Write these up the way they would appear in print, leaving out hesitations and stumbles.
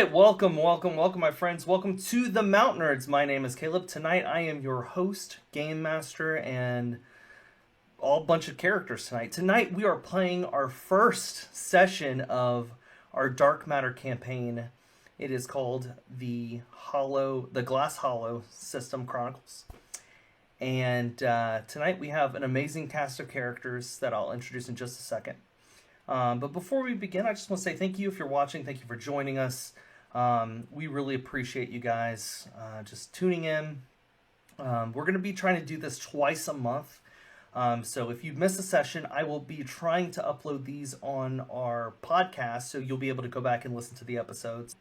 right, welcome, my friends. Welcome to the Mount Nerds. My name is Caleb. Tonight I am your host, Game Master, and all bunch of characters tonight. Tonight we are playing our first session of our Dark Matter campaign. It is called the GlassHollow System Chronicles. And tonight we have an amazing cast of characters that I'll introduce in just a second. But before we begin, I just want to say thank you if you're watching. Thank you for joining us. We really appreciate you guys just tuning in. We're going to be trying to do this twice a month. So if you miss a session, I will be trying to upload these on our podcast, so you'll be able to go back and listen to the episodes.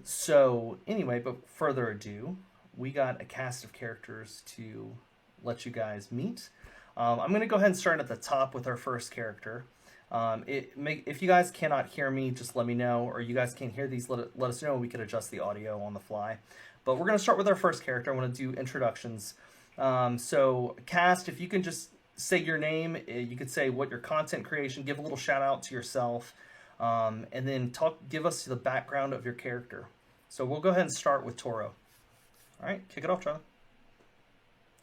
So anyway, but further ado, we got a cast of characters to let you guys meet. I'm going to go ahead and start at the top with our first character. If you guys cannot hear me, just let me know, or you guys can't hear these, let us know, and we can adjust the audio on the fly. But we're going to start with our first character. I want to do introductions. So, cast, if you can just say your name, you could say what your content creation, give a little shout out to yourself, and then give us the background of your character. So we'll go ahead and start with Toro. All right, kick it off, Charlie.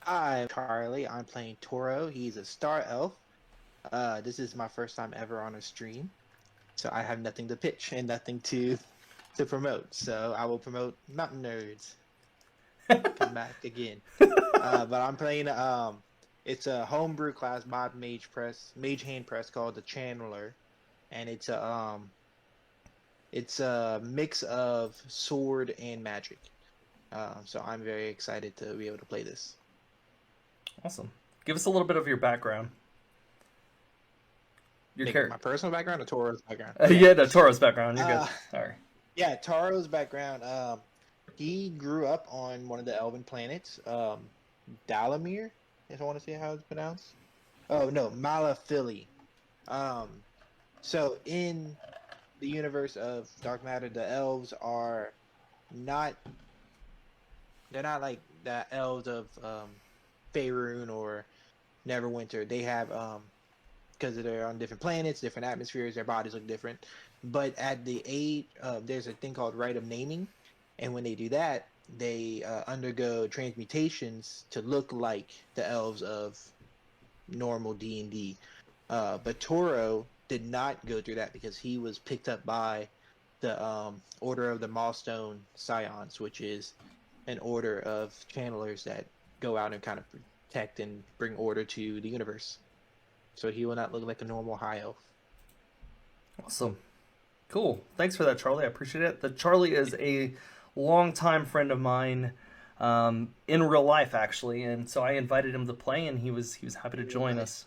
I'm Charlie. I'm playing Toro. He's a star elf. This is my first time ever on a stream, so I have nothing to pitch and nothing to promote. So I will promote Mountain Nerds. Come back again. But I'm playing. It's a homebrew class mod mage hand press called the Channeler, and it's a mix of sword and magic. So I'm very excited to be able to play this. Awesome. Give us a little bit of your background. My personal background or Toro's background? Toro's background. You're good. Sorry. Yeah, Toro's background. He grew up on one of the elven planets, Dalamir, if I want to say how it's pronounced. Oh, no, Malafili. So in the universe of Dark Matter, the elves are not... They're not like the elves of Faerun or Neverwinter. They have... because they're on different planets, different atmospheres, their bodies look different. But at the age, there's a thing called Rite of Naming, and when they do that, they undergo transmutations to look like the elves of normal D&D. But Toro did not go through that because he was picked up by the Order of the Milestone Scions, which is an order of channelers that go out and kind of protect and bring order to the universe. So he will not look like a normal high elf. Awesome. Cool. Thanks for that, Charlie. I appreciate it. Charlie is a longtime friend of mine in real life, actually. And so I invited him to play, and he was happy to join us.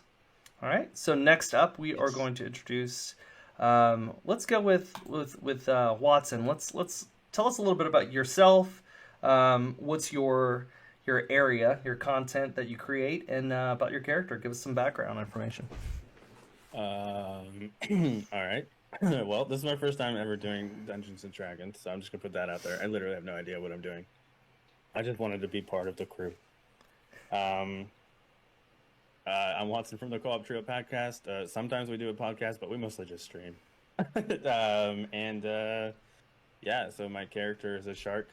All right. So next up, we are going to introduce... let's go with Watson. Let's tell us a little bit about yourself. What's your area, your content that you create, and about your character. Give us some background information. All right. Well, this is my first time ever doing Dungeons and Dragons, so I'm just gonna put that out there. I literally have no idea what I'm doing. I just wanted to be part of the crew. I'm Watson from the Co-op Trio podcast. Sometimes we do a podcast, but we mostly just stream. Yeah, so my character is a shark.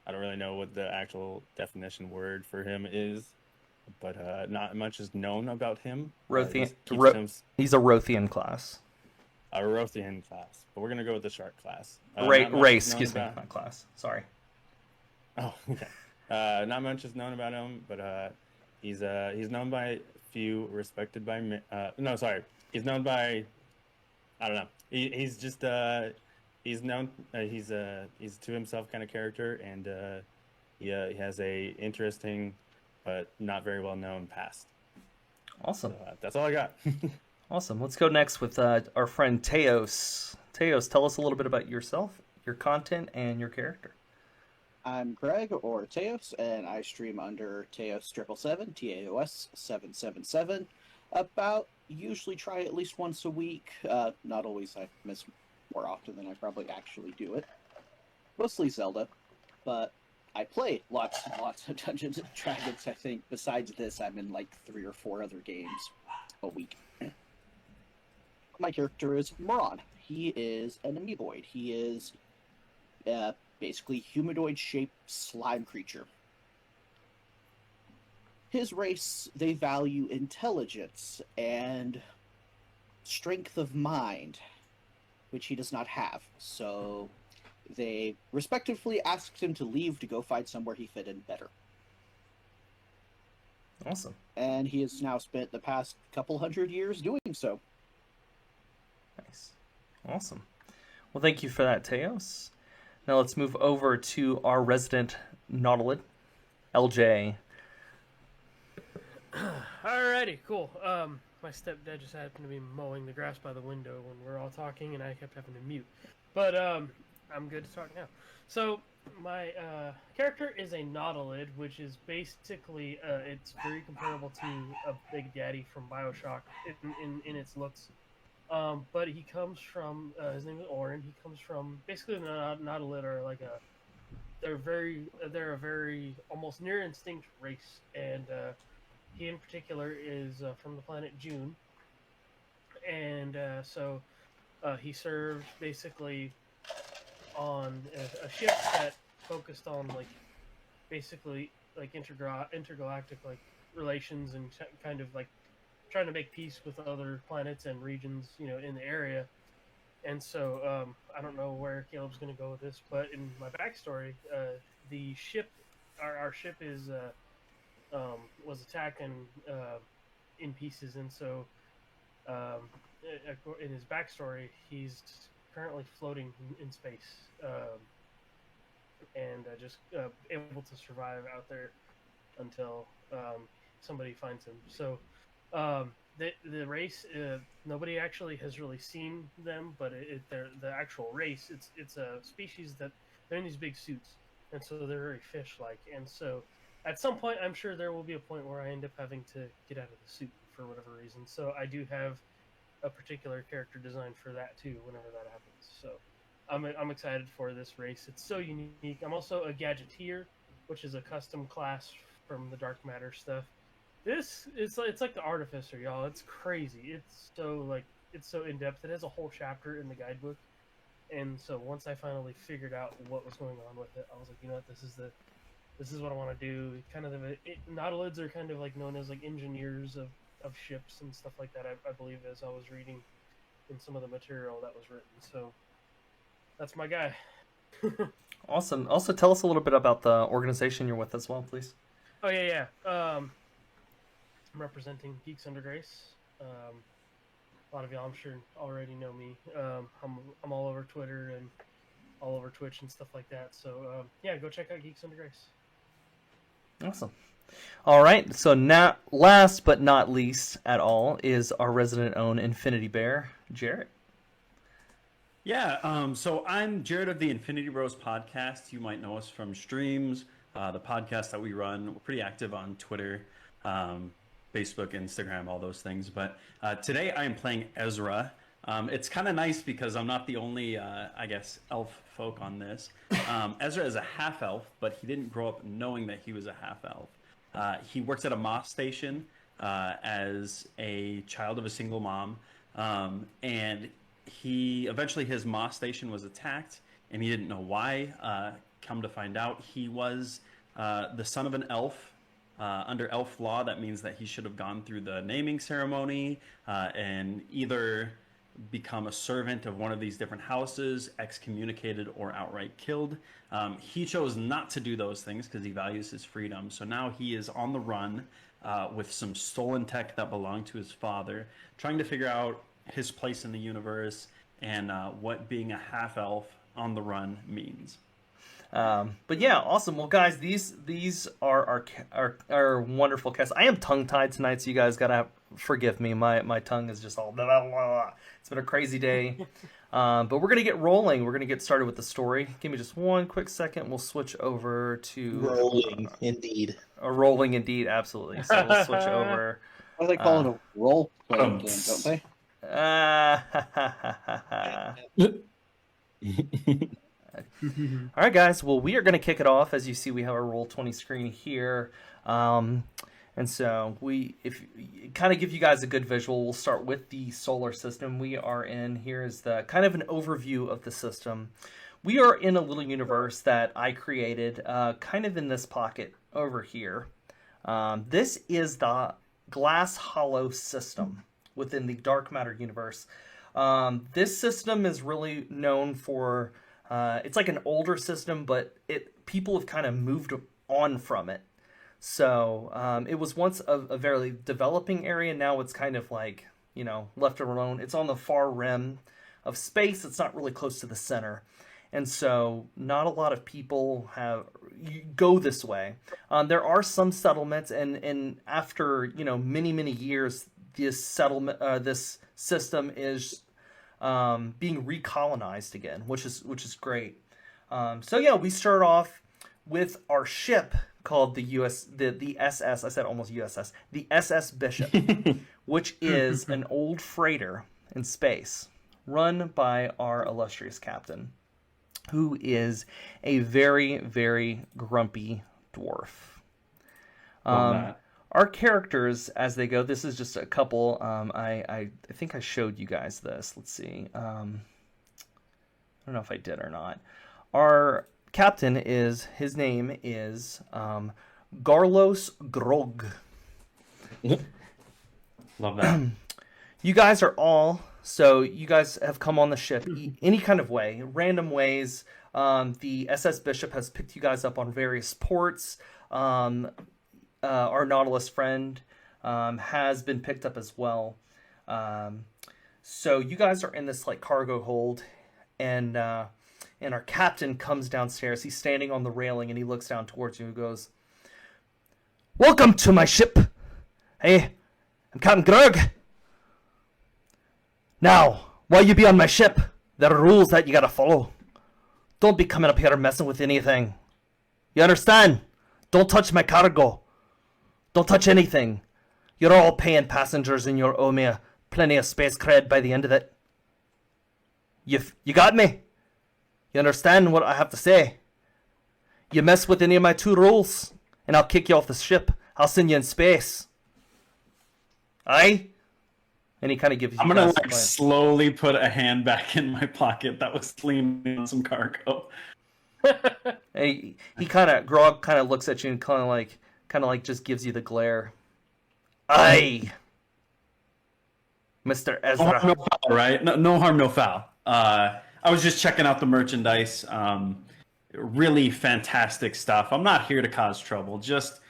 I don't really know what the actual definition word for him is, but not much is known about him. Wrothian. He's a Wrothian class. A Wrothian class, but we're gonna go with the shark class. Race, excuse me, not class. Sorry. Oh, okay. Not much is known about him, but he's known by few, respected by no, sorry, he's known by, I don't know. He's just he's known. He's to himself kind of character, and he has a interesting but not very well known past. Awesome. So, that's all I got. Awesome. Let's go next with our friend Teos. Teos, tell us a little bit about yourself, your content, and your character. I'm Greg, or Teos, and I stream under Teos777, TAOS777. Usually try at least once a week. Not always. I miss more often than I probably actually do it. Mostly Zelda, but I play lots and lots of Dungeons and Dragons. I think besides this, I'm in like 3 or 4 other games a week. My character is Moron. He is an Amoeboid. He is basically humanoid-shaped slime creature. His race, they value intelligence and strength of mind, which he does not have. So they respectively asked him to leave to go find somewhere he fit in better. Awesome. And he has now spent the past couple hundred years doing so. Nice. Awesome. Well, thank you for that, Teos. Now let's move over to our resident Nautilid, LJ. Alrighty, cool. My stepdad just happened to be mowing the grass by the window when we were all talking, and I kept having to mute. But I'm good to talk now. So my character is a Nautilid, which is basically it's very comparable to a Big Daddy from BioShock in its looks. But he comes from his name is Orin. He comes from basically the Nautilid are like they're a very almost near instinct race, and he in particular is from the planet June, and so he served basically on a ship that focused on like basically like intergalactic like relations and kind of like trying to make peace with other planets and regions, you know, in the area. And so I don't know where Caleb's going to go with this, but in my backstory, the ship, our ship is was attacked and in pieces, and so in his backstory, he's currently floating in space and just able to survive out there until somebody finds him. So the race, nobody actually has really seen them, but the actual race, it's a species that they're in these big suits, and so they're very fish-like. And so at some point, I'm sure there will be a point where I end up having to get out of the suit for whatever reason. So I do have a particular character design for that too, whenever that happens. So I'm excited for this race. It's so unique. I'm also a Gadgeteer, which is a custom class from the Dark Matter stuff. This is it's like the Artificer, y'all. It's crazy. It's so in depth. It has a whole chapter in the guidebook. And so once I finally figured out what was going on with it, I was like, you know what, this is what I want to do. Kind of Nautilids are kind of like known as like engineers of ships and stuff like that. I believe, as I was reading in some of the material that was written. So that's my guy. Awesome. Also, tell us a little bit about the organization you're with as well, please. Oh yeah. I'm representing Geeks Under Grace. A lot of y'all, I'm sure, already know me. I'm all over Twitter and all over Twitch and stuff like that. So yeah, go check out Geeks Under Grace. Awesome. All right. So now, last but not least at all, is our resident-owned InfinityBear, Jarrett. Yeah, so I'm Jared of the Infinity Bros podcast. You might know us from streams, the podcast that we run. We're pretty active on Twitter, Facebook, Instagram, all those things. But today I am playing Ezra. It's kind of nice because I'm not the only, I guess, elf folk on this. Ezra is a half-elf, but he didn't grow up knowing that he was a half-elf. He works at a moss station as a child of a single mom, and his moss station was attacked, and he didn't know why. Come to find out, he was the son of an elf. Under elf law, that means that he should have gone through the naming ceremony and either become a servant of one of these different houses, excommunicated, or outright killed. He chose not to do those things because he values his freedom. So now he is on the run with some stolen tech that belonged to his father, trying to figure out his place in the universe and what being a half-elf on the run means. But yeah, awesome. Well, guys, these are our wonderful casts. I am tongue-tied tonight, so you guys gotta forgive me. My tongue is just all blah, blah, blah. It's been a crazy day. But we're gonna get rolling. We're gonna get started with the story. Give me just one quick second. We'll switch over to Rolling, indeed. Rolling indeed, absolutely. So we'll switch over. What do they call it? A role-playing game, don't they? All right, guys. Well, we are going to kick it off. As you see, we have our Roll20 screen here. And so if kind of give you guys a good visual, we'll start with the solar system we are in. Here is the kind of an overview of the system. we are in a little universe that I created, kind of in this pocket over here. This is the GlassHollow System within the dark matter universe. This system is really known for, it's like an older system, but people have kind of moved on from it. So it was once a very developing area. Now it's kind of like, left alone. It's on the far rim of space. It's not really close to the center. And so not a lot of people go this way. There are some settlements, and after, many, many years, this system is being recolonized again, which is great. So yeah, we start off with our ship called the SS. I said almost USS. The SS Bishop, which is an old freighter in space, run by our illustrious captain, who is a very, very grumpy dwarf. Our characters, as they go, this is just a couple. I think I showed you guys this. Let's see. I don't know if I did or not. Our captain his name is Garlos Grog. Love that. You guys have come on the ship any kind of way, random ways. The SS Bishop has picked you guys up on various ports. Our Nautilus friend has been picked up as well. So you guys are in this like cargo hold, and our captain comes downstairs. He's standing on the railing and he looks down towards you and goes, "Welcome to my ship. Hey, I'm Captain Grog. Now, while you be on my ship, there are rules that you gotta follow. Don't be coming up here messing with anything. You understand? Don't touch my cargo. Don't touch anything. You're all paying passengers and you'll owe me plenty of space cred by the end of it. You got me? You understand what I have to say? You mess with any of my 2 rules, and I'll kick you off the ship. I'll send you in space. Aye?" And he kind of gives you. I'm gonna slowly put a hand back in my pocket that was leaning on some cargo. And Grog kind of looks at you and kind of like just gives you the glare. Aye, Mr. Ezra. No harm, no foul, right? No harm, no foul. I was just checking out the merchandise. Really fantastic stuff. I'm not here to cause trouble. Just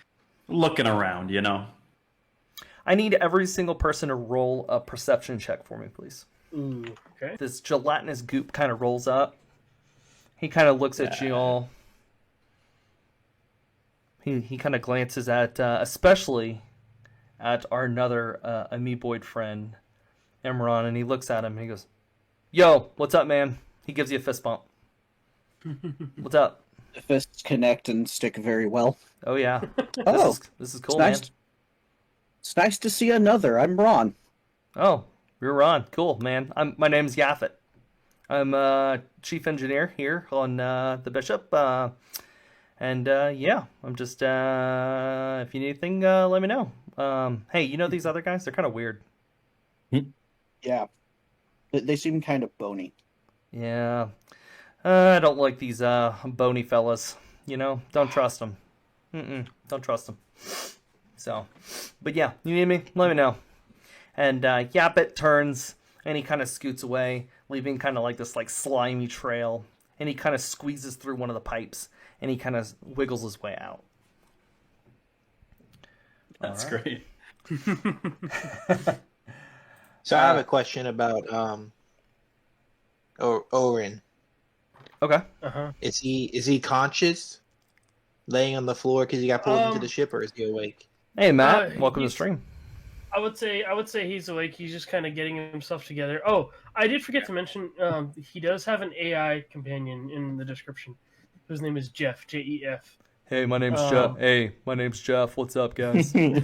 looking around, I need every single person to roll a perception check for me, please. Ooh, okay. This gelatinous goop kind of rolls up. He kind of looks at you all. He kind of glances at, especially at our another Amoeboid friend, Imran, and he looks at him and he goes, "Yo, what's up, man?" He gives you a fist bump. "What's up?" The fists connect and stick very well. Oh yeah. Oh, this is cool, nice. man. It's nice to see another. I'm Ron. Oh, you're Ron. Cool, man. My name's Yaphet. I'm chief engineer here on the Bishop. Yeah, I'm just if you need anything, let me know. Hey, these other guys? They're kind of weird. Yeah. They seem kind of bony. Yeah. I don't like these bony fellas. Don't trust them. Don't trust them. So, but yeah, you need me? Let me know. And Yaphet turns and he kind of scoots away, leaving kind of like this like slimy trail. And he kind of squeezes through one of the pipes and he kind of wiggles his way out. That's great. So I have a question about Orin. Okay. Uh-huh. Is he conscious, laying on the floor because he got pulled into the ship, or is he awake? Hey Matt, welcome to the stream. I would say he's awake. He's just kind of getting himself together. Oh, I did forget to mention he does have an AI companion in the description, whose name is Jeff, Jef. Hey, my name's Jeff. Hey, my name's Jeff. What's up, guys? A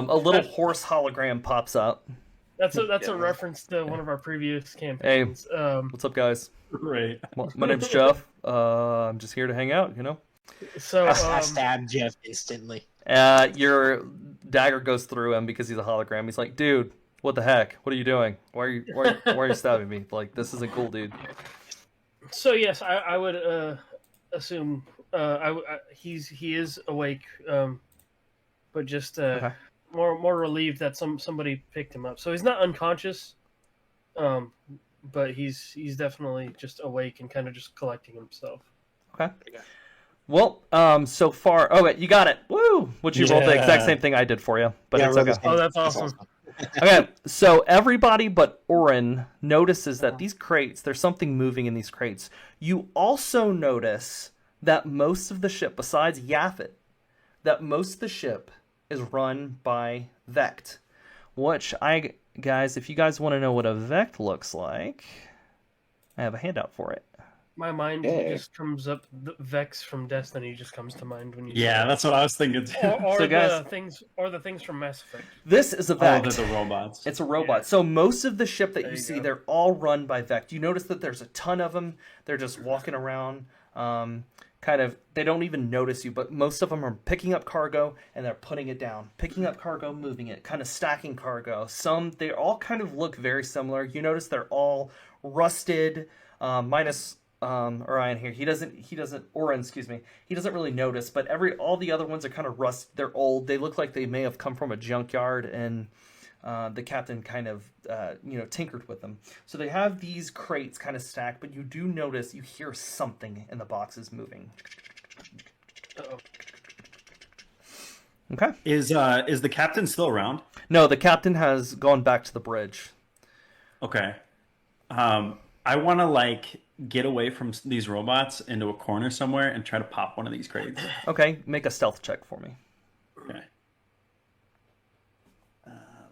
little horse hologram pops up. That's a reference to one of our previous campaigns. Hey, what's up, guys? Right. My name's Jeff. I'm just here to hang out. So I stabbed Jeff instantly. Your dagger goes through him because he's a hologram. He's like, "Dude, what the heck? What are you doing? Why are you stabbing me? Like, this isn't cool, dude." So yes, I would assume he is awake, but just Okay. more relieved that somebody picked him up. So he's not unconscious, but he's definitely just awake and kind of just collecting himself. Okay. Well, so far, oh wait, you got it. Woo! Which you rolled the exact same thing I did for you, but Yeah, it's I rolled okay. the same. Oh, that's awesome. Okay, so everybody but Orin notices that these crates, there's something moving in these crates. You also notice that most of the ship, besides Yaphet, that most of the ship is run by Vect. Which guys, if you guys want to know what a Vect looks like, I have a handout for it. My mind Yeah. just comes up. Vex from Destiny just comes to mind when you. Yeah, say that's what I was thinking too. that. Or So, guys- the things from Mass Effect. This is a Oh, Vect. they're the robots. It's a robot. Yeah. So most of the ship that There you you see, go. they're all run by Vect. You notice that there's a ton of them. They're just walking around, kind of. They don't even notice you, but most of them are picking up cargo and they're putting it down, picking up cargo, moving it, kind of stacking cargo. They all kind of look very similar. You notice they're all rusted, minus Orion here. Orin, excuse me. He doesn't really notice, but all the other ones are kind of rust. They're old. They look like they may have come from a junkyard, and the captain kind of tinkered with them. So they have these crates kind of stacked, but you do notice, you hear something in the boxes moving. Uh-oh. Okay. Is the captain still around? No, the captain has gone back to the bridge. Okay. I want to get away from these robots into a corner somewhere and try to pop one of these crates. Okay, make a stealth check for me. Okay.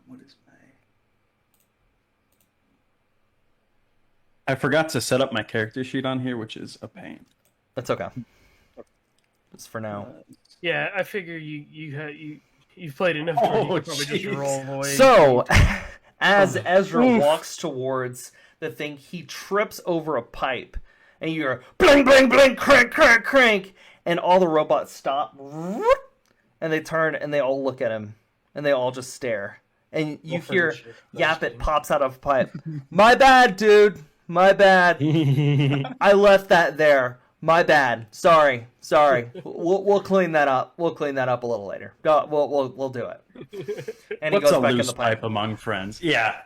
What is my? I forgot to set up my character sheet on here, which is a pain. That's okay. Just for now. Yeah, I figure you've played enough. You Oh, could probably just jeez. roll away. So, as Ezra walks towards the thing, he trips over a pipe, and you hear bling, bling, bling, crank, crank, crank, and all the robots stop, and they turn, and they all look at him, and they all just stare. And you hear Yaphet pops out of a pipe. My bad, dude. My bad. I left that there. My bad. Sorry. We'll clean that up. We'll clean that up a little later. We'll do it. And he What's goes a back in loose the pipe. pipe among friends? Yeah.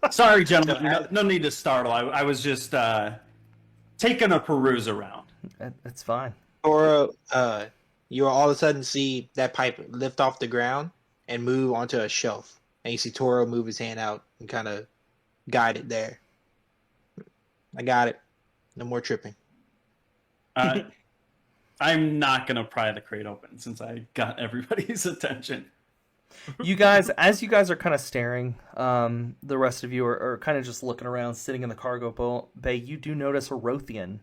Sorry, gentlemen. No need to startle. I was just taking a peruse around. It's fine. Or you all of a sudden see that pipe lift off the ground and move onto a shelf, and you see Toro move his hand out and kind of guide it there. I got it. No more tripping. I'm not gonna pry the crate open since I got everybody's attention. You guys, as you guys are kind of staring, the rest of you are kind of just looking around, sitting in the cargo bay. You do notice a Wrothian,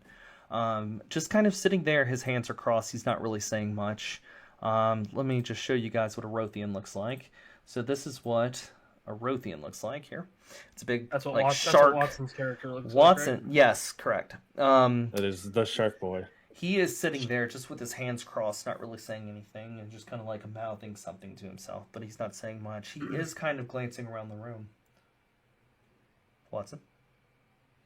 just kind of sitting there. His hands are crossed. He's not really saying much. Let me just show you guys what a Wrothian looks like. So this is what a Wrothian looks like here. It's a big, That's what, like, that's shark. what Watson's character looks Watson, like. Right? yes, correct. That is the shark boy. He is sitting there just with his hands crossed, not really saying anything, and just kind of like mouthing something to himself, but he's not saying much. He is kind of glancing around the room. Watson?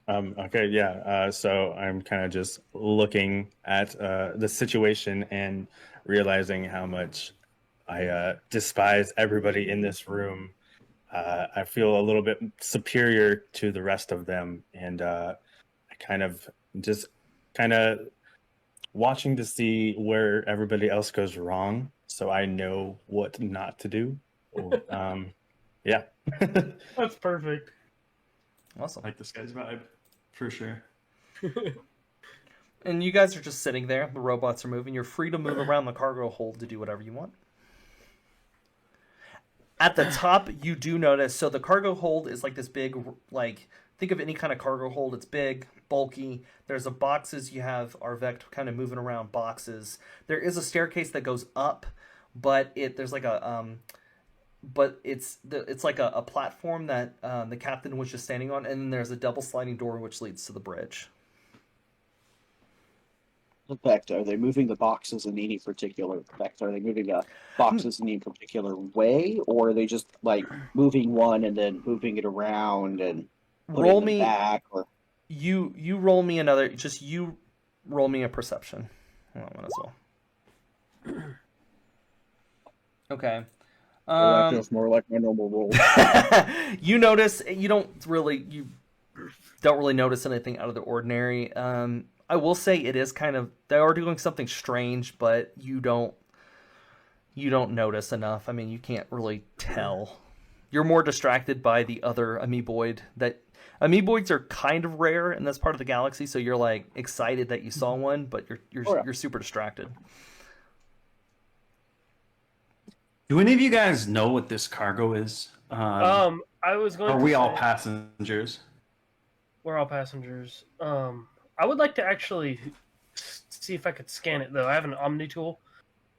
Okay, yeah. So I'm kind of just looking at the situation and realizing how much I despise everybody in this room. I feel a little bit superior to the rest of them, and I kind of watching to see where everybody else goes wrong, so I know what not to do. Yeah. That's perfect. Awesome. Like this guy's vibe, for sure. And you guys are just sitting there. The robots are moving. You're free to move around the cargo hold to do whatever you want. At the top, you do notice, so the cargo hold is like this big, think of any kind of cargo hold. It's big, bulky. There's the boxes you have Arvect kind of moving around boxes. There is a staircase that goes up, but it's like a platform that the captain was just standing on, and then there's a double sliding door which leads to the bridge. Effect, are they moving the boxes in any particular effect? Are they moving the boxes in any particular way, or are they just like moving one and then moving it around and putting Roll them me. back? Or you roll me another. Just you roll me a perception. Hold on, as well. Okay. Well, that feels more like my normal roll. You notice you don't really notice anything out of the ordinary. I will say it is kind of, they are doing something strange, but you don't notice enough. I mean, you can't really tell. You're more distracted by the other Amoeboid. Amoeboids are kind of rare in this part of the galaxy, so you're like excited that you saw one, but you're super distracted. Do any of you guys know what this cargo is? I was going. Are to we say, all passengers? We're all passengers. I would like to actually see if I could scan it though. I have an Omni tool,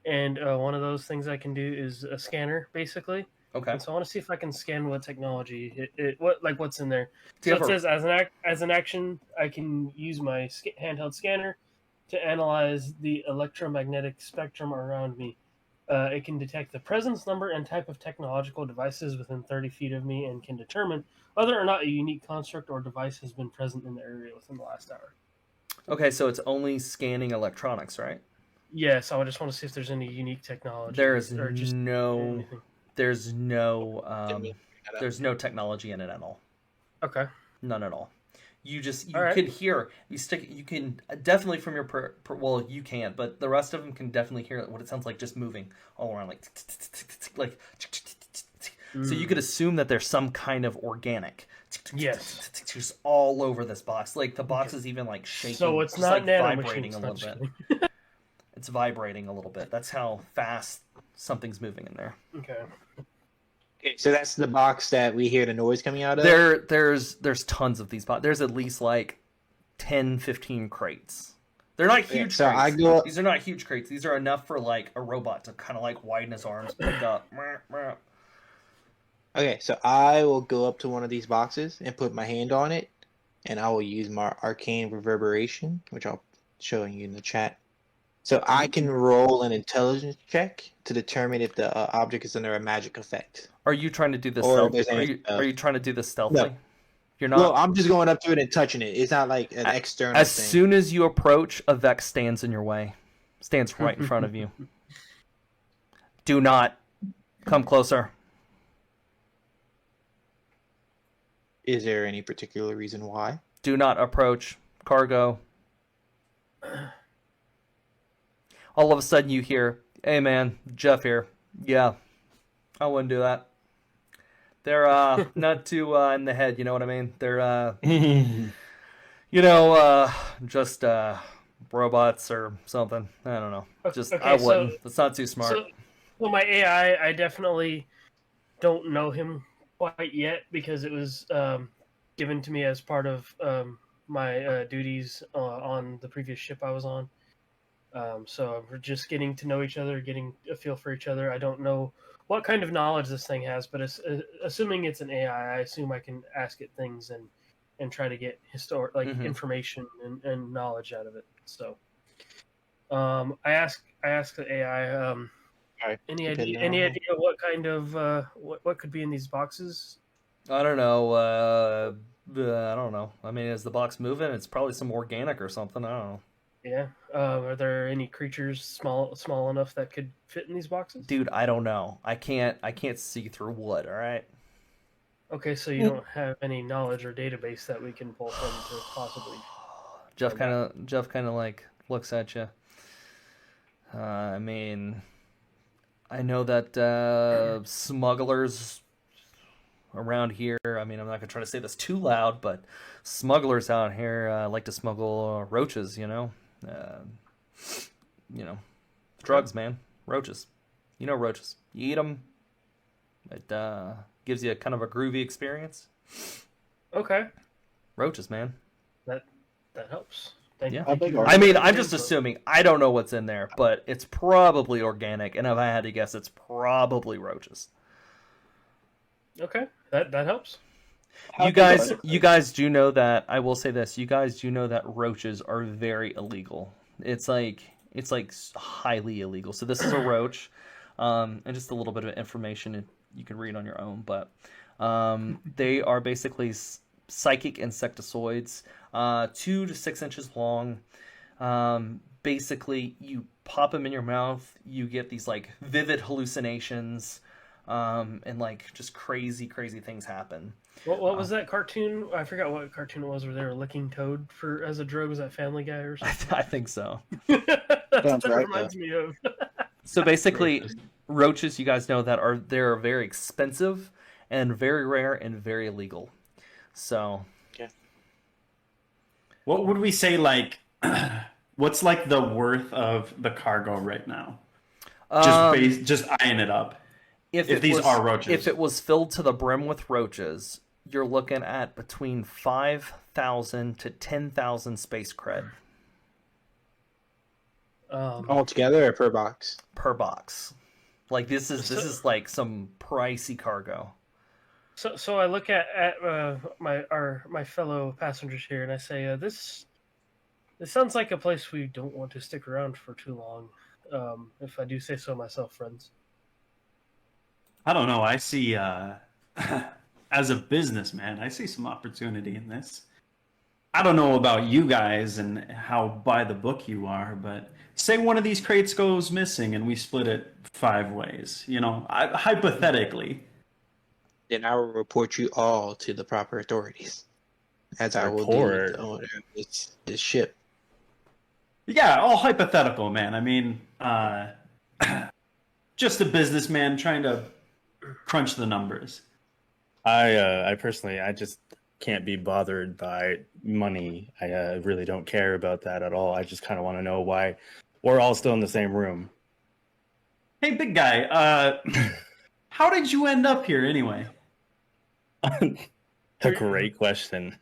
and one of those things I can do is a scanner, basically. Okay. And so I want to see if I can scan what technology what's in there. Do you So it have says as an action, I can use my handheld scanner to analyze the electromagnetic spectrum around me. It can detect the presence, number, and type of technological devices within 30 feet of me and can determine whether or not a unique construct or device has been present in the area within the last hour. Okay, so it's only scanning electronics, right? Yes, I just want to see if there's any unique technology. There's or just no anything. there's no technology in it at all. Okay. None at all. You All can hear, you can definitely from your, well, you can't, but the rest of them can definitely hear what it sounds like just moving all around, like, so you could assume that there's some kind of organic. Yes. Just all over this box. Like, the box is even, like, shaking. So it's just, not like, vibrating a nanomachines. little bit. It's vibrating a little bit. That's how fast something's moving in there. Okay. Okay, so that's the box that we hear the noise coming out of? There's tons of these boxes. There's at least like 10, 15 crates. They're not huge so crates. I go... These are not huge crates. These are enough for like a robot to kind of like widen his arms, pick up. Okay, so I will go up to one of these boxes and put my hand on it, and I will use my arcane reverberation, which I'll show you in the chat. So I can roll an intelligence check to determine if the object is under a magic effect. Are you trying to do this? Or Are you trying to do this stealthily? No. You're not. Well, I'm just going up to it and touching it. It's not like an external As thing. soon as you approach, a Vex stands in your way. Stands right in front of you. Do not come closer. Is there any particular reason why? Do not approach. Cargo. All of a sudden you hear, "Hey man, Jeff here. Yeah, I wouldn't do that. They're not too in the head, you know what I mean? They're just robots or something. I don't know. Just Okay, I wouldn't. It's not too smart." So my AI, I definitely don't know him quite yet because it was given to me as part of my duties on the previous ship I was on. So we're just getting to know each other, getting a feel for each other. I don't know what kind of knowledge this thing has, but assuming it's an AI, I assume I can ask it things and try to get information and knowledge out of it. So I ask the AI, any idea what kind of what could be in these boxes? I don't know. I don't know. I mean, is the box moving? It's probably some organic or something. I don't know. Yeah. Are there any creatures small enough that could fit in these boxes? Dude, I don't know. I can't see through wood, all right? Okay, so you don't have any knowledge or database that we can pull from to possibly. Jeff kind of like looks at you. I mean, I know that smugglers around here, I mean, I'm not going to try to say this too loud, but smugglers out here like to smuggle roaches, drugs, man. Roaches. You know roaches. You eat them. It gives you a kind of a groovy experience. Okay. Roaches, man. That helps. Thank Yeah. you. I mean, I'm just assuming. I don't know what's in there, but it's probably organic, and if I had to guess, it's probably roaches. Okay, that helps. You guys do know that, I will say this, you guys do know that roaches are very illegal. It's like highly illegal. So this is a roach, and just a little bit of information you can read on your own, but they are basically psychic insectoids. 2 to 6 inches long. Basically, you pop them in your mouth, you get these like vivid hallucinations, and like just crazy things happen. What was that cartoon? I forgot what cartoon it was where they were licking Toad for as a drug. Was that Family Guy or something? I think so. That's what Sounds that right, reminds me of. So basically, roaches, you guys know that they're very expensive and very rare and very illegal. So, What would we say, like, what's like the worth of the cargo right now? Just eyeing it up. If these are roaches. If it was filled to the brim with roaches, you're looking at between 5,000 to 10,000 space cred Altogether or per box? per box. Like this is like some pricey cargo. So I look at my fellow passengers here, and I say, this sounds like a place we don't want to stick around for too long, if I do say so myself, friends. I don't know. I see, as a businessman, I see some opportunity in this. I don't know about you guys and how by the book you are, but say one of these crates goes missing and we split it 5 ways. You know, hypothetically. Then I will report you all to the proper authorities, as I will deal with the owner of this ship. Yeah, all hypothetical, man. I mean, just a businessman trying to crunch the numbers. I personally, I just can't be bothered by money. I really don't care about that at all. I just kind of want to know why we're all still in the same room. Hey, big guy, how did you end up here anyway? A great question.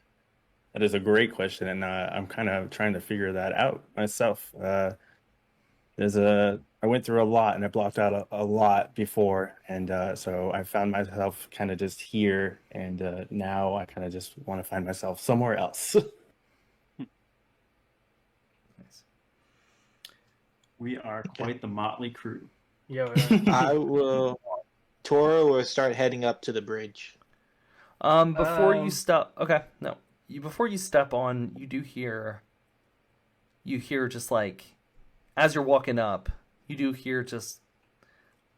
That is a great question, and I'm kind of trying to figure that out myself. I went through a lot, and I blocked out a lot before, and so I found myself kind of just here, and now I kind of just want to find myself somewhere else. We are quite the motley crew. Yeah. Toro will start heading up to the bridge. Before you step, before you step on, you hear just like, as you're walking up, you do hear just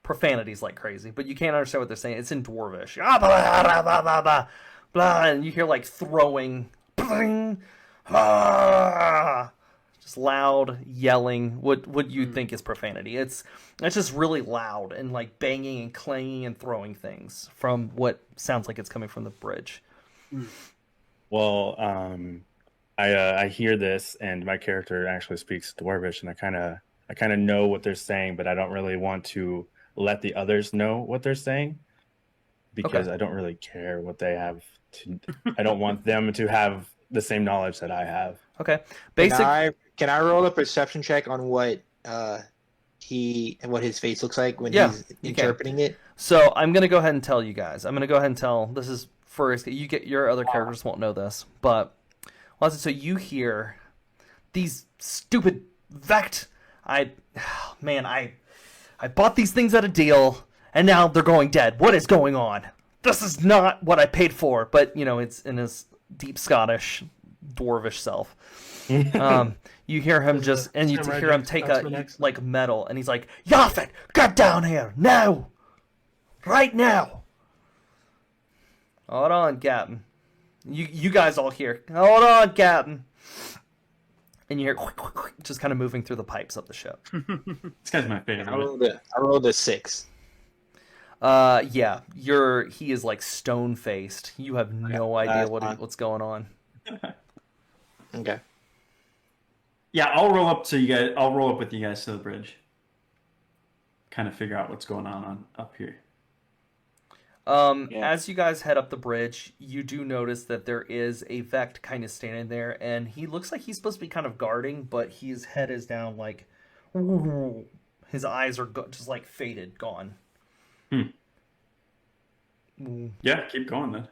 profanities like crazy, but you can't understand what they're saying. It's in Dwarvish. Blah, blah, blah, blah, blah, blah, and you hear like throwing, just loud yelling. What you think is profanity? It's just really loud and like banging and clanging and throwing things from what sounds like it's coming from the bridge. Well, I hear this, and my character actually speaks Dwarvish, and I kind of know what they're saying, but I don't really want to let the others know what they're saying because I don't really care what they have to. I don't want them to have the same knowledge that I have. Okay, Can I roll a perception check on what his face looks like when he's interpreting it? So I'm gonna go ahead and tell you guys. I'm gonna go ahead and tell. This is first. You get your other characters won't know this, but so you hear these stupid Vect. I bought these things at a deal, and now they're going dead. What is going on? This is not what I paid for. But it's in his deep Scottish, dwarvish self. You hear him hear him take like metal, and he's like, "Yaphet, get down here now, right now." Hold on, Captain. You guys all hear. Hold on, Captain. And you hear just kind of moving through the pipes of the ship. This guy's my favorite. I rolled a 6. Yeah, he is like stone faced. You have no idea what's going on. Okay. Yeah, I'll roll up with you guys to the bridge. Kind of figure out what's going on up here. As you guys head up the bridge, you do notice that there is a Vect kind of standing there, and he looks like he's supposed to be kind of guarding, but his head is down, like his eyes are just like faded, gone. Yeah, keep going then.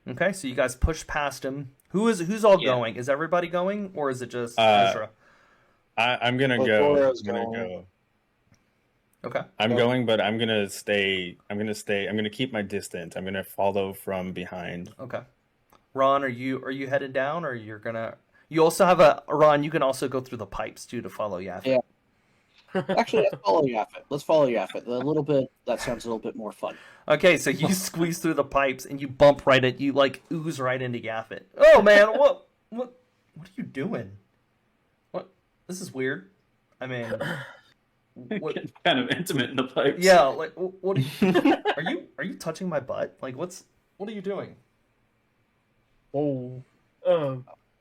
Okay, so you guys push past him. Who's all going? Is everybody going, or is it just Ezra? I'm gonna go. I'm gonna go. Okay. I'm going, but I'm gonna stay. I'm gonna keep my distance. I'm gonna follow from behind. Okay. Ron, are you headed down, or you're gonna? You also have a Ron. You can also go through the pipes too to follow Yafet. Yeah. Actually, let's follow Yafet. Let's follow Yafet. A little bit. That sounds a little bit more fun. Okay, so you squeeze through the pipes and you bump right at you like ooze right into Yafet. Oh man, what are you doing? What? This is weird. I mean, what? Getting kind of intimate in the pipes. Yeah, like what? Are you touching my butt? Like what are you doing? Oh.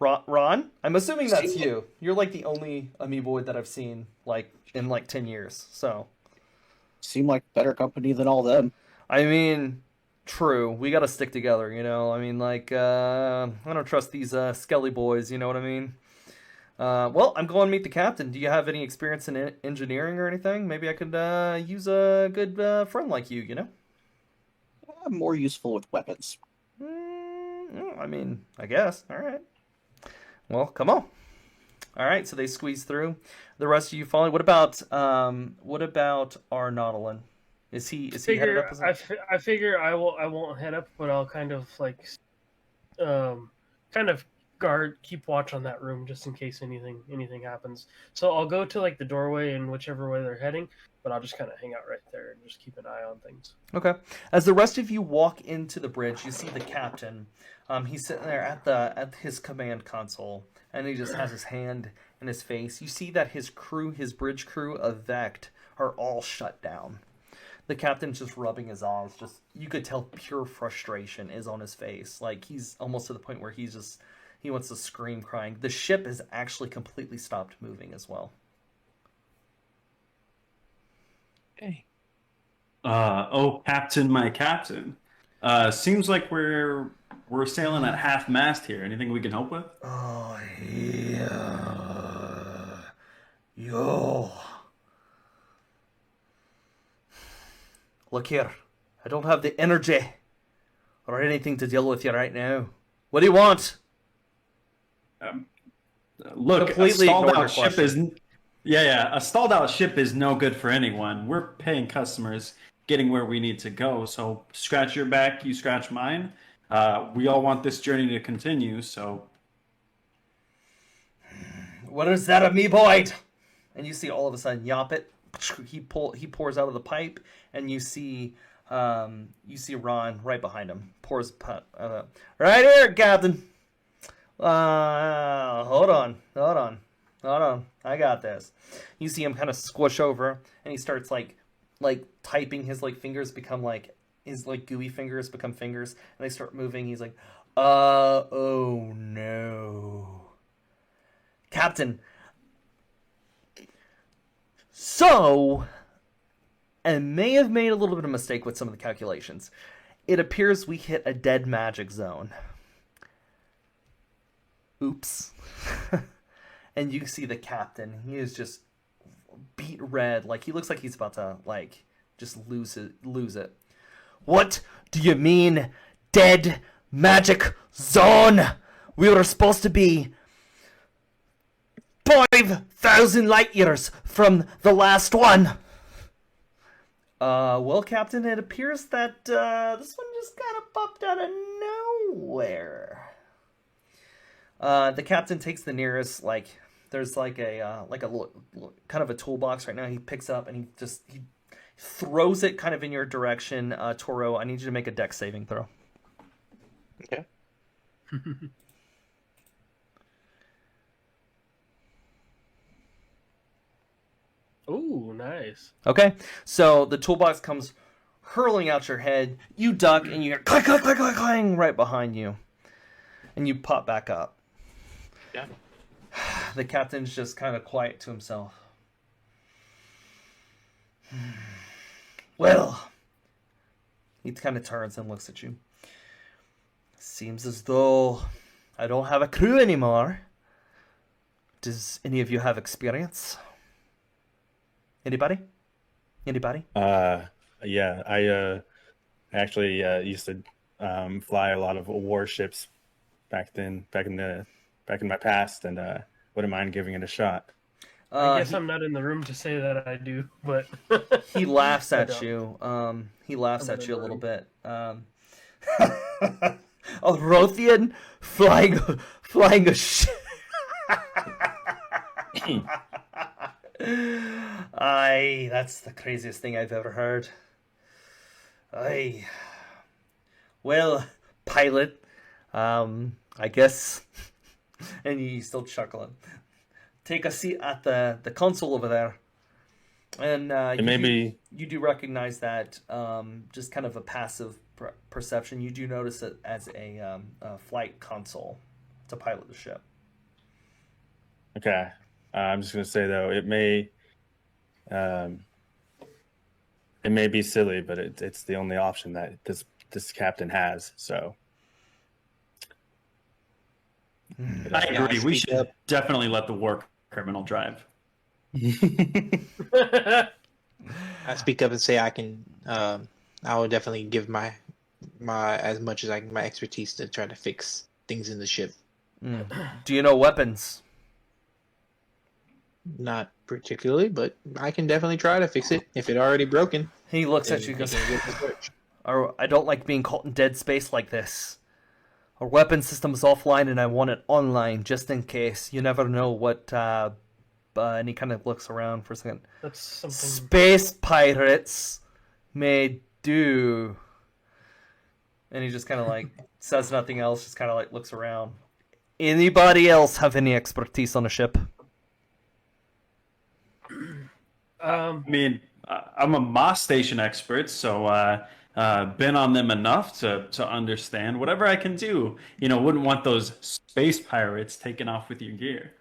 Ron? I'm assuming that's you. You're like the only Amoeboid that I've seen like in like 10 years. So Seem like better company than all them. I mean, true. We got to stick together, you know. I mean, like I don't trust these Skelly boys. You know what I mean? Well, I'm going to meet the captain. Do you have any experience in engineering or anything? Maybe I could use a good friend like you. You know? I'm more useful with weapons. I mean, I guess. All right. Well, come on. All right. So they squeeze through. The rest of you follow. What about our Nautilid? Is he headed up? I figure I won't head up, but I'll kind of like, kind of keep watch on that room just in case anything happens. So I'll go to like the doorway in whichever way they're heading, but I'll just kind of hang out right there and just keep an eye on things. Okay. As the rest of you walk into the bridge, you see the captain. He's sitting there at his command console, and he just has his hand in his face. You see that his bridge crew of Vect, are all shut down. The captain's just rubbing his eyes. Just you could tell pure frustration is on his face. Like he's almost to the point where he wants to scream, crying. The ship has actually completely stopped moving as well. Okay. Oh, Captain, my captain. Seems like we're sailing at half mast here. Anything we can help with? Oh, yeah. Yo. Look here. I don't have the energy or anything to deal with you right now. What do you want? Look, Completely a stalled ignored your out ship question. is... Yeah, a stalled out ship is no good for anyone. We're paying customers, getting where we need to go. So scratch your back, you scratch mine. We all want this journey to continue, so... What is that, Amoeboid? And you see all of a sudden, Yapit, he pours out of the pipe, and you see Ron right behind him. Pours right here, Captain. Hold on. I got this. You see him kind of squish over, and he starts like typing. His like fingers become like his like gooey fingers become fingers, and they start moving. He's like, oh no, Captain. So, I may have made a little bit of mistake with some of the calculations. It appears we hit a dead magic zone. Oops. And you see the captain. He is just beat red. Like, he looks like he's about to, like, just lose it. What do you mean, dead magic zone? We were supposed to be 5,000 light years from the last one. Well, Captain, it appears that this one just kind of popped out of nowhere. The captain takes the nearest, like, there's like a kind of a toolbox right now. He picks up and he throws it kind of in your direction. Toro, I need you to make a dex saving throw. Okay. Ooh, nice. Okay, so the toolbox comes hurling out your head. You duck, and you hear clang, clang, clang, clang, clang right behind you. And you pop back up. Yeah. The captain's just kind of quiet to himself. Well, he kind of turns and looks at you. Seems as though I don't have a crew anymore. Does any of you have experience? Anybody? Yeah, I actually used to fly a lot of warships back in my past, and wouldn't mind giving it a shot. I guess I'm not in the room to say that I do, but he laughs I at don't. you. He laughs I'm at you a little not bit. A Wrothian flying a ship. Aye, that's the craziest thing I've ever heard. Aye. Well, pilot, I guess. And he's still chuckling. Take a seat at the console over there. And you do recognize that just kind of a passive perception. You do notice it as a flight console to pilot the ship. Okay. I'm just gonna say though, it may be silly, but it's the only option that this captain has. So I agree. We should definitely let the war criminal drive. I speak up and say I can. I will definitely give my as much as I can, my expertise to try to fix things in the ship. Do you know weapons? Not particularly, but I can definitely try to fix it if it already broken. He looks at you and goes, I don't like being caught in dead space like this. Our weapon system is offline and I want it online just in case. You never know what... and he kind of looks around for a second. That's something... Space pirates may do. And he just kind of like says nothing else, just kind of like looks around. Anybody else have any expertise on a ship? I mean, I'm a Moss Station expert, so been on them enough to understand whatever I can do. You know, wouldn't want those space pirates taking off with your gear.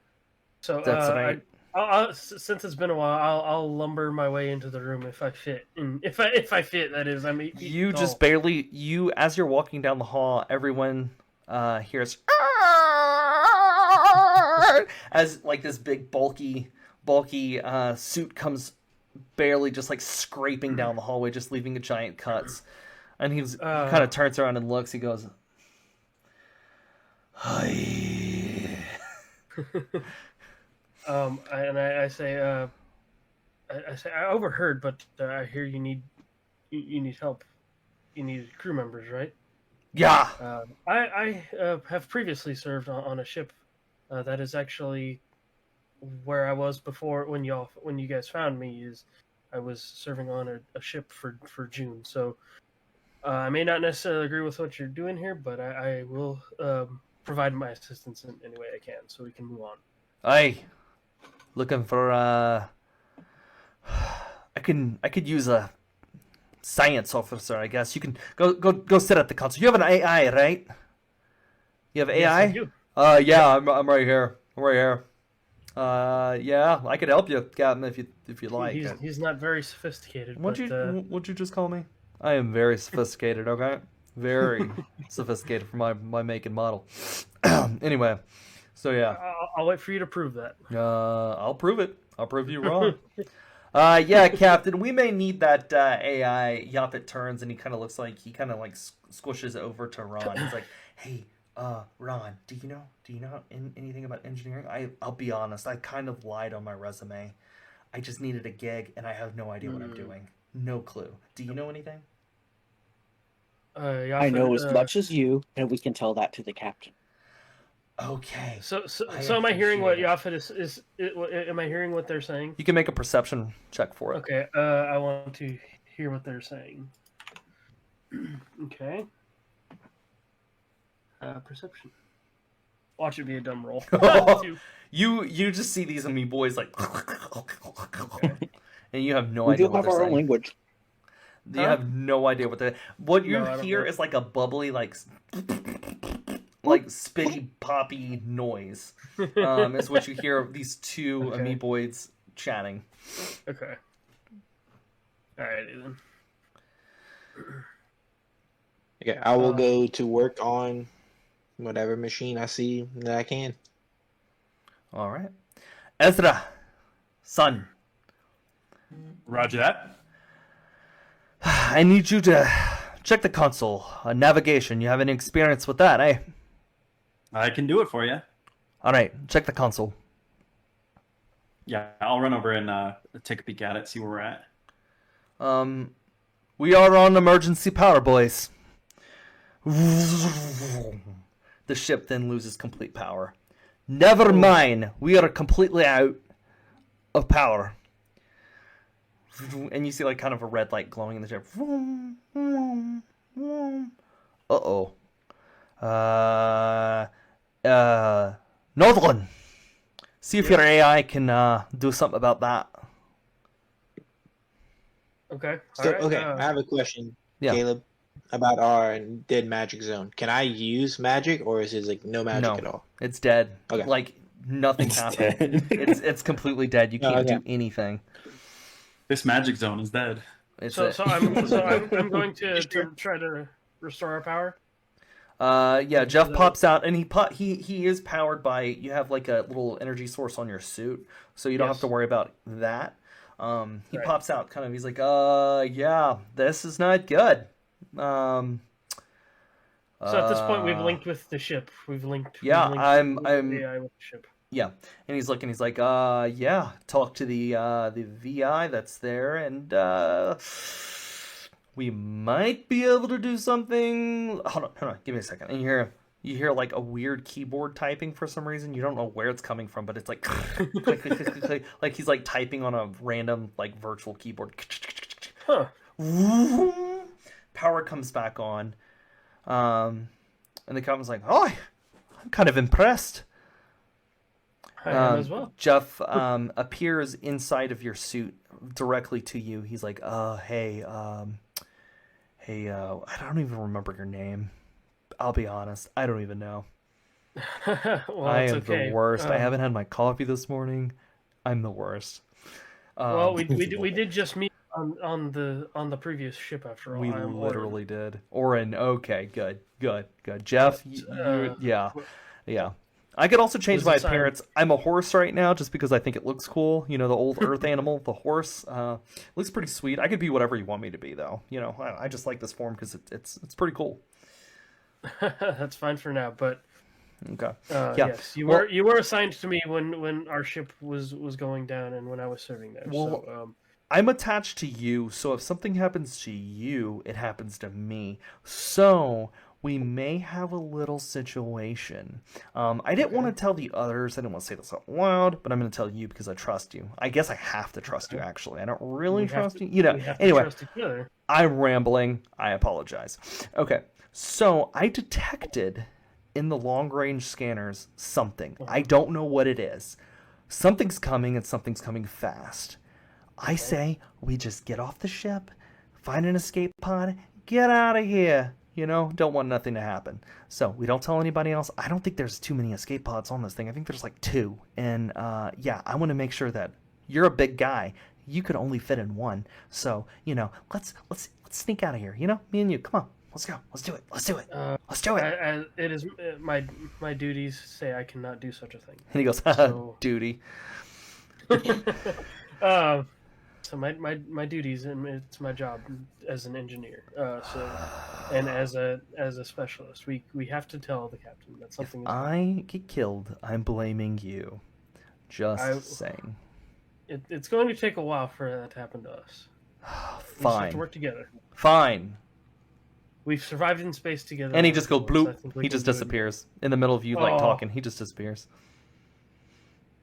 So That's right. Since it's been a while, I'll lumber my way into the room if I fit. If I fit, that is. I'm 8 feet You tall. just barely... as you're walking down the hall, everyone hears... as like this big bulky suit comes barely just like scraping down the hallway, just leaving a giant cuts. And he kind of turns around and looks. He goes, "Hi." I say, I overheard, but I hear you need help. You need crew members, right? Yeah. I have previously served on a ship that is actually where I was before when you guys found me. I was serving on a ship for June. So I may not necessarily agree with what you're doing here, but I will provide my assistance in any way I can, so we can move on. Aye. Looking for I could use a science officer, I guess. You can go sit at the console. You have an AI, right? You have AI? Yes, I do. Yeah, I'm right here. I'm right here. Yeah, I could help you, Captain, if you like. He's not very sophisticated. What'd you just call me? I am very sophisticated. Okay, very sophisticated for my make and model. Anyway, so yeah. I'll wait for you to prove that. I'll prove it. I'll prove you wrong. Yeah, Captain, we may need that AI. Yaphet turns and he kind of squishes over to Ron. He's like, "Hey, Ron, do you know anything about engineering? I'll be honest, I kind of lied on my resume. I just needed a gig and I have no idea what I'm doing. No clue. Do you know anything?" I know as much as you, and we can tell that to the captain. Okay. So am I hearing what Yaphet is? Am I hearing what they're saying? You can make a perception check for it. Okay. I want to hear what they're saying. Okay. Perception. Watch it be a dumb roll. You just see these Amoeboids like, and you have no We idea do what have they're our own saying. language. You have no idea what they're. What you No, I don't hear know. is like a bubbly, like spitty poppy noise. Is what you hear of these two Okay. Amoeboids chatting. Okay. Alrighty then. Okay, I will go to work on whatever machine I see that I can. All right, Ezra, son, Roger that. I need you to check the console. Navigation. You have any experience with that, eh? I can do it for you. All right, check the console. Yeah, I'll run over and take a peek at it, see where we're at. We are on emergency power, boys. The ship then loses complete power. Never mind, we are completely out of power. And you see like kind of a red light glowing in the ship. Uh-oh. Northern, see if your AI can do something about that. Okay. So, All right. okay, I have a question, Yeah. Caleb, about our dead magic zone. Can I use magic, or is it like no magic No. at all? It's dead. Okay. Like nothing It's happened. dead. It's completely dead. You can't okay. do anything. This magic zone is dead. It's So, a- I'm going to try to restore our power. Yeah, Jeff pops out, and he is powered by. You have like a little energy source on your suit, so you don't have Yes. to worry about that. He Right. pops out, kind of. He's like, yeah, this is not good. So at this point, we've linked with the ship. We've linked. Yeah, we've I'm- with I'm- the AI with the ship. Yeah, and he's looking. He's like, yeah, talk to the VI that's there, and we might be able to do something. Hold on, give me a second. And you hear like a weird keyboard typing for some reason. You don't know where it's coming from, but it's like click, click, click, click, click, like he's like typing on a random like virtual keyboard. Huh. Power comes back on, and the captain's like, "Oh, I'm kind of impressed." I am as well. Jeff appears inside of your suit directly to you. He's like, hey, I don't even remember your name. I'll be honest, I don't even know. Well, I it's am okay. the worst. I haven't had my coffee this morning. I'm the worst. Well, we did just meet on the previous ship after all. We I'm literally did. Orin, okay, good. Jeff, yeah. I could also change Was my it signed? appearance. I'm a horse right now just because I think it looks cool. You know, the old earth animal, the horse. Looks pretty sweet. I could be whatever you want me to be, though. You know, I just like this form because it's pretty cool. That's fine for now, but Okay. yes, you were assigned to me when our ship was going down and when I was serving there. Well, so I'm attached to you, so if something happens to you, it happens to me. So we may have a little situation. I didn't want to tell the others. I didn't want to say this out loud, but I'm going to tell you because I trust you. I guess I have to trust you, actually. I don't really trust you. You know, we have to anyway, trust each other. I'm rambling. I apologize. Okay, so I detected in the long-range scanners something. I don't know what it is. Something's coming, and something's coming fast. I say we just get off the ship, find an escape pod, get out of here. You know, don't want nothing to happen. So we don't tell anybody else. I don't think there's too many escape pods on this thing. I think there's like 2. And yeah, I want to make sure that you're a big guy. You could only fit in one. So, you know, let's sneak out of here. You know, me and you. Come on. Let's go. Let's do it. Let's do it. Let's do it. It is my duties say I cannot do such a thing. And he goes, So- duty. So my duties, and it's my job as an engineer. And as a specialist, we have to tell the captain that something. If I get killed, I'm blaming you. Just saying. It's going to take a while for that to happen to us. We just have to Fine. work together. Fine. We've survived in space together. And he just goes before, so I bloop. think we He can just do it. disappears. In the middle of you like Oh. talking, he just disappears.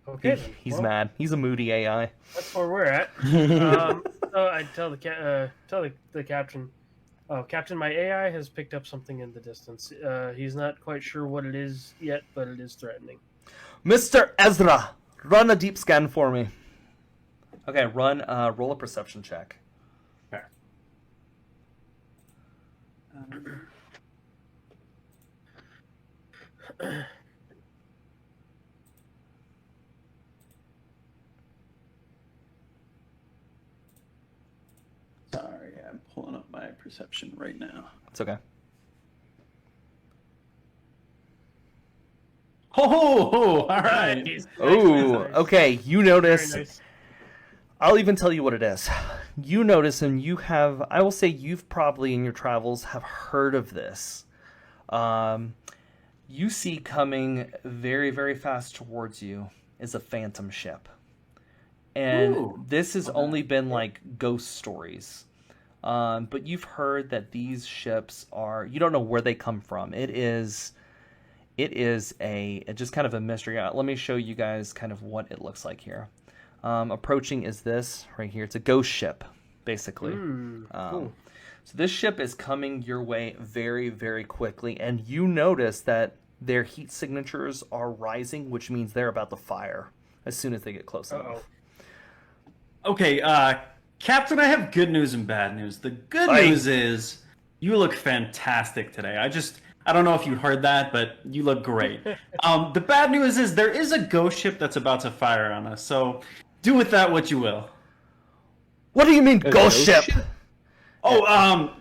Okay, then. He's Well, mad. He's a moody AI. That's where we're at. So I tell the captain. Oh, Captain, my AI has picked up something in the distance. He's not quite sure what it is yet, but it is threatening. Mr. Ezra, run a deep scan for me. Okay, roll a perception check. Fair. Sorry, I'm pulling up my perception right now. It's okay. Oh, all right. Nice. Oh, Nice. okay. You Very notice. nice. I'll even tell you what it is. You notice, and you have. I will say you've probably in your travels have heard of this. You see coming very, very fast towards you is a phantom ship, and Ooh. this has only been like ghost stories. But you've heard that these ships are, you don't know where they come from. It is just kind of a mystery. Let me show you guys kind of what it looks like here. Approaching is this right here. It's a ghost ship, basically. Cool. So this ship is coming your way very, very quickly, and you notice that their heat signatures are rising, which means they're about to fire as soon as they get close enough. Okay, Captain, I have good news and bad news. The good news is you look fantastic today. I don't know if you heard that, but you look great. The bad news is there is a ghost ship that's about to fire on us, so do with that what you will. What do you mean, ghost ship? Oh,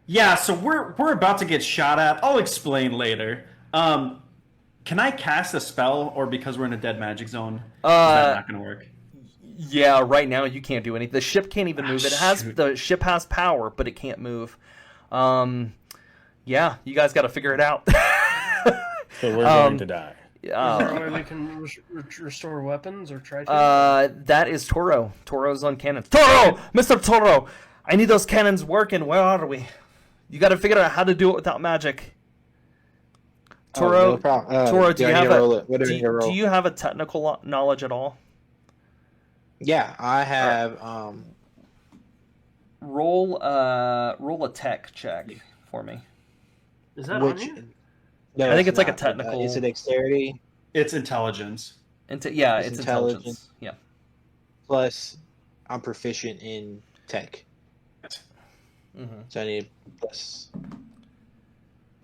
yeah, so we're about to get shot at. I'll explain later. Can I cast a spell, or because we're in a dead magic zone, is that not going to work? Yeah, right now you can't do anything. The ship can't even move. The ship has power, but it can't move. Yeah, you guys got to figure it out. So we're going to die. Is there a way we can restore weapons or try to? That is Toro. Toro's on cannons. Toro! Mr. Toro! I need those cannons working. Where are we? You got to figure out how to do it without magic. Toro, no problem. Toro, do you have a technical knowledge at all? Yeah, I have. Roll a tech check for me. Is that on you? No, I think it's like a not. technical. Is it dexterity? It's intelligence. It's intelligence. Yeah. Plus, I'm proficient in tech. Mm-hmm. So I need a plus.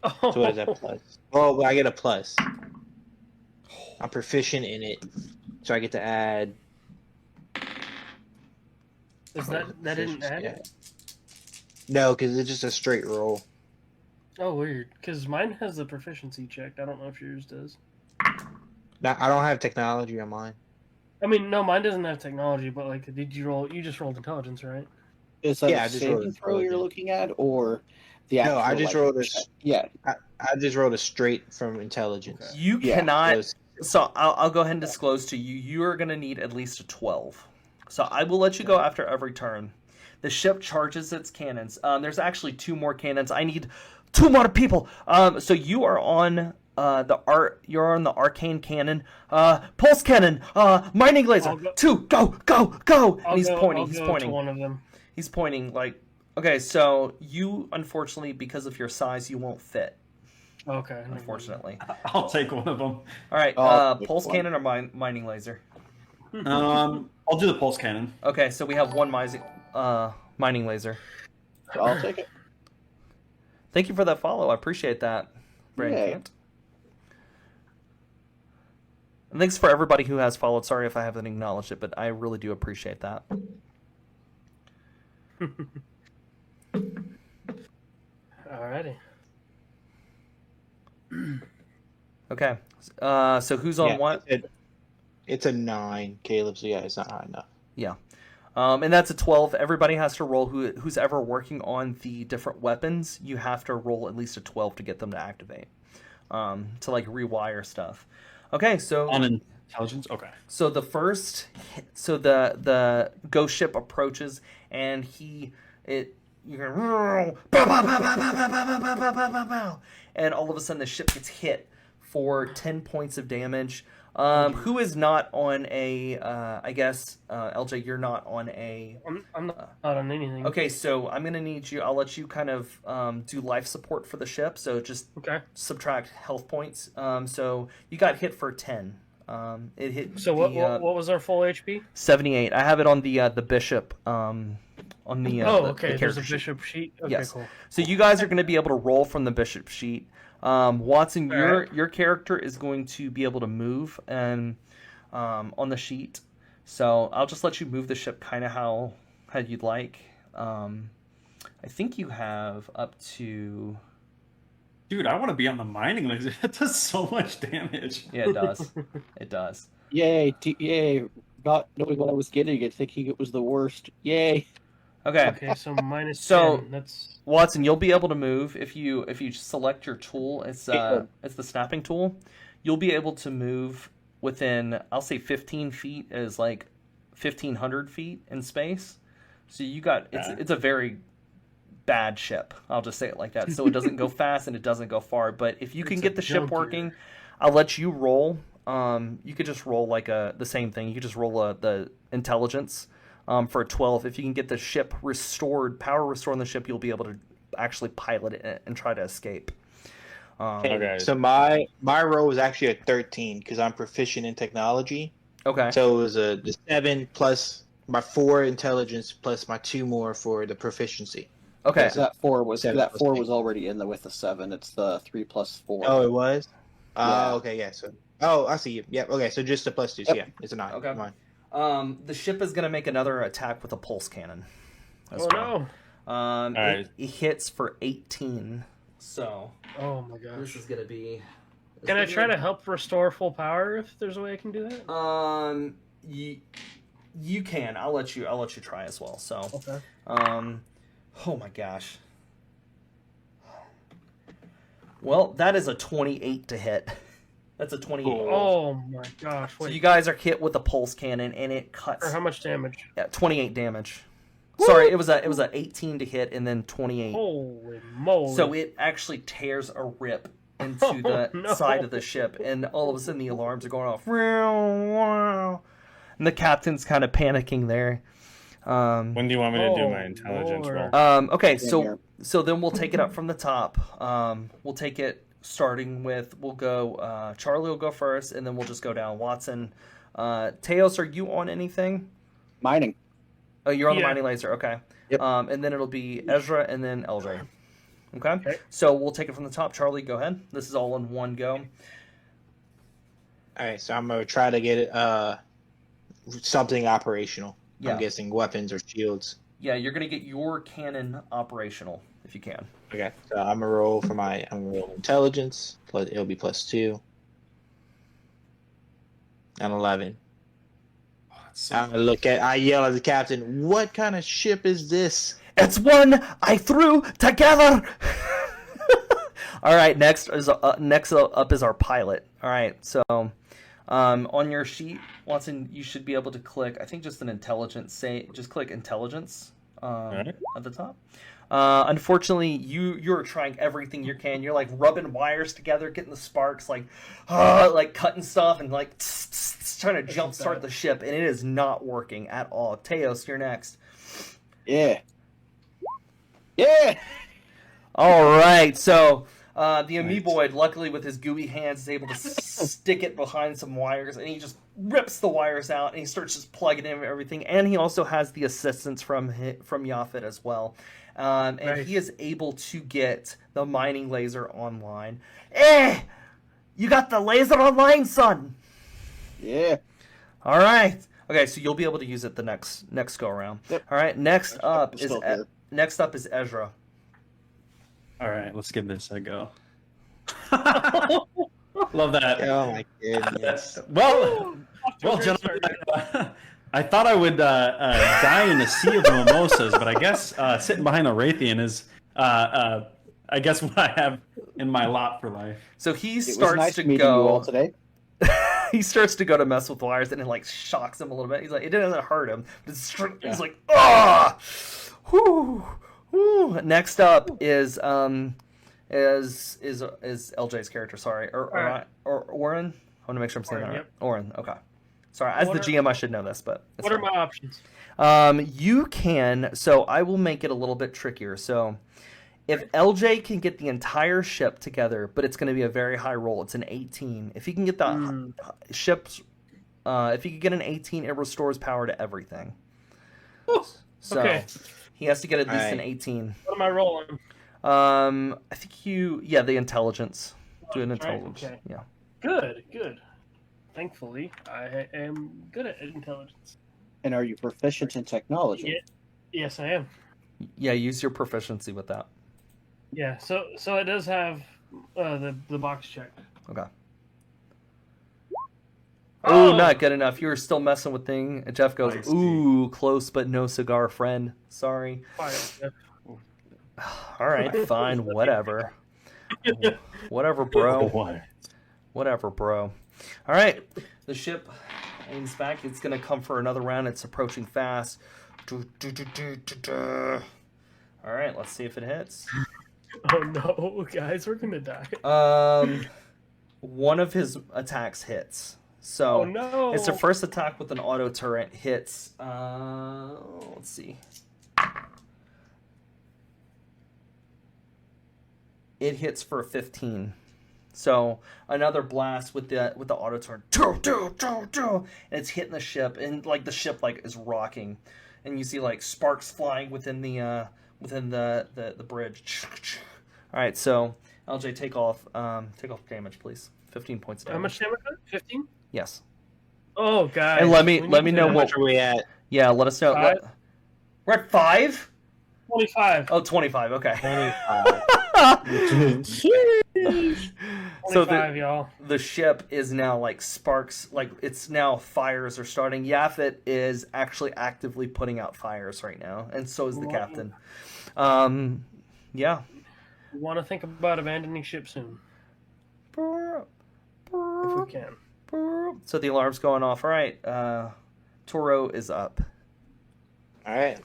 Oh. So what is that plus? Oh, I get a plus. I'm proficient in it, so I get to add. Is that didn't add? Yeah. No, because it's just a straight roll. Oh, weird. Because mine has the proficiency check. I don't know if yours does. Now, I don't have technology on mine. I mean, no, mine doesn't have technology. But like, did you roll? You just rolled intelligence, right? Is that Yeah, I a just saving rolled throw you're intelligence. looking at, or the actual? No, I just rolled a. Yeah. I just rolled a straight from intelligence. You Yeah, cannot. So I'll go ahead and disclose to you. You are going to need at least a 12. So I will let you go after every turn. The ship charges its cannons. There's actually 2 more cannons. I need 2 more people. So you are on You're on the arcane cannon. Pulse cannon. Mining laser. 2. Go. And he's pointing. He's pointing. To one of them. He's pointing like. Okay, so you unfortunately, because of your size, you won't fit. Okay. Unfortunately. I'll take one of them. All right. Pulse cannon or mining laser. I'll do the pulse cannon. Okay, so we have one mining laser. I'll take it. Thank you for that follow. I appreciate that, Brandon Yeah. Cant. And thanks for everybody who has followed. Sorry if I haven't acknowledged it, but I really do appreciate that. Alrighty. Okay. So who's on what? It's a 9, Caleb. So yeah, it's not high enough. Yeah. And that's a 12. Everybody has to roll. Who's ever working on the different weapons, you have to roll at least a 12 to get them to activate. To like rewire stuff. Okay, so On intelligence? Okay. so the ghost ship approaches and you hear and all of a sudden the ship gets hit for 10 points of damage. Who is not on a I guess LJ, you're not on a I'm not on anything. Okay, so I'm gonna need you. I'll let you kind of do life support for the ship. So just subtract health points. So you got hit for 10. It hit. So what was our full HP? 78. I have it on the bishop. On the okay. There's a sheet. bishop sheet. Okay, Yes. cool. So you guys are going to be able to roll from the bishop sheet. Watson, All your character is going to be able to move and on the sheet. So I'll just let you move the ship kind of how you'd like. I think you have up to. Dude, I want to be on the mining laser. That does so much damage. Yeah, it does. It does. Yay! Yay! Not knowing what I was getting and thinking it was the worst. Yay! Okay. Okay, so minus So 10. That's Watson, you'll be able to move if you select your tool. It's the snapping tool. You'll be able to move within, I'll say 15 feet is like 1,500 feet in space. So you got it's a very bad ship. I'll just say it like that. So it doesn't go fast and it doesn't go far. But if you can It's get a the ship junkier. working, I'll let you roll. You could just roll like the same thing. You could just roll the intelligence for a 12. If you can get the ship restored, power restored on the ship, you'll be able to actually pilot it and try to escape. Okay. So my roll was actually a 13 because I'm proficient in technology. Okay. So it was the 7 plus my 4 intelligence plus my 2 more for the proficiency. Okay. So that 4 was Seven plus eight. already in there with the 7. It's the 3 plus 4. Oh, it was. Yeah. Okay, yeah. So I see. Yep. Okay, so just a +2. So yeah, it's a 9. Okay. Mine. The ship is gonna make another attack with a pulse cannon. as Oh well. no! right. It hits for 18. So Oh my gosh! this is gonna be. Can I try to help restore full power if there's a way I can do that? You can. I'll let you try as well. So. Okay. Oh my gosh. Well, that is a 28 to hit. That's a 28. Oh my gosh! So Wait. you guys are hit with a pulse cannon, and it cuts. For how much damage? 28 damage. Sorry, it was a 18 to hit, and then 28. Holy moly! So it actually tears a rip into the Oh, no. side of the ship, and all of a sudden the alarms are going off. And the captain's kind of panicking there. When do you want me to do my Oh, intelligence Lord. roll? Okay, Same so here. then we'll take it up from the top. We'll take it starting with, we'll go, Charlie will go first, and then we'll just go down. Watson. Teos, are you on anything? Mining. Oh, you're on the Yeah. mining laser. Okay. Yep. And then it'll be Ezra and then LJ. Okay? Okay. So we'll take it from the top. Charlie, go ahead. This is all in one go. All right, so I'm gonna try to get it something operational. Yeah. I'm guessing weapons or shields. Yeah, you're gonna get your cannon operational if you can. Okay, so I'm gonna roll intelligence. Plus it'll be +2. And 11. I yell at the captain. What kind of ship is this? It's one I threw together. All right, next up is our pilot. All right, so on your sheet, Watson, you should be able to click. I think just an intelligence. Just click intelligence Alright. at the top. Unfortunately, you're trying everything you can. You're like rubbing wires together, getting the sparks, like cutting stuff and like trying to jump start the ship, and it is not working at all. Teos, you're next. Yeah. Yeah. All right, so the Amoeboid, luckily with his gooey hands, is able to stick it behind some wires, and he just rips the wires out, and he starts just plugging in everything. And he also has the assistance from Yaphet as well, and Nice. he is able to get the mining laser online. You got the laser online, son. Yeah. All right. Okay, so you'll be able to use it the next go around. Yep. All right. Next up Still here. is Ezra. All right, let's give this a go. Love that. Oh my goodness. Well, gentlemen, I thought I would die in a sea of mimosas, but I guess sitting behind a Wrothian is, I guess, what I have in my lot for life. So he It was starts nice to meeting you all go. today. He starts to go to mess with wires, and it like shocks him a little bit. He's like, it doesn't hurt him. But he's like, ah, whoo, whoo. Next up is LJ's character. Sorry, or Orin. I want to make sure I'm saying Orin, that right. yep. Orin. Okay. Sorry, as the GM, I should know this, but it's What are fine. my options? You can. So I will make it a little bit trickier. So if LJ can get the entire ship together, but it's going to be a very high roll. It's an 18. If he can get the ships, if he can get an 18, it restores power to everything. So Okay. he has to get at least an Alright. 18. What am I rolling? I think the intelligence. Do an That's right, intelligence. okay. Yeah. Good. Thankfully, I am good at intelligence. And are you proficient in technology? Yeah. Yes, I am. Yeah. Use your proficiency with that. Yeah. So it does have the box check. Okay. Oh, not good enough. You were still messing with thing. And Jeff goes, Feisty. ooh, close but no cigar, friend. Sorry. Fine. All right, fine, whatever. Whatever, bro. Whatever, bro. All right, the ship aims back. It's going to come for another round. It's approaching fast. All All right, let's see if it hits. Oh no, guys, we're gonna die. One of his attacks hits. So Oh no! it's the first attack with an auto turret hits. Let's see. It hits for 15. So another blast with the auto turret. And it's hitting the ship, and like the ship like is rocking, and you see like sparks flying within the bridge. All right, so LJ, take off damage, please. 15 points of damage. How much damage? 15? Yes. Oh, guys. And let me know How what. much are we at? Yeah, let us know. 5? We're at 5? 25. Oh, 25. Okay. 25. So 25, y'all. the ship is now like sparks, like it's now fires are starting. Yaphet is actually actively putting out fires right now, and so is the captain. Yeah. We want to think about abandoning ship soon. If we can. So the alarm's going off. All right. Toro is up. All right.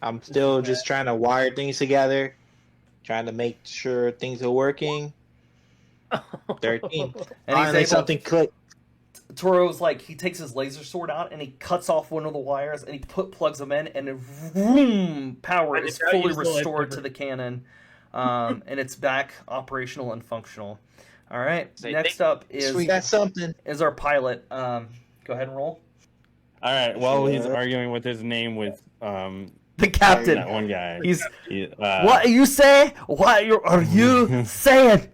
I'm still just trying to wire things together, trying to make sure things are working. 13. And Finally, he's able, something clicked. Toro's like, he takes his laser sword out and he cuts off one of the wires and he plugs them in, and vroom, power is fully restored to the cannon. And it's back operational and functional. All right. Next up We got something. is our pilot. Go ahead and roll. All right. Well, he's arguing with his name with The captain. that one guy. What are you saying? What are you saying?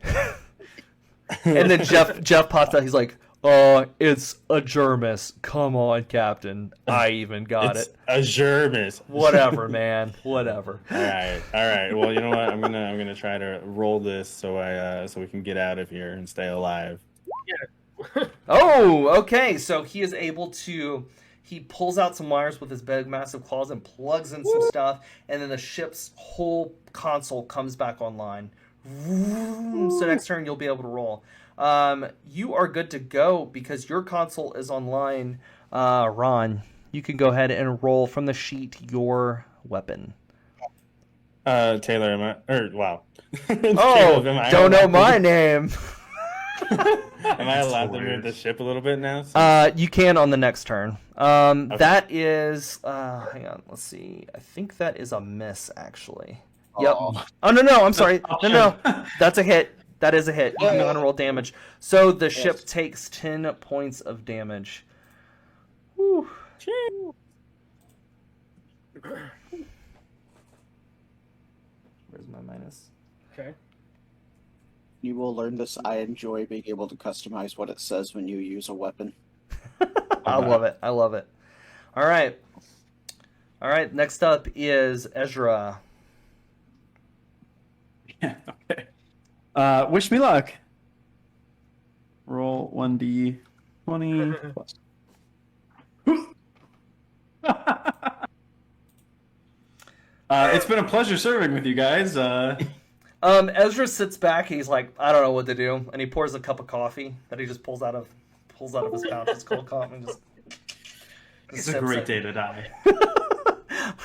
And then Jeff pops out. He's like, it's Azure'mis. Come on, Captain. I even got It's it. Azure'mis. Whatever, man. Whatever. All right. Well, you know what? I'm gonna try to roll this so we can get out of here and stay alive. Oh, okay. So he is able to. He pulls out some wires with his big, massive claws and plugs in some stuff, and then the ship's whole console comes back online. So next turn you'll be able to roll. You are good to go because your console is online. Ron, you can go ahead and roll from the sheet your weapon. Taylor, am I? Wow. Oh, don't know my name. Am I allowed to move the ship a little bit now? You can on the next turn. Okay. That is. Hang on. Let's see. I think that is a miss, actually. Yep. Oh no, I'm sorry. No. That's a hit. That is a hit. You can go ahead and roll damage. So the ship takes 10 points of damage. Whew. Where's my minus? Okay. You will learn this. I enjoy being able to customize what it says when you use a weapon. I love it. All right. Next up is Ezra. Yeah, okay. Wish me luck. Roll 1d20 plus. It's been a pleasure serving with you guys. Ezra sits back. He's like, I don't know what to do, and he pours a cup of coffee that he just pulls out of his pouch. It's cold coffee. And just It's a great day to die.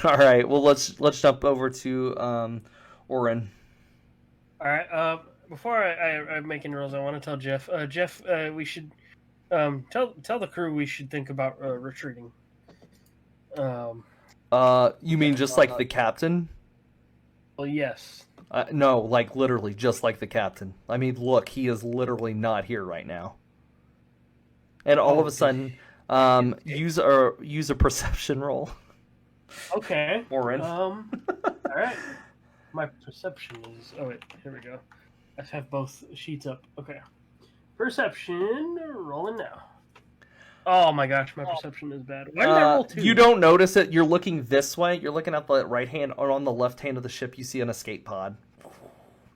All right. Well, let's jump over to Orin. All right. Before I make any rules, I want to tell Jeff. Jeff, we should tell the crew we should think about retreating. You mean just like the captain? Well, yes. No, like literally just like the captain. I mean, look, he is literally not here right now. And all of a sudden, use a perception roll. Okay. Orin. All right. My perception is. Oh wait, here we go. I have both sheets up. Okay. Perception rolling now. Oh my gosh, my perception is bad. Why did I roll 2? You don't notice it. You're looking this way. You're looking at the right hand, or on the left hand of the ship. You see an escape pod.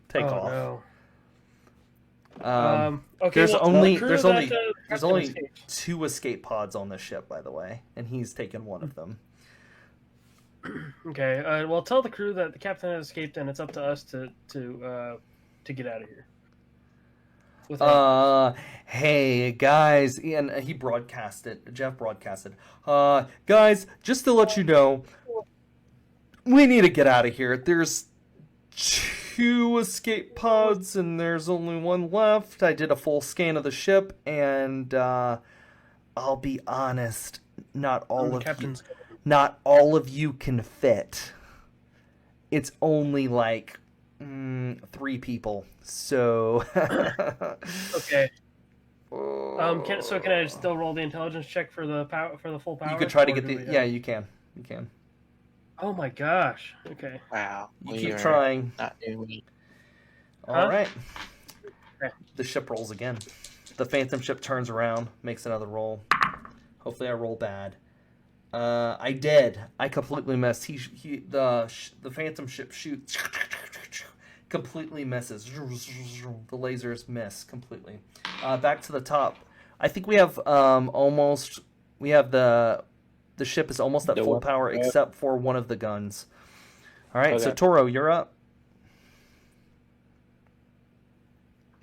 Take off. No. Okay. There's only escaped. 2 escape pods on the ship, by the way, and he's taken one of them. Okay. Well, tell the crew that the captain has escaped, and it's up to us to get out of here. Hey guys, and he broadcasted. Jeff broadcasted. Guys, just to let you know, we need to get out of here. There's 2 escape pods, and there's only 1 left. I did a full scan of the ship, and I'll be honest, not all of you can fit. It's only like 3 people, so. Okay. Can I still roll the intelligence check for the full power? You could try to get the. Yeah, you can. You can. Oh my gosh. Okay. Wow. You we keep are trying. Not doing All right. Okay. The ship rolls again. The phantom ship turns around, makes another roll. Hopefully, I roll bad. I did. I completely missed. The phantom ship shoots. Completely misses. The lasers miss completely. Back to the top. I think we have almost. We have the ship is almost at full power except for one of the guns. All right, so Toro, you're up.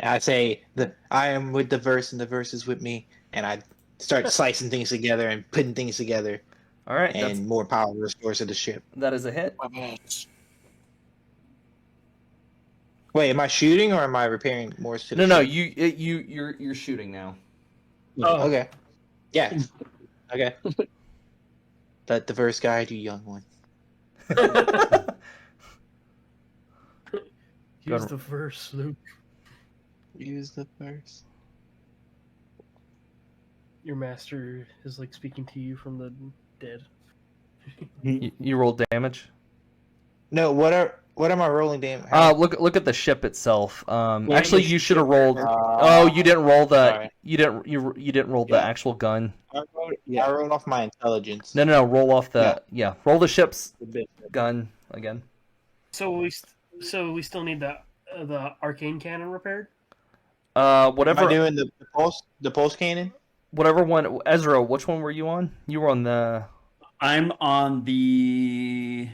I say that I am with the verse and the verse is with me, and I start slicing things together and putting things together. All right, and more power restores to the ship. That is a hit. Wait, am I shooting or am I repairing more to the No, ship? you're shooting now. Oh, okay. Yeah. Okay. Let the verse guide you, young one. Use the verse, Luke. Use the verse. Your master is like speaking to you from the dead. You roll damage. No, what am I rolling damage? Look at the ship itself. Yeah, actually, the you should have ship- rolled. Oh, you didn't roll the. Sorry. You didn't roll the Yeah. actual gun. I rolled off my intelligence. No. Roll off the. Yeah. Roll the ship's The bit. gun again. So we still need the arcane cannon repaired. Am Whatever. I doing the pulse cannon? Whatever one. Ezra, which one were you on? You were on the. I'm on the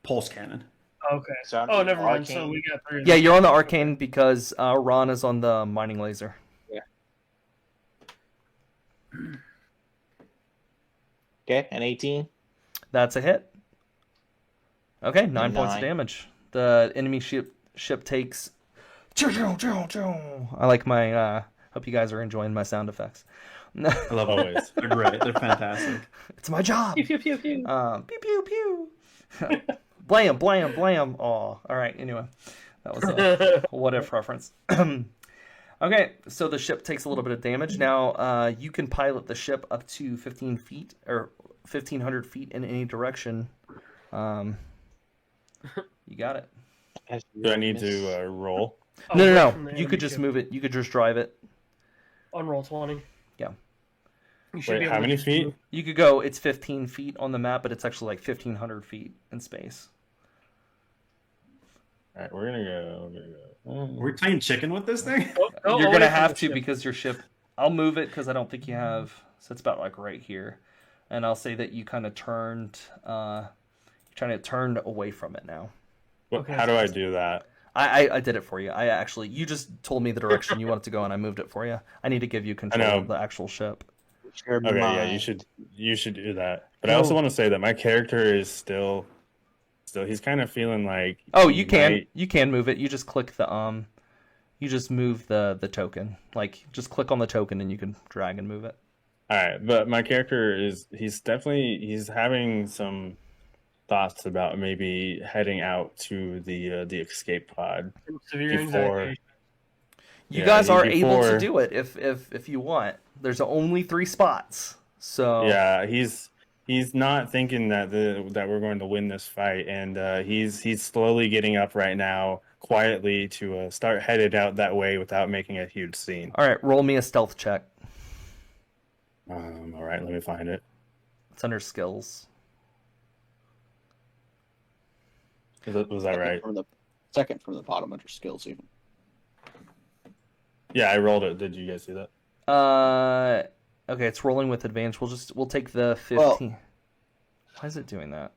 pulse cannon. Okay. So I'm Oh, doing never mind. So arcane. we got 3. of Yeah, them. you're on the arcane because Ron is on the mining laser. Okay, an 18. That's a hit. Okay, 9 points of 9. damage. The enemy ship takes. I like my. Hope you guys are enjoying my sound effects. I love always. They're great. They're fantastic. It's my job. Pew pew pew pew. Pew pew pew. Blam blam blam. Oh, all right. Anyway, that was a what if reference. Okay, so the ship takes a little bit of damage. Now you can pilot the ship up to 15 feet or 1,500 feet in any direction. You got it. Do I need to roll? Oh, No. right from the You enemy could just ship. move it. You could just drive it. On roll 20. Yeah. You should Wait, be able how to many just feet? move- You could go. It's 15 feet on the map, but it's actually like 1,500 feet in space. All right, we're gonna go. Are we playing chicken with this thing? Go You're away gonna from have the to ship. because your ship. I'll move it because I don't think you have. So it's about like right here, and I'll say that you kind of turned. You're trying to turn away from it now. Okay. How do I do that? I did it for you. You just told me the direction you wanted to go, and I moved it for you. I need to give you control know. of the actual ship. Okay, yeah, you should do that. But I also want to say that my character is still he's kind of feeling like. Oh, he you can might- move it. You just click the you just move the token. Like just click on the token and you can drag and move it. All right, but my character he's having some thoughts about maybe heading out to the escape pod Severe before. anxiety. You Yeah, guys are able to before- do it if you want. There's only 3 spots. So Yeah, he's not thinking that that we're going to win this fight, and he's slowly getting up right now, quietly to start headed out that way without making a huge scene. All right, roll me a stealth check. All right, let me find it. It's under skills. Was that right? Second from the bottom under skills, even. Yeah, I rolled it. Did you guys see that? Okay, it's rolling with advantage. We'll take the 15. Well- Why is it doing that?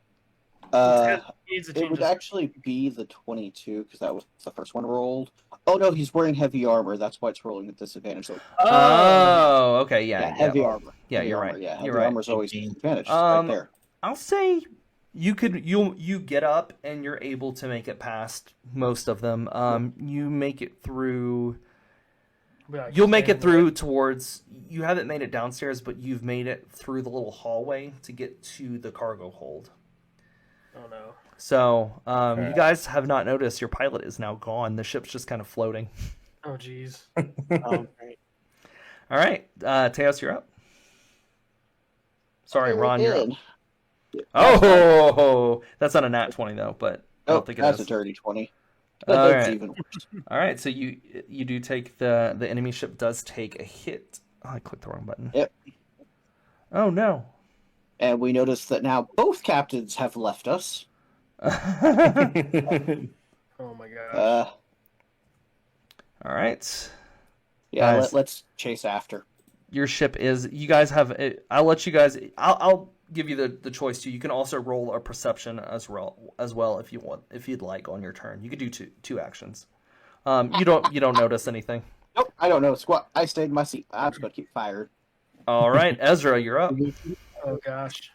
It needs to It change would the- actually be the 22 because that was the first one rolled. Oh no, he's wearing heavy armor. That's why it's rolling at disadvantage. So Oh, okay, yeah, heavy armor. Yeah, Heavy you're armor, right. Yeah, You're heavy right. armor's always disadvantage. It's right there. I'll say you get up and you're able to make it past most of them. You make it through. You'll make it through towards. You haven't made it downstairs, but you've made it through the little hallway to get to the cargo hold. Oh no. So you guys have not noticed your pilot is now gone. The ship's just kind of floating. Oh jeez. Oh, great. All right, Teos, you're up. Sorry, Okay, Ron, you're up. good. Oh, that's not a nat 20 though, but I Oh, don't think it that's is. a dirty 20. All That's right. even worse. All right, so you do take the enemy ship does take a hit. Oh, I clicked the wrong button. Yep. Oh no. And we notice that now both captains have left us. Oh my gosh. All right. Yeah, Guys. let's chase after. Your ship is. You guys have. I'll let you guys. I'll give you the choice too. You can also roll a perception as well if you want, if you'd like on your turn. You could do two actions. You don't notice anything. Nope, I don't know. Squat. I stayed in my seat. I'm just gonna keep firing. All right, Ezra, you're up. Oh gosh.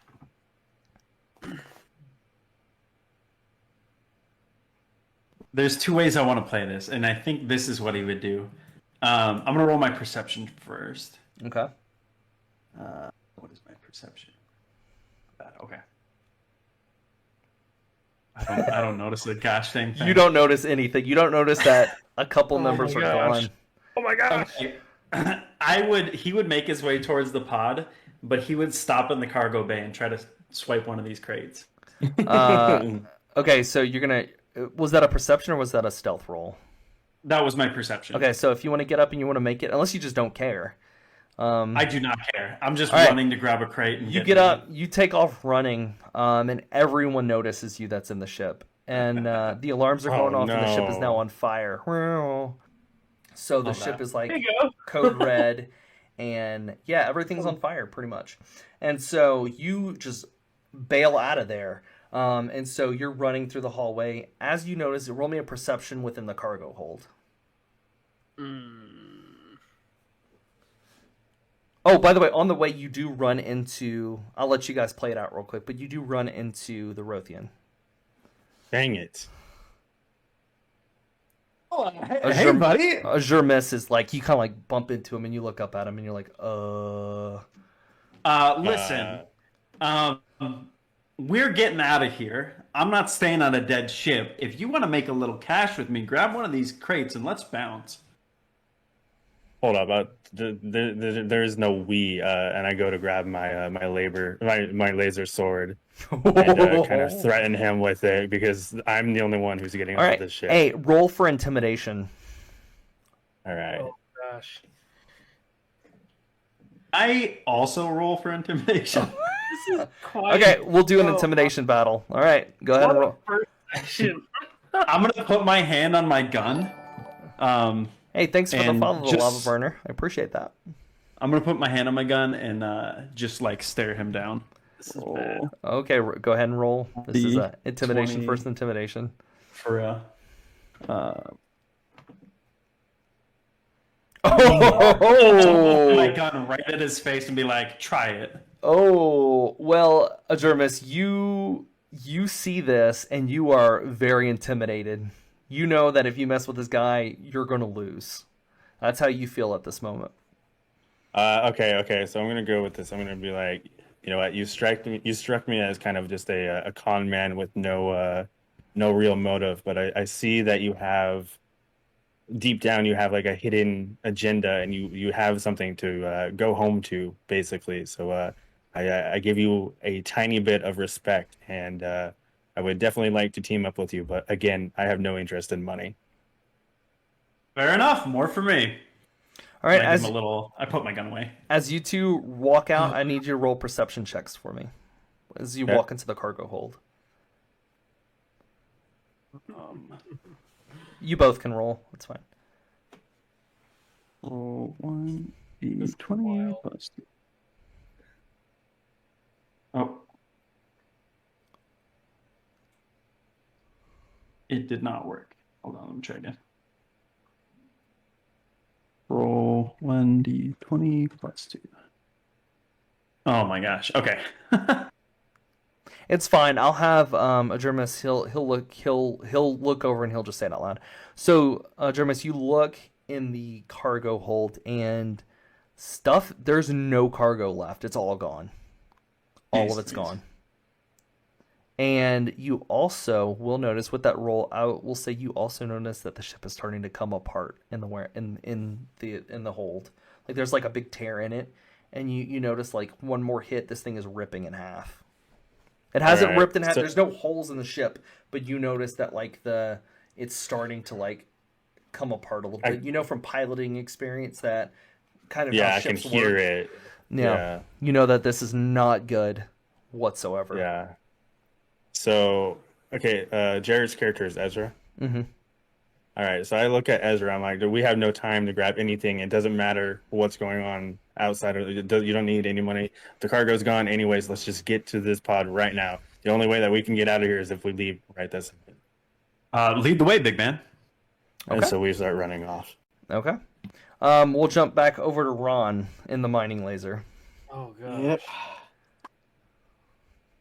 There's two ways I want to play this, and I think this is what he would do. I'm gonna roll my perception first. Okay. What is my perception? Okay. I don't notice the gosh thing. You don't notice anything. You don't notice that a couple Oh members my are gosh. gone. Oh my gosh. He would make his way towards the pod, but he would stop in the cargo bay and try to swipe one of these crates. Okay, so you're gonna. Was that a perception or was that a stealth roll? That was my perception. Okay, so if you want to get up and you want to make it, unless you just don't care. I do not care. I'm just All right. running to grab a crate and You get up, you take off running, and everyone notices you that's in the ship. And the alarms are going off and the ship is now on fire. So the ship is like There you go. code red, and yeah, everything's on fire pretty much. And so you just bail out of there. And so you're running through the hallway. As you notice, roll me a perception within the cargo hold. Oh, by the way, on the way, you do run into... I'll let you guys play it out real quick, but you do run into the Wrothian. Dang it. Hey, buddy. Azure'mis is like, you kind of like bump into him and you look up at him and you're like, Listen. We're getting out of here. I'm not staying on a dead ship. If you want to make a little cash with me, grab one of these crates and let's bounce. Hold up. There is no we, and I go to grab my my laser sword and kind of threaten him with it because I'm the only one who's getting All off right. this ship. Hey, roll for intimidation. All right. Oh gosh. I also roll for intimidation. Okay, we'll do an intimidation battle. All right, go ahead and roll. First action. I'm going to put my hand on my gun. Hey, thanks for the And follow, the just- lava burner. I appreciate that. I'm going to put my hand on my gun and just like stare him down. This is bad. Okay, go ahead and roll. This is a intimidation 20. first intimidation. For real. Oh, My gun right at his face and be like, try it. oh, well, Azure'mis, you see this and you are very intimidated. You know that if you mess with this guy, you're going to lose. That's how you feel at this moment. Okay. So I'm gonna go with this. I'm gonna be like, you know what? You struck me as kind of just a con man with no real motive. But I see that you have deep down you have like a hidden agenda, and you have something to go home to, basically. So I give you a tiny bit of respect, and I would definitely like to team up with you. But again, I have no interest in money. Fair enough. More for me. All right, I give him I put my gun away. as you two walk out, I need you to roll perception checks for me as you Okay. walk into the cargo hold. You both can roll. That's fine. Roll 1d20 wild. plus 2. Oh. It did not work. Hold on, let me try again. Roll 1d20 plus 2. Oh my gosh. Okay. It's fine. I'll have Azure'mis. He'll look over and he'll just say it out loud. So Azure'mis, you look in the cargo hold and stuff. There's no cargo left. It's all gone. All of it's gone. And you also will notice with that roll, I will say you also notice that the ship is starting to come apart in the hold. Like there's like a big tear in it, and you notice like one more hit, this thing is ripping in half. It hasn't ripped in half. There's no holes in the ship, but you notice that like it's starting to like come apart a little bit. You know from piloting experience that kind of how I can ships hear work. it. Yeah, you know that this is not good whatsoever. Yeah. So, okay, Jared's character is Ezra. Mm-hmm. All right, so I look at Ezra. I'm like, we have no time to grab anything. It doesn't matter what's going on outside of it. You don't need any money. The cargo's gone anyways. Let's just get to this pod right now. The only way that we can get out of here is if we leave right this second. Lead the way, big man. And Okay. so we start running off. Okay. We'll jump back over to Ron in the mining laser. Oh god. Yep.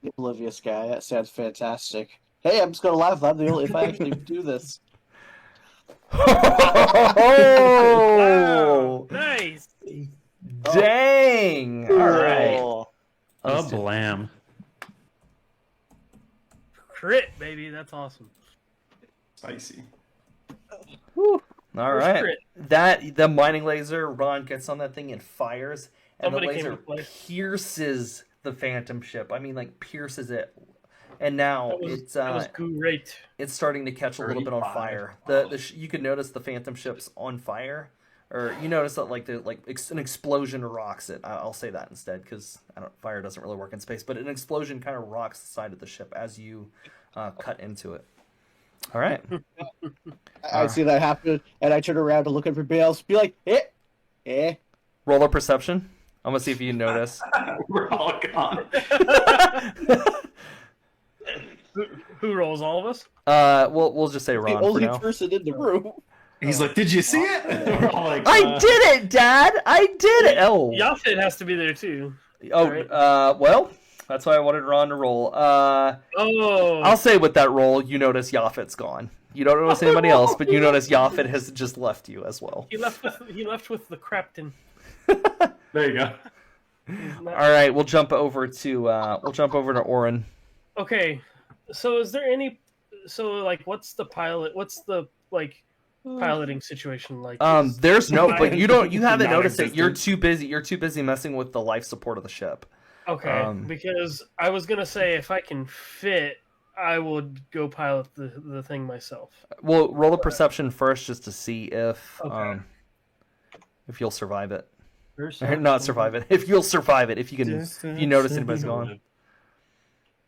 The oblivious guy. That sounds fantastic. Hey, I'm just gonna laugh. I'm the only if I actually do this. Oh! Nice. Dang! All right. Oh. A blam. Crit, baby. That's awesome. Spicy. All First right. crit. The mining laser, Ron gets on that thing and fires, and Somebody the came laser to play. pierces the phantom ship. I mean, like pierces it, and now That was great. it's starting to catch a little bit on 35. fire. You can notice the phantom ship's on fire, or you notice that like an explosion rocks it. I'll say that instead because fire doesn't really work in space, but an explosion kind of rocks the side of the ship as you cut into it. All right. I see that happen, and I turn around to look at everybody else, be like, eh. Roll a perception. I'm gonna see if you notice. We're all gone. Who rolls? All of us? We'll just say The Ron for only now. person in the room. He's like, did you see it? We're all like, I did it, Dad. I did it. Oh. Yafit has to be there too. Oh. right? Well, that's why I wanted Ron to roll. Oh. I'll say with that roll, you notice Yafit's gone. You don't notice anybody else, but you notice Yafit has just left you as well. He left with the Crapton. there you go. All right, we'll jump over to Orin. Okay, so is there any? So like, what's the piloting situation like? There's no, but you haven't noticed it. Non-existent. You're too busy messing with the life support of the ship. Okay, because I was gonna say if I can fit, I would go pilot the thing myself. Well, roll a perception first just to see if Okay. if you'll survive it. First, Or not survive it. If you'll survive it, if you notice anybody's gone.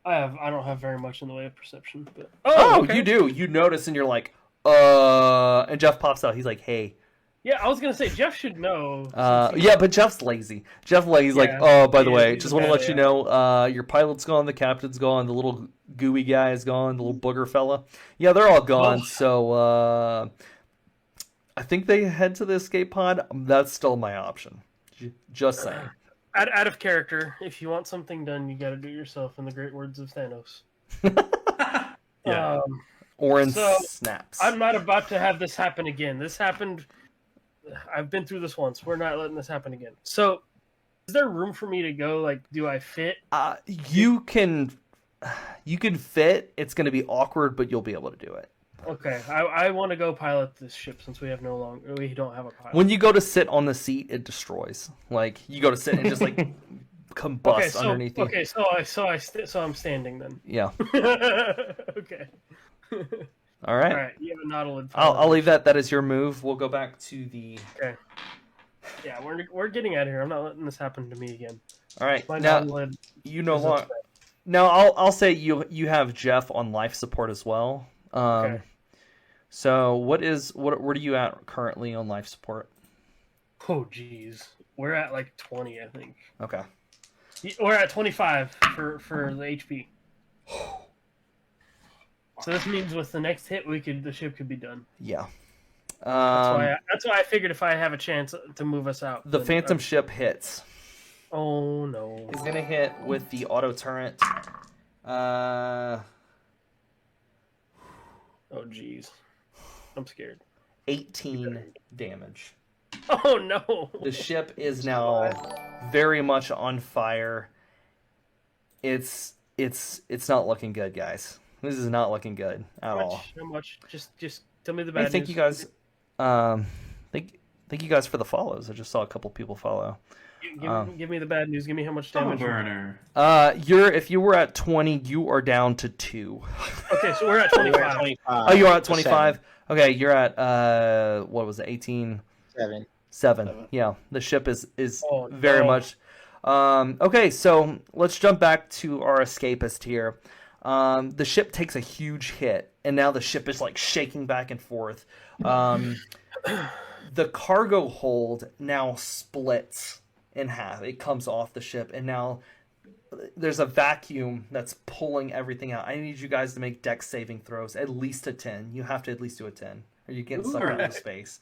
I don't have very much in the way of perception, but Oh, okay. you do. You notice and you're like, and Jeff pops out. He's like, hey. Yeah, I was gonna say Jeff should know. Yeah, but Jeff's lazy. He's like, Yeah, oh, by the he way, is. just want to He's let a you bad know, your pilot's gone, the captain's gone, the little gooey guy is gone, the little booger fella. Yeah, they're all gone. Oh. So I think they head to the escape pod. That's still my option. Just saying. Out of character, if you want something done, you got to do it yourself. In the great words of Thanos. Yeah. Orin So, snaps. I'm not about to have this happen again. This happened. I've been through this once. We're not letting this happen again. So, is there room for me to go? Like, do I fit? You can fit. It's going to be awkward, but you'll be able to do it. Okay, I want to go pilot this ship since we don't have a pilot. When you go to sit on the seat, it destroys. Like you go to sit and just like combust underneath you. Okay, so I'm standing then. Yeah. Okay. All right. All right. You have a Nautilid. I'll leave that. That is your move. We'll go back to the. Okay. Yeah, we're getting out of here. I'm not letting this happen to me again. All right. My Now Nautilid. you no is longer. upset. Now I'll say you have Jeff on life support as well. Okay. So what are you at currently on life support? Oh geez, we're at like 20, I think. Okay. We're at 25 for the HP. So this means with the next hit, the ship could be done. Yeah. That's why I figured if I have a chance to move us out. The then- Phantom ship hits. Oh no. He's gonna hit with the auto turret. Uh, Oh, jeez. I'm scared. 18 damage. Oh, no. The ship is now very much on fire. It's not looking good, guys. This is not looking good at all. How much? Just tell me the bad Hey, thank news. you guys. Thank you guys for the follows. I just saw a couple people follow. Give me the bad news. Give me how much Stomach damage. burner. If you were at 20, you are down to 2. Okay, so we're at 25. Oh, you are at 25. Okay, you're at what was it? 18. 7. 7. Yeah, the ship is Oh, very no. much. Okay, so let's jump back to our escapist here. The ship takes a huge hit, and now the ship is like shaking back and forth. The cargo hold now splits in half. It comes off the ship, and now there's a vacuum that's pulling everything out. I need you guys to make dex saving throws, at least a 10. You have to at least do a 10, or you get sucked Alright. into space.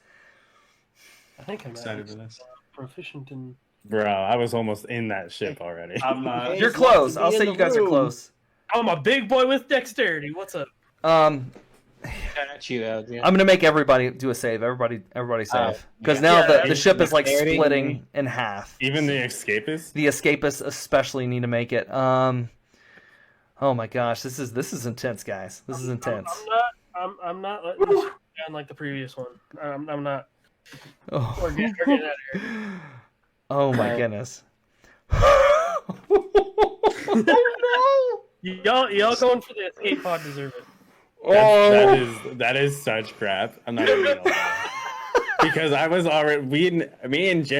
I think I'm Excited for this. proficient in. Bro, I was almost in that ship already. I'm not. You're It's close. lucky to be I'll in say the you guys are room. close. I'm a big boy with dexterity. What's up? Got you, LJ. I'm gonna make everybody do a save. Everybody save, because yeah. now Yeah, the ship is like dexterity. splitting in half. Even the escapists? The escapists especially need to make it. Oh my gosh, this is intense, guys. This is intense. I'm not letting this down like the previous one. I'm not. Oh, We're getting out of here. oh my goodness. Y'all going for the escape pod deserve it. Oh, That is such crap. I'm not even gonna lie. Because I was already me and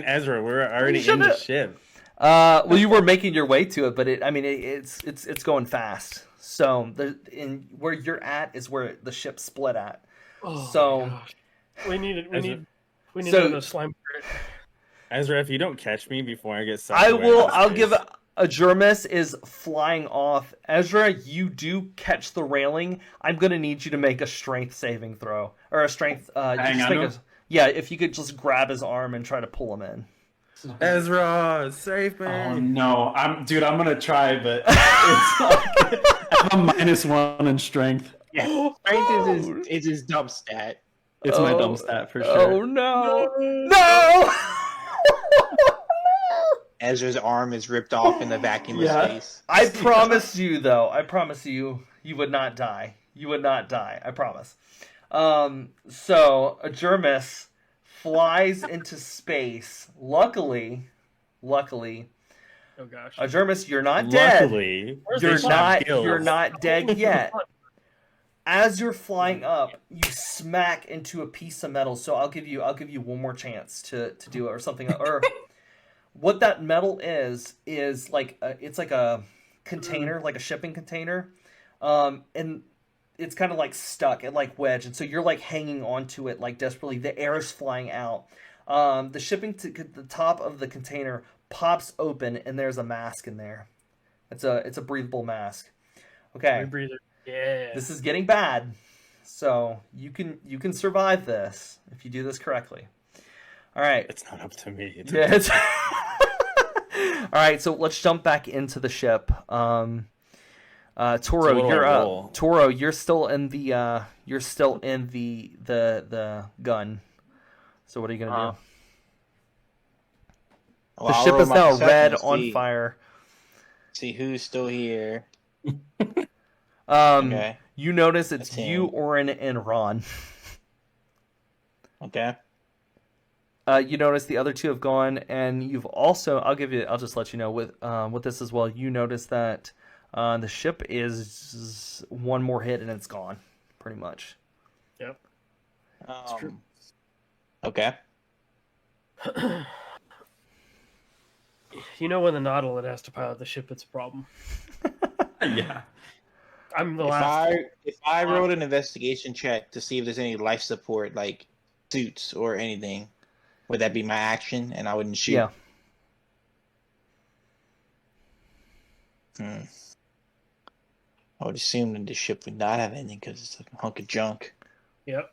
Ezra, we were already in the ship. well, you were making your way to it, but it's going fast. So where you're at is where the ship split at. Oh, So- my gosh. we need So- another slime crit. Ezra, if you don't catch me before I get sucked I away will. into I'll space- give Azure'mis is flying off. Ezra, you do catch the railing. I'm gonna need you to make a strength saving throw or a strength. Hang on. Yeah, if you could just grab his arm and try to pull him in. Ezra, save me. Oh no, I'm gonna try, but it's like, I'm a -1 in strength. Strength is his dump stat. It's my Oh, dumb stat for sure. Oh no! No! Ezra's arm is ripped off in the vacuum Yeah. of space. I promise you, though. I promise you, you would not die. You would not die. I promise. So Azure'mis flies into space. Luckily, Oh gosh. Azure'mis, you're not dead. Luckily, Where's You're the not. skills. You're not dead yet. As you're flying up, you smack into a piece of metal. So I'll give you one more chance to do it or something. Or what that metal is like it's like a container, like a shipping container, and it's kind of like stuck and like wedged, and so you're like hanging onto it like desperately. The air is flying out. The the top of the container pops open, and there's a mask in there. It's a breathable mask. Okay. Rebreather. Yeah. This is getting bad, so you can survive this if you do this correctly. All right. it's not up to me. Yeah, it's... All right, so let's jump back into the ship. Toro, what do you're I up. roll? Toro, you're still in the the gun. So what are you gonna do? Well, The I'll ship roll is my now perception red to on see- fire. See who's still here. Um, Okay. You notice it's That's you, him. Orin, and Ron. Okay. You notice the other two have gone, and you've also. I'll just let you know with this as well. You notice that the ship is one more hit and it's gone, pretty much. Yep. true. Okay. You know when the Nautilid has to pilot the ship, it's a problem. Yeah. I'm the last. If I rolled an investigation check to see if there's any life support, like suits or anything, would that be my action and I wouldn't shoot? Yeah. I would assume that the ship would not have anything because it's a hunk of junk. Yep.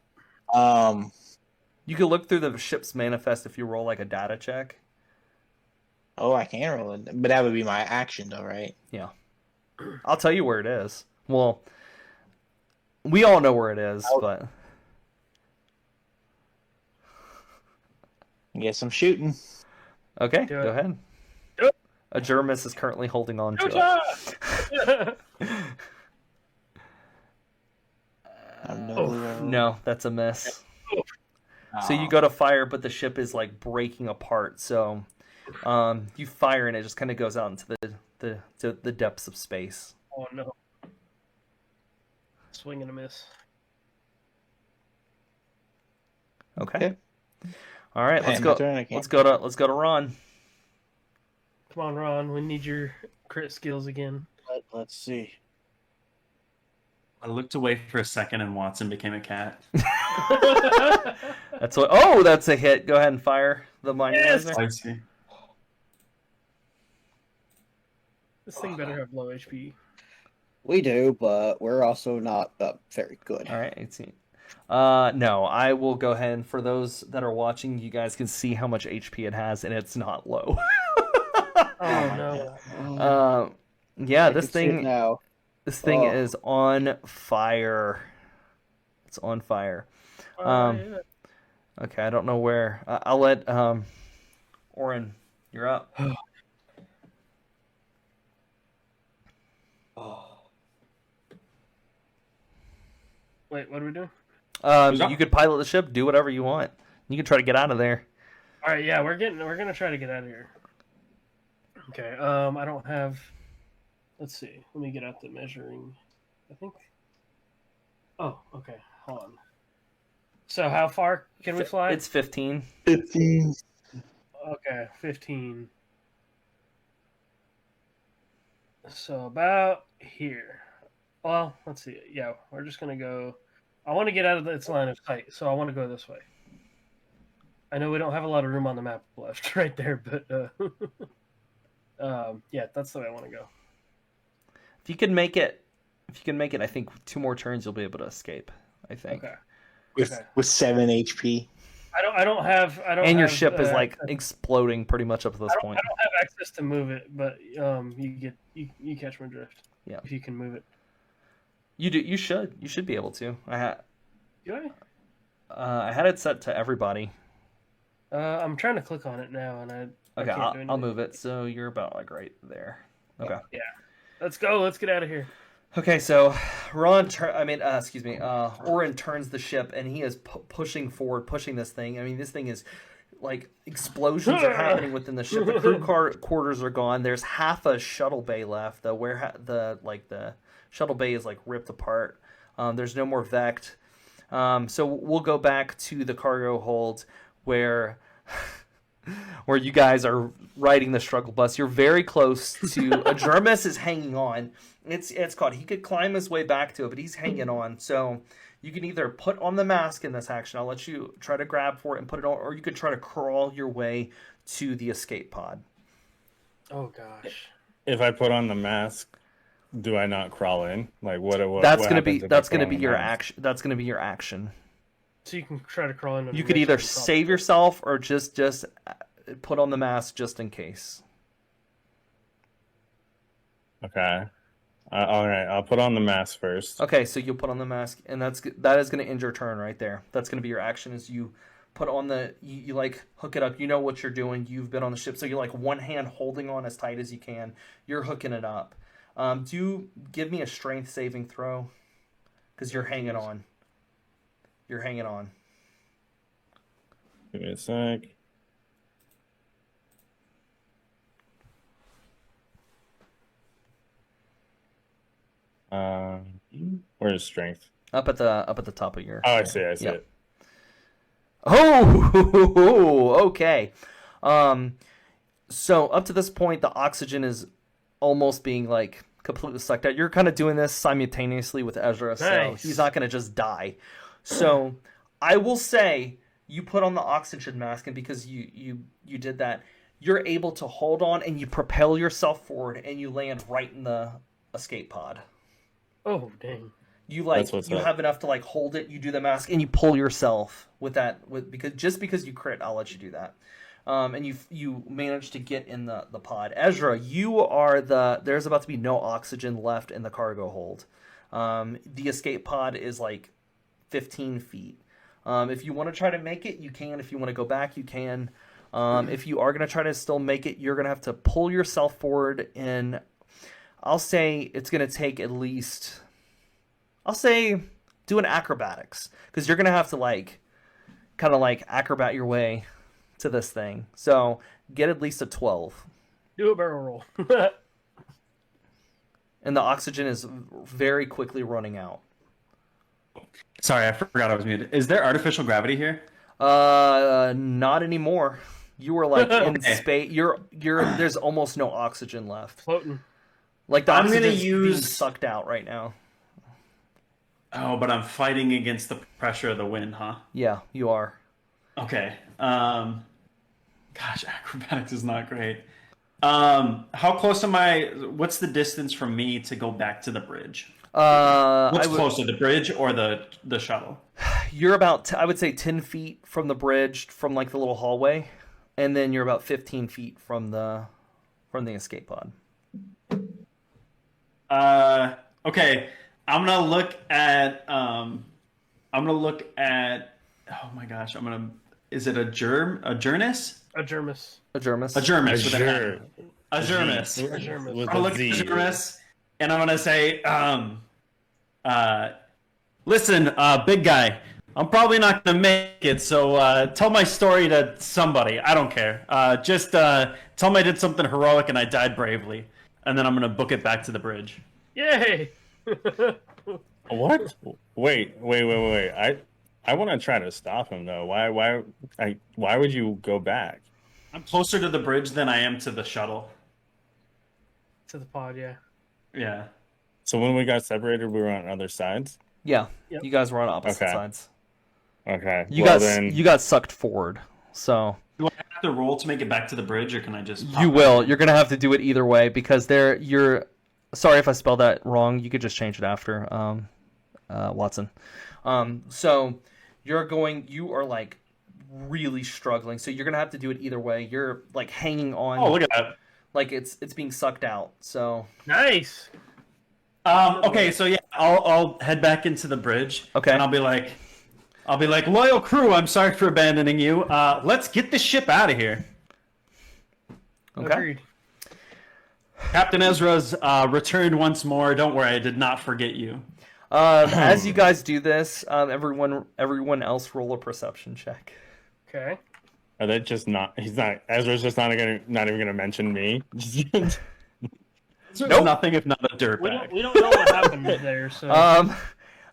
You can look through the ship's manifest if you roll like a data check. Oh, I can roll it, but that would be my action, though, right? Yeah. I'll tell you where it is. Well, we all know where it is, but Guess I'm shooting. okay, Do it. go ahead. Do it. Azure'mis is currently holding on to it. I have no clue where- No, that's a miss. So you Oh. go to fire, but the ship is like breaking apart. So you fire and it just kind of goes out into the depths of space. Oh no. Swing and a miss. Okay. All right, let's Hey, go. my turn, I can't- Let's go to Ron. Come on, Ron. We need your crit skills again. Let's see. I looked away for a second and Watson became a cat. That's what. Oh, that's a hit. Go ahead and fire the mining Yes! laser. I see. This thing better have low HP. We do, but we're also not very good. All right, 18. No, I will go ahead and for those that are watching, you guys can see how much HP it has, and it's not low. Oh no. Yeah, I this can see it thing. now. This thing Oh. is on fire. It's on fire. Yeah. Okay, I don't know where. I'll let Orin. You're up. Wait, what are we doing? You could pilot the ship. Do whatever you want. You can try to get out of there. All right, yeah, we're gonna try to get out of here. Okay. I don't have. Let's see. Let me get out the measuring. I think. Oh, okay. Hold on. So how far can we fly? It's 15. 15. Okay, 15. So about here. Well, let's see. Yeah, we're just gonna go. I want to get out of its line of sight, so I want to go this way. I know we don't have a lot of room on the map left, right there, but yeah, that's the way I want to go. If you can make it, I think 2 more turns you'll be able to escape. I think. Okay. With 7 HP. I don't have. And your have, ship is like exploding pretty much up to this point. I don't have access to move it, but you catch my drift. Yeah. If you can move it. You do. You should be able to. Do I had it set to everybody. I? I'm trying to click on it now, and I Okay, can't do I'll anything. move it. So you're about like right there. Okay. Yeah. Let's go. Let's get out of here. Okay, so Orin turns the ship, and he is pushing forward, pushing this thing. I mean, this thing is like explosions are happening within the ship. The crew quarters are gone. There's half a shuttle bay left. The shuttle bay is like ripped apart. There's no more Vect. So we'll go back to the cargo hold where you guys are riding the struggle bus. You're very close to Azure'mis is hanging on. It's caught. He could climb his way back to it, but he's hanging on. So you can either put on the mask in this action. I'll let you try to grab for it and put it on, or you could try to crawl your way to the escape pod. Oh gosh. If I put on the mask, do I not crawl in? Like what? That's what gonna be happens if I put on the your mask? action. That's gonna be your action. So you can try to crawl in. You could either save yourself or just put on the mask just in case. Okay. All right. I'll put on the mask first. Okay, so you'll put on the mask, and that is going to end your turn right there. That's going to be your action. Is you put on you like hook it up. You know what you're doing. You've been on the ship, so you're like one hand holding on as tight as you can. You're hooking it up. Do you give me a strength saving throw? Because you're hanging on. You're hanging on. Give me a sec. Where's strength? Up at the top of your. Oh, I see Yep. it. Oh, okay. So up to this point, the oxygen is almost being like completely sucked out. You're kind of doing this simultaneously with Ezra, so Nice. he's not going to just die. So I will say you put on the oxygen mask, and because you did that, you're able to hold on and you propel yourself forward, and you land right in the escape pod. Oh dang. You That's what's up. have enough to like hold it. You do the mask and you pull yourself with that. Because you crit, I'll let you do that. and you manage to get in the pod. Ezra, there's about to be no oxygen left in the cargo hold. The escape pod is like 15 feet. If you want to try to make it, you can. If you want to go back, you can. If you are going to try to still make it, you're going to have to pull yourself forward. And I'll say it's going to take at least, do an acrobatics. Because you're going to have to kind of acrobat your way to this thing. So get at least a 12. Do a barrel roll. And the oxygen is very quickly running out. Sorry, I forgot I was muted. Is there artificial gravity here? Not anymore. You were in Okay. space. There's almost no oxygen left. Floating. Like the I'm gonna oxygen's being use- sucked out right now. Oh, but I'm fighting against the pressure of the wind, huh? Yeah, you are. Okay. Gosh, acrobatics is not great. How close am I? What's the distance from me to go back to the bridge? What's closer, the bridge or the shuttle? You're about, I would say, 10 feet from the bridge, from the little hallway, and then you're about 15 feet from the escape pod. Okay. I'm gonna look at. Oh my gosh! Is it a Azure'mis? Azure'mis. Azure'mis. Azure'mis with an Azure. N. Azure'mis. Azure'mis. With I'm gonna a look at Z. Azure'mis, and I'm gonna say, listen, big guy, I'm probably not gonna make it, so tell my story to somebody. I don't care. Just tell me I did something heroic and I died bravely, and then I'm gonna book it back to the bridge. Yay! What? Wait. I want to try to stop him though. Why would you go back? I'm closer to the bridge than I am to the shuttle. To the pod, yeah. Yeah. So when we got separated, we were on other sides. Yeah, Yep. you guys were on opposite Okay. sides. Okay. You Then got sucked forward. So Do I have to roll to make it back to the bridge, or can I just? pop you back? will. You're gonna have to do it either way because you're. Sorry if I spelled that wrong. You could just change it after, Watson. So you are really struggling. So you're gonna have to do it either way. You're hanging on. Oh, look at that. Like it's being sucked out. So Nice. Okay, so yeah, I'll head back into the bridge. Okay. And I'll be like, loyal crew, I'm sorry for abandoning you. Let's get this ship out of here. okay. Agreed. Captain Ezra's returned once more. Don't worry, I did not forget you. As you guys do this, everyone else roll a perception check. Okay. are they just not? Ezra's just not even gonna mention me. Ezra's Nope. nothing if not a dirtbag. We don't know what happened there, so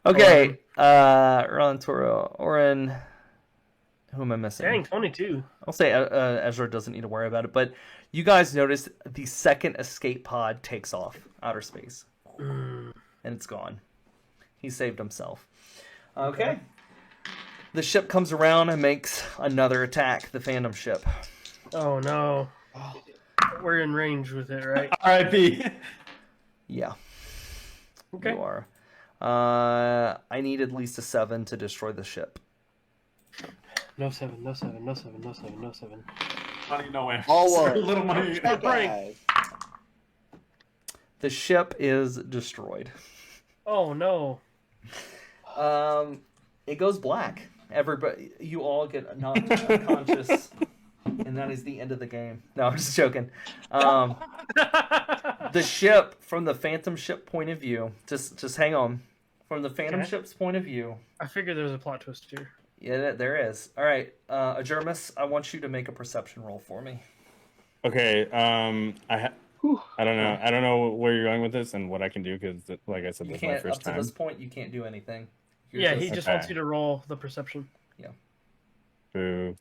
Okay. Ron, Toro, Orin. Who am I missing? dang, 22. I'll say Ezra doesn't need to worry about it, but you guys notice the second escape pod takes off outer space, and it's gone. He saved himself. Okay. The ship comes around and makes another attack. The Phantom ship. Oh no. We're in range with it, right? R.I.P. Yeah. Okay. You are. I need at least a 7 to destroy the ship. No 7, no 7, no 7, no 7, no 7. Money nowhere. All Sorry, one. little money. Okay, guys. The ship is destroyed. Oh no. It goes black. Everybody, you all get knocked unconscious, and that is the end of the game. No, I'm just joking. The ship, from the Phantom ship point of view, just hang on. From the Phantom Okay. ship's point of view, I figured there was a plot twist here. yeah, there is. All right, Azure'mis, I want you to make a perception roll for me. Okay. I don't know. I don't know where you're going with this and what I can do because, like I said, You this is my can't up first to time. this point. You can't do anything. You're Yeah, he just Okay. wants you to roll the perception. Boo.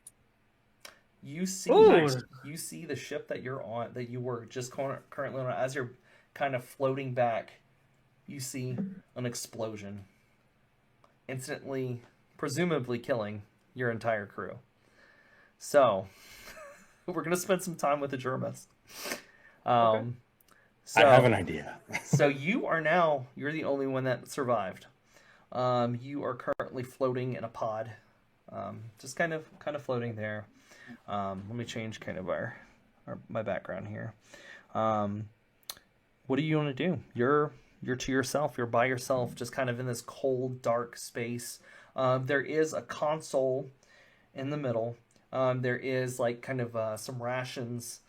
You see, Ooh. you see the ship that you're on, that you were just currently on. As you're kind of floating back, you see an explosion, instantly, presumably killing your entire crew. So, we're gonna spend some time with the Azure'mis. So, I have an idea. so you're the only one that survived. You are currently floating in a pod. just kind of floating there. Let me change kind of my background here. What do you want to do? You're to yourself. You're by yourself, just kind of in this cold, dark space. There is a console in the middle. There is like kind of some rations.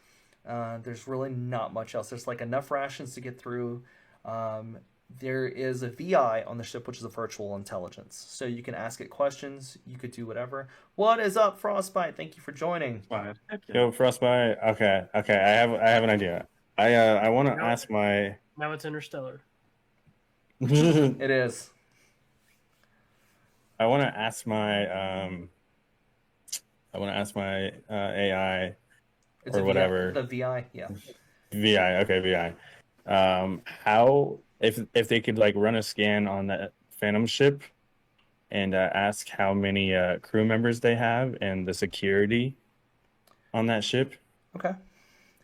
There's really not much else. There's like enough rations to get through. There is a VI on the ship, which is a virtual intelligence. So you can ask it questions. You could do whatever. What is up, Frostbite? Thank you for joining. Yo, Frostbite. Okay. I have an idea. I want to ask my. Now it's Interstellar. It is. I want to ask my AI It's or a whatever. The VI, yeah. VI, okay, VI. How if they could like run a scan on that Phantom ship and ask how many crew members they have and the security on that ship? Okay.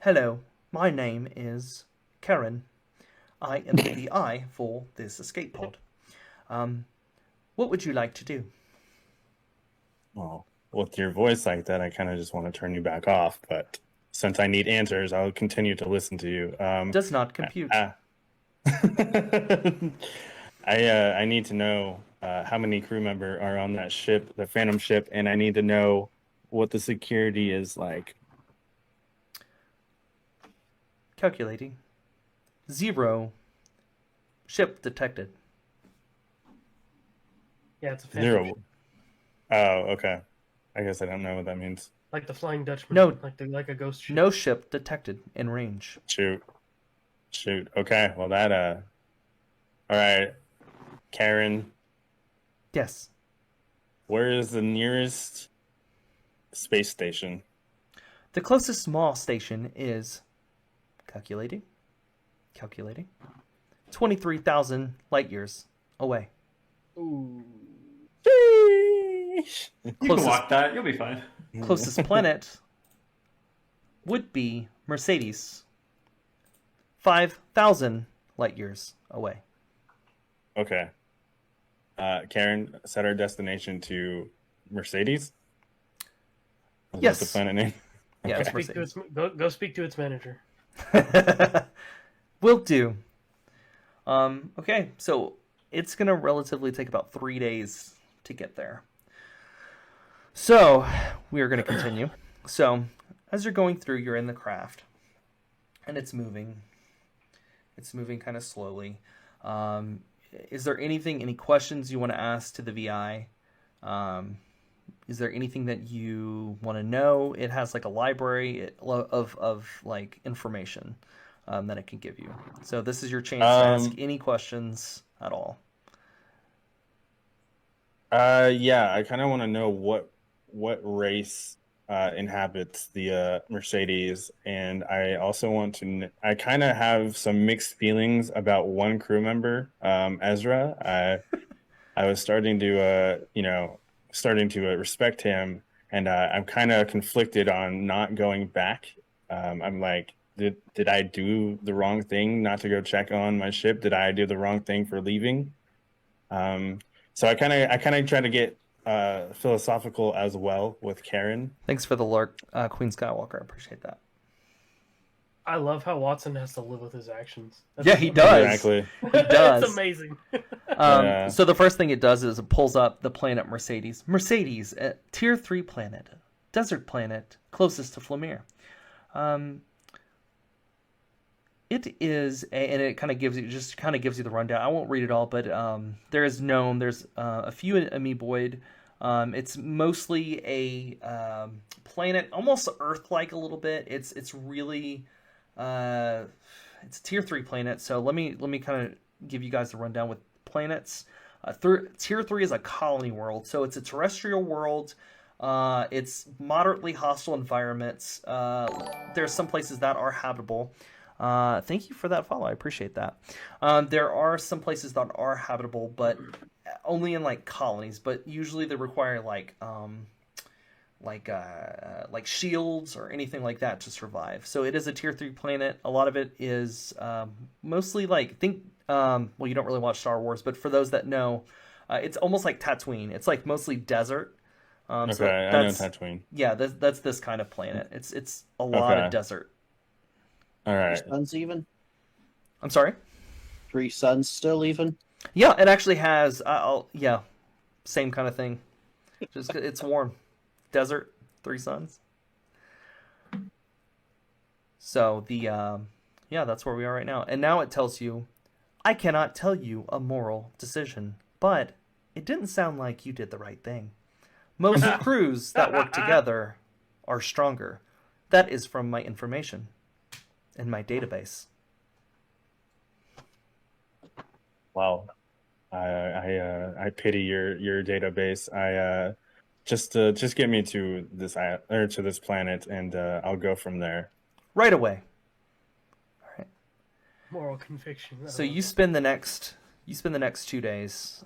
Hello, my name is Karen. I am the VI for this escape pod. What would you like to do? Well, with your voice like that, I kind of just want to turn you back off. But since I need answers, I'll continue to listen to you. Does not compute. I need to know how many crew members are on that ship, the Phantom ship, and I need to know what the security is like. Calculating. 0. Ship detected. Yeah, it's a phantom 0. ship. Oh, okay. I guess I don't know what that means. Like the Flying Dutchman. No. Like a ghost ship. No ship detected in range. Shoot. Okay, well that all right. Karen, Yes. where is the nearest space station? The closest small station is calculating 23,000 light years away. Ooh. You can Closest- walk that. You'll be fine. Closest planet would be Mercedes. 5,000 light years away. Okay. Karen, set our destination to Mercedes. Is Yes. that the planet name? Yeah, it's Speak to Mercedes. go speak to its manager. Will do. Okay, so it's gonna relatively take about 3 days to get there. So we are gonna continue. So as you're going through, you're in the craft, and it's moving. It's moving kind of slowly. Is there any questions you want to ask to the VI? Is there anything that you want to know? It has like a library of like information that it can give you. So this is your chance to ask any questions at all. Yeah, I kind of want to know what race inhabits the Mercedes, and I also want to. I kind of have some mixed feelings about one crew member, Ezra. I was starting to, respect him, and I'm kind of conflicted on not going back. I'm like, did I do the wrong thing not to go check on my ship? Did I do the wrong thing for leaving? So I kind of try to get philosophical as well with Karen. Thanks for the lurk, Queen Skywalker. I appreciate that. I love how Watson has to live with his actions. Yeah, he does. Exactly. He does. It's amazing. Yeah. So the first thing it does is it pulls up the planet Mercedes. Mercedes, a tier 3 planet, desert planet, closest to Flamir. It is, and it kind of gives you the rundown. I won't read it all, but there is gnome. There's a few Amoeboid. It's mostly a planet, almost Earth-like a little bit. It's really it's a tier 3 planet. So let me kind of give you guys the rundown with planets. Tier 3 is a colony world, so it's a terrestrial world. It's moderately hostile environments. There's some places that are habitable. Thank you for that follow. I appreciate that. There are some places that are habitable, but only in like colonies. But usually they require like shields or anything like that to survive. So it is a tier 3 planet. A lot of it is mostly like well, you don't really watch Star Wars, but for those that know, it's almost like Tatooine. It's like mostly desert. So Okay, I know that's Tatooine. yeah, that's this kind of planet. It's a lot Okay. of desert. All Three right. suns even? I'm sorry. 3 suns still even? Yeah, it actually has. Yeah, same kind of thing. Just it's warm, desert, 3 suns. So yeah, that's where we are right now. And now it tells you, I cannot tell you a moral decision, but it didn't sound like you did the right thing. Most crews that work together are stronger. That is from my information in my database. Wow. I pity your database. Just get me to this to this planet, and I'll go from there. Right away. All right. Moral conviction. So you spend the next 2 days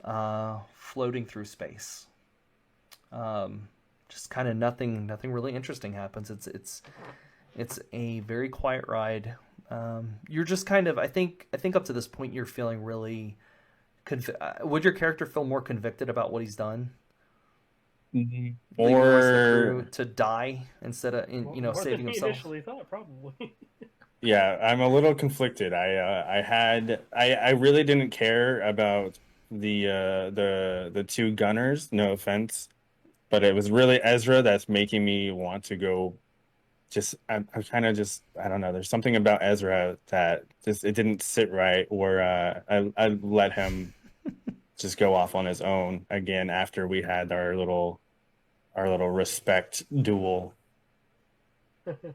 floating through space. Just kind of nothing really interesting happens. It's a very quiet ride. You're just kind of I think up to this point you're feeling really would your character feel more convicted about what he's done? Leaving the rest of the crew to die instead of More saving than he himself. initially thought, probably. Yeah, I'm a little conflicted. I really didn't care about the 2 gunners, no offense, but it was really Ezra that's making me want to go. I'm kind of I don't know. There's something about Ezra that just it didn't sit right, or I let him just go off on his own again after we had our little respect duel. Okay.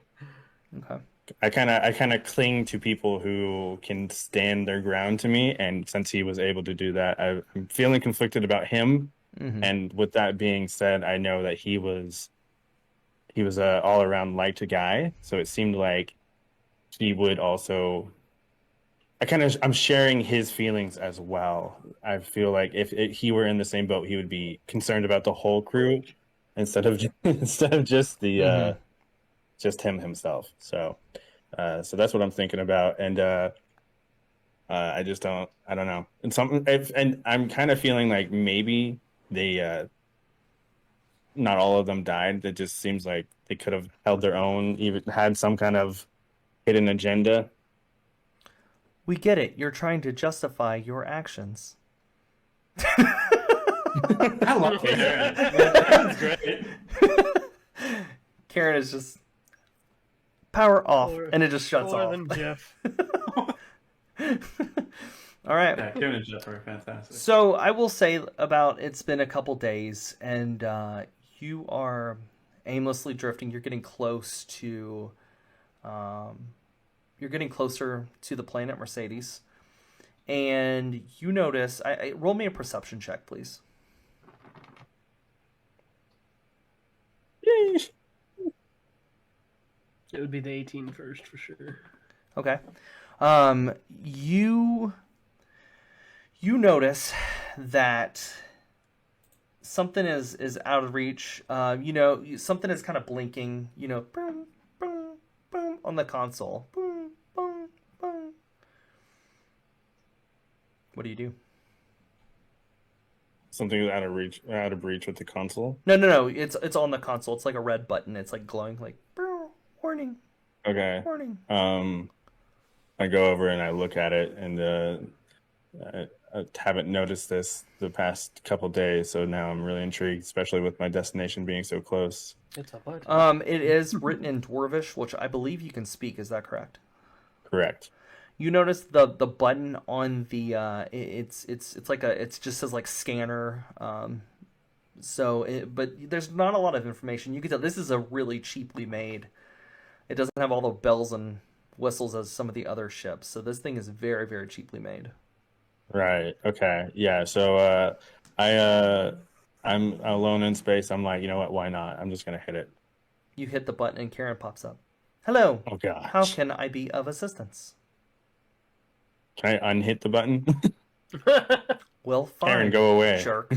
I kind of cling to people who can stand their ground to me, and since he was able to do that, I'm feeling conflicted about him. Mm-hmm. And with that being said, I know that he was a all around liked guy, so it seemed like he would also. I'm sharing his feelings as well. I feel like if he were in the same boat, he would be concerned about the whole crew instead of just the just him himself. So that's what I'm thinking about, and I just don't. I don't know. And I'm kind of feeling like maybe they not all of them died. It just seems like they could have held their own, even had some kind of hidden agenda. We get it. You're trying to justify your actions. I love Karen. That's great. Karen is just power off, and it just shuts Cooler off. than Jeff. All right. Yeah, Karen and Jeff are fantastic. So I will say it's been a couple days, and you are aimlessly drifting. You're getting close to, you're getting closer to the planet Mercedes, and you notice. Roll me a perception check, please. It would be the 18 first for sure. Okay. You notice that something is out of reach. Something is kind of blinking. Boom, boom, boom on the console. Boom, boom, boom. What do you do? Something out of reach with the console. No. It's on the console. It's like a red button. It's like glowing, like warning. Okay. Warning. I go over and I look at it, and I haven't noticed this the past couple days, so now I'm really intrigued, especially with my destination being so close. It's a what? It is written in Dwarvish, which I believe you can speak. Is that correct? Correct. You notice the button on the it's like it just says like scanner. But there's not a lot of information. You can tell this is a really cheaply made. It doesn't have all the bells and whistles as some of the other ships. So this thing is very, very cheaply made. Right. Okay. Yeah. So I'm alone in space. I'm like, you know what? Why not? I'm just gonna hit it. You hit the button and Karen pops up. Hello. Oh gosh. How can I be of assistance? Can I unhit the button? Well, fine. Karen, go away. Jerk.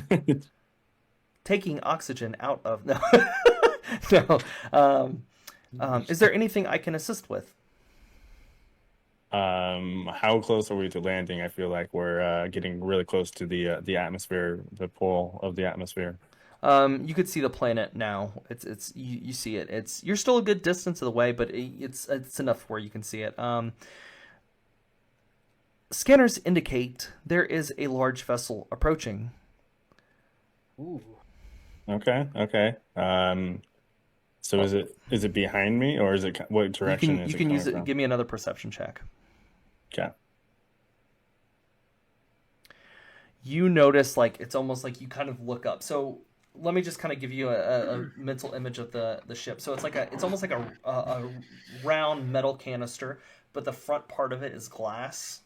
Taking oxygen out of no. Is there anything I can assist with? How close are we to landing? I feel like we're getting really close to the atmosphere, the pole of the atmosphere. You could see the planet now. It's you see it. You're still a good distance away, but it's enough where you can see it. Scanners indicate there is a large vessel approaching. Ooh. Okay. So is it behind me, or is it what direction is You it can coming use it. from? Give me another perception check. Okay. You notice it's almost like you kind of look up. So let me just kind of give you a mental image of the ship. So it's almost like a round metal canister, but the front part of it is glass.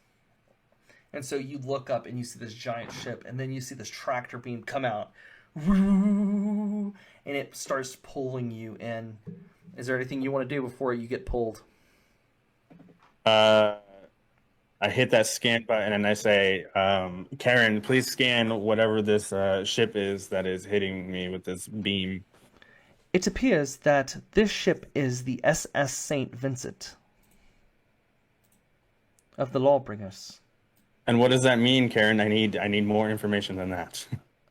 And so you look up and you see this giant ship, and then you see this tractor beam come out, and it starts pulling you in. Is there anything you want to do before you get pulled? I hit that scan button and I say, Karen, please scan whatever this ship is that is hitting me with this beam. It appears that this ship is the SS Saint Vincent of the Lawbringers. And what does that mean, Karen? I need more information than that.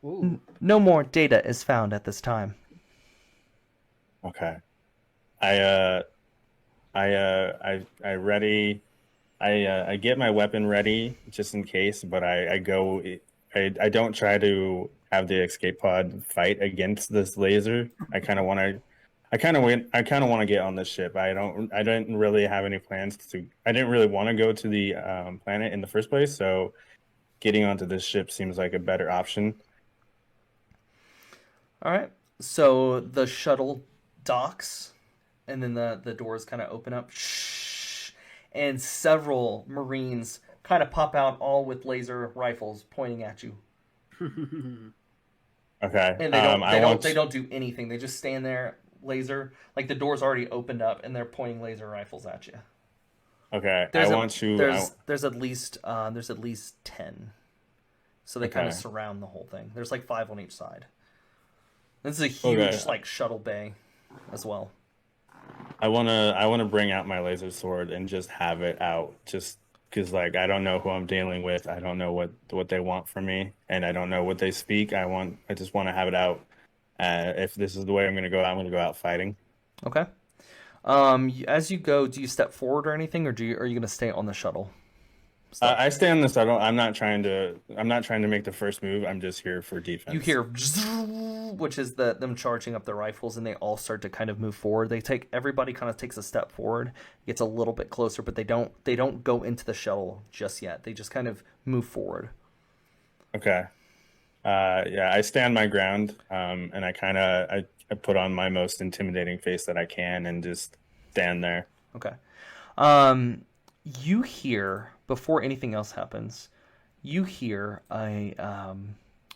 Ooh. No more data is found at this time. Okay. I get my weapon ready just in case, but I don't try to have the escape pod fight against this laser. I kind of want to get on this ship. I didn't really have any plans to. I didn't really want to go to the planet in the first place, so getting onto this ship seems like a better option. All right. So the shuttle docks, and then the doors kind of open up. And several Marines kind of pop out, all with laser rifles pointing at you. Okay. And they don't do anything. They just stand there, laser. Like the door's already opened up, and they're pointing laser rifles at you. Okay. There's at least 10. So they kind of Okay. surround the whole thing. There's 5 on each side. This is a huge shuttle bay as well. I wanna bring out my laser sword and just have it out, just because I don't know who I'm dealing with. I don't know what they want from me, and I don't know what they speak. I just want to have it out. If this is the way I'm gonna go out fighting. Okay. As you go, do you step forward or anything, or are you going to stay on the shuttle? I stay on the shuttle. I'm not trying to make the first move. I'm just here for defense. You hear, which is them charging up their rifles, and they all start to kind of move forward. Everybody kind of takes a step forward, gets a little bit closer, but they don't go into the shuttle just yet. They just kind of move forward. Okay. Yeah, I stand my ground, and I put on my most intimidating face that I can and just stand there. Okay. You hear, before anything else happens, you hear a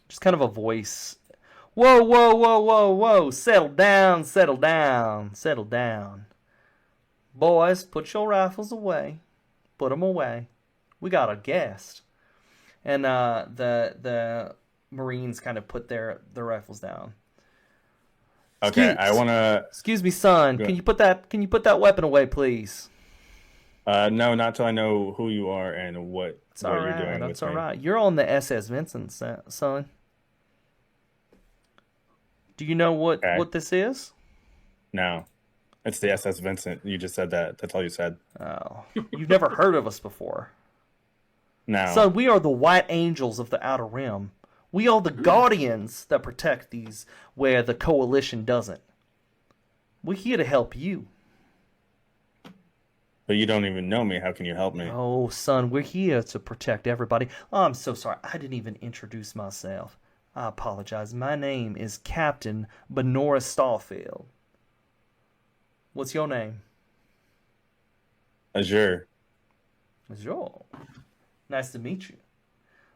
just kind of a voice. Whoa, whoa, whoa, whoa, whoa! Settle down, settle down, settle down. Boys, put your rifles away. Put them away. We got a guest. And the Marines kind of put their rifles down. Okay, I wanna. Excuse me, son. Go Can you put that weapon away, please? No, not till I know who you are and what It's all you're right. doing That's with all me. right. You're on the SS Vincent, son. Do you know what this is? No, it's the SS Vincent. You just said that. That's all you said. Oh, you've never heard of us before. No. Son, we are the White Angels of the Outer Rim. We are the guardians that protect these where the Coalition doesn't. We're here to help you. But you don't even know me. How can you help me? Oh, son, we're here to protect everybody. Oh, I'm so sorry. I didn't even introduce myself. I apologize. My name is Captain Benora Starfield. What's your name? Azure. Azure. Nice to meet you.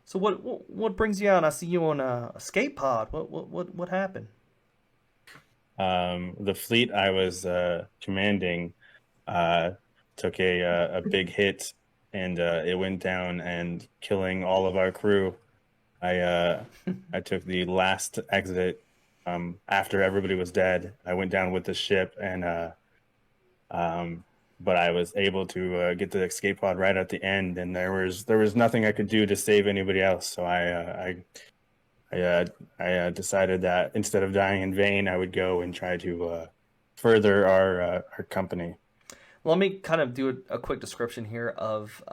So what brings you out? I see you on a escape pod. What happened? The fleet I was commanding took a big hit, and it went down and killing all of our crew. I took the last exit after everybody was dead. I went down with the ship, and but I was able to get the escape pod right at the end, and there was nothing I could do to save anybody else. So I I decided that instead of dying in vain, I would go and try to further our company. Let me kind of do a quick description here of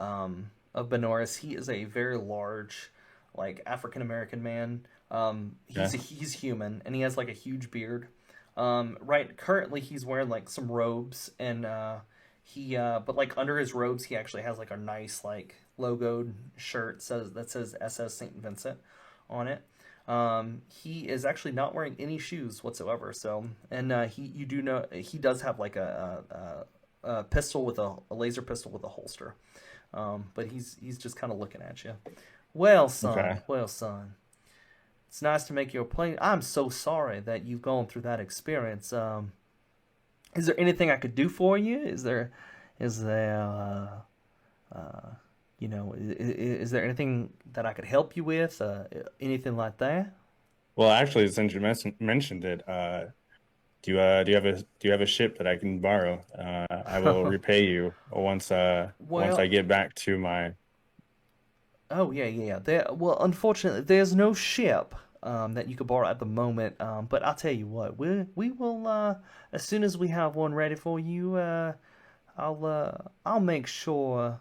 Benoris. He is a very large, like African American man. He's human, and he has like a huge beard. Currently he's wearing like some robes, and but like under his robes he actually has like a nice like logoed shirt that says SS Saint Vincent on it. He is actually not wearing any shoes whatsoever. So, and he does have like a pistol with a laser pistol with a holster. But he's just kind of looking at you. Well, son. Okay. Well, son. It's nice to make your plane. I'm so sorry that you've gone through that experience. Is there anything I could do for you? Is there anything that I could help you with? Anything like that? Well, actually, since you mentioned it, do you have a ship that I can borrow? I will repay you once I get back to my. Oh yeah. Unfortunately, there's no ship that you could borrow at the moment. But I'll tell you what, we will as soon as we have one ready for you. I'll make sure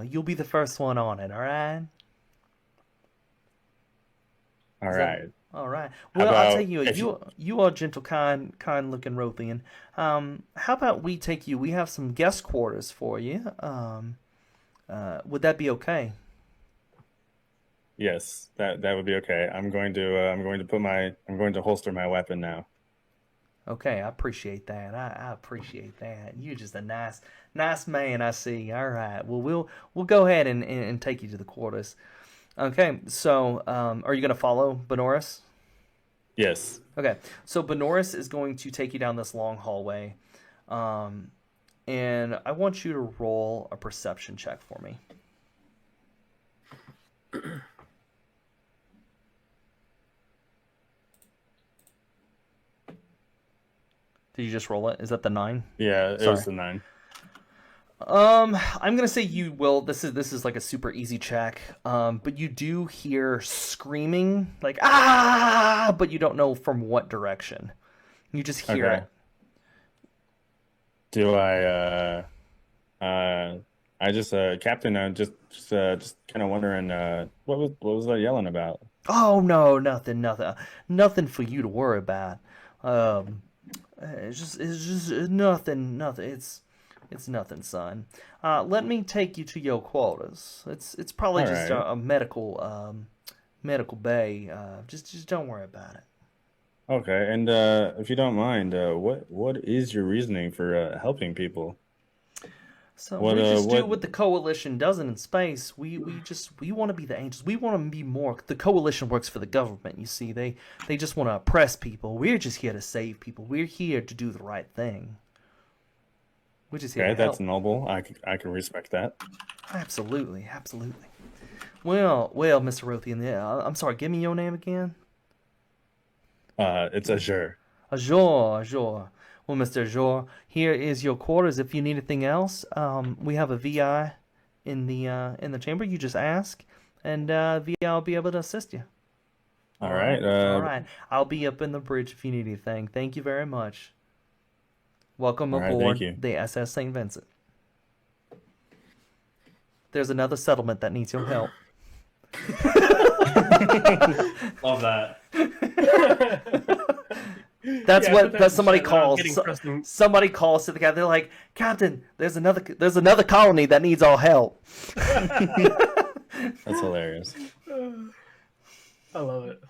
you'll be the first one on it. All right. All right. All right. Well, I'll tell you, you are gentle, kind looking Wrothian. How about we take you? We have some guest quarters for you. Would that be okay? Yes, that would be okay. I'm going to holster my weapon now. Okay, I appreciate that. I appreciate that. You're just a nice man, I see. All right. Well, we'll go ahead and take you to the quarters. Okay. So, are you going to follow Benoris? Yes. Okay. So Benoris is going to take you down this long hallway, and I want you to roll a perception check for me. Did you just roll it? Is that the 9? Yeah, it was the 9. I'm gonna say you will. This is like a super easy check. But you do hear screaming, like but you don't know from what direction. You just hear it. Do I just Captain? Just kind of wondering, what was I yelling about? Oh no, nothing for you to worry about. It's just nothing. It's nothing, son. Let me take you to your quarters. It's probably All just right. a medical bay. Just don't worry about it. Okay, and if you don't mind, what is your reasoning for helping people? So What, we just do what- what the Coalition doesn't in space. We want to be the angels. We want to be more. The Coalition works for the government. You see, they just want to oppress people. We're just here to save people. We're here to do the right thing. We're just here Okay, to help. that's noble. I can respect that. Absolutely. Well, Mr. Wrothian, yeah, I'm sorry. Give me your name again. It's Azure. Azure. Well, Mr. Azure, here is your quarters. If you need anything else, we have a VI in the chamber. You just ask, and VI will be able to assist you. All right. All right. I'll be up in the bridge if you need anything. Thank you very much. Welcome All right, aboard thank you. the SS St. Vincent. There's another settlement that needs your help. Love that. That's somebody calls. Getting pressing. Somebody calls to the captain. They're like, Captain, there's another colony that needs all help. That's hilarious. I love it.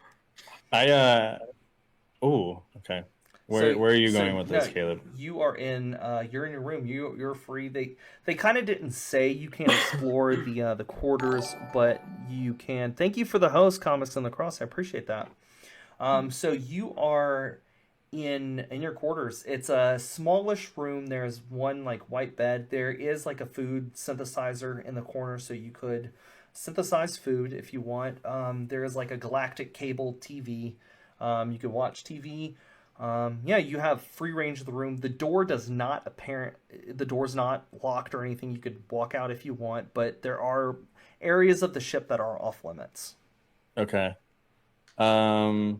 Oh, okay. Where are you going with this, Caleb? You are you're in your room. You're free. They kind of didn't say you can't explore the quarters, but you can. Thank you for the host, Comics on the Cross. I appreciate that. So you are in your quarters. It's a smallish room. There's one like white bed. There is like a food synthesizer in the corner, so you could synthesize food if you want. There is like a galactic cable TV. You could watch TV. You have free range of the room. The door's not locked or anything. You could walk out if you want, but there are areas of the ship that are off limits. Okay. All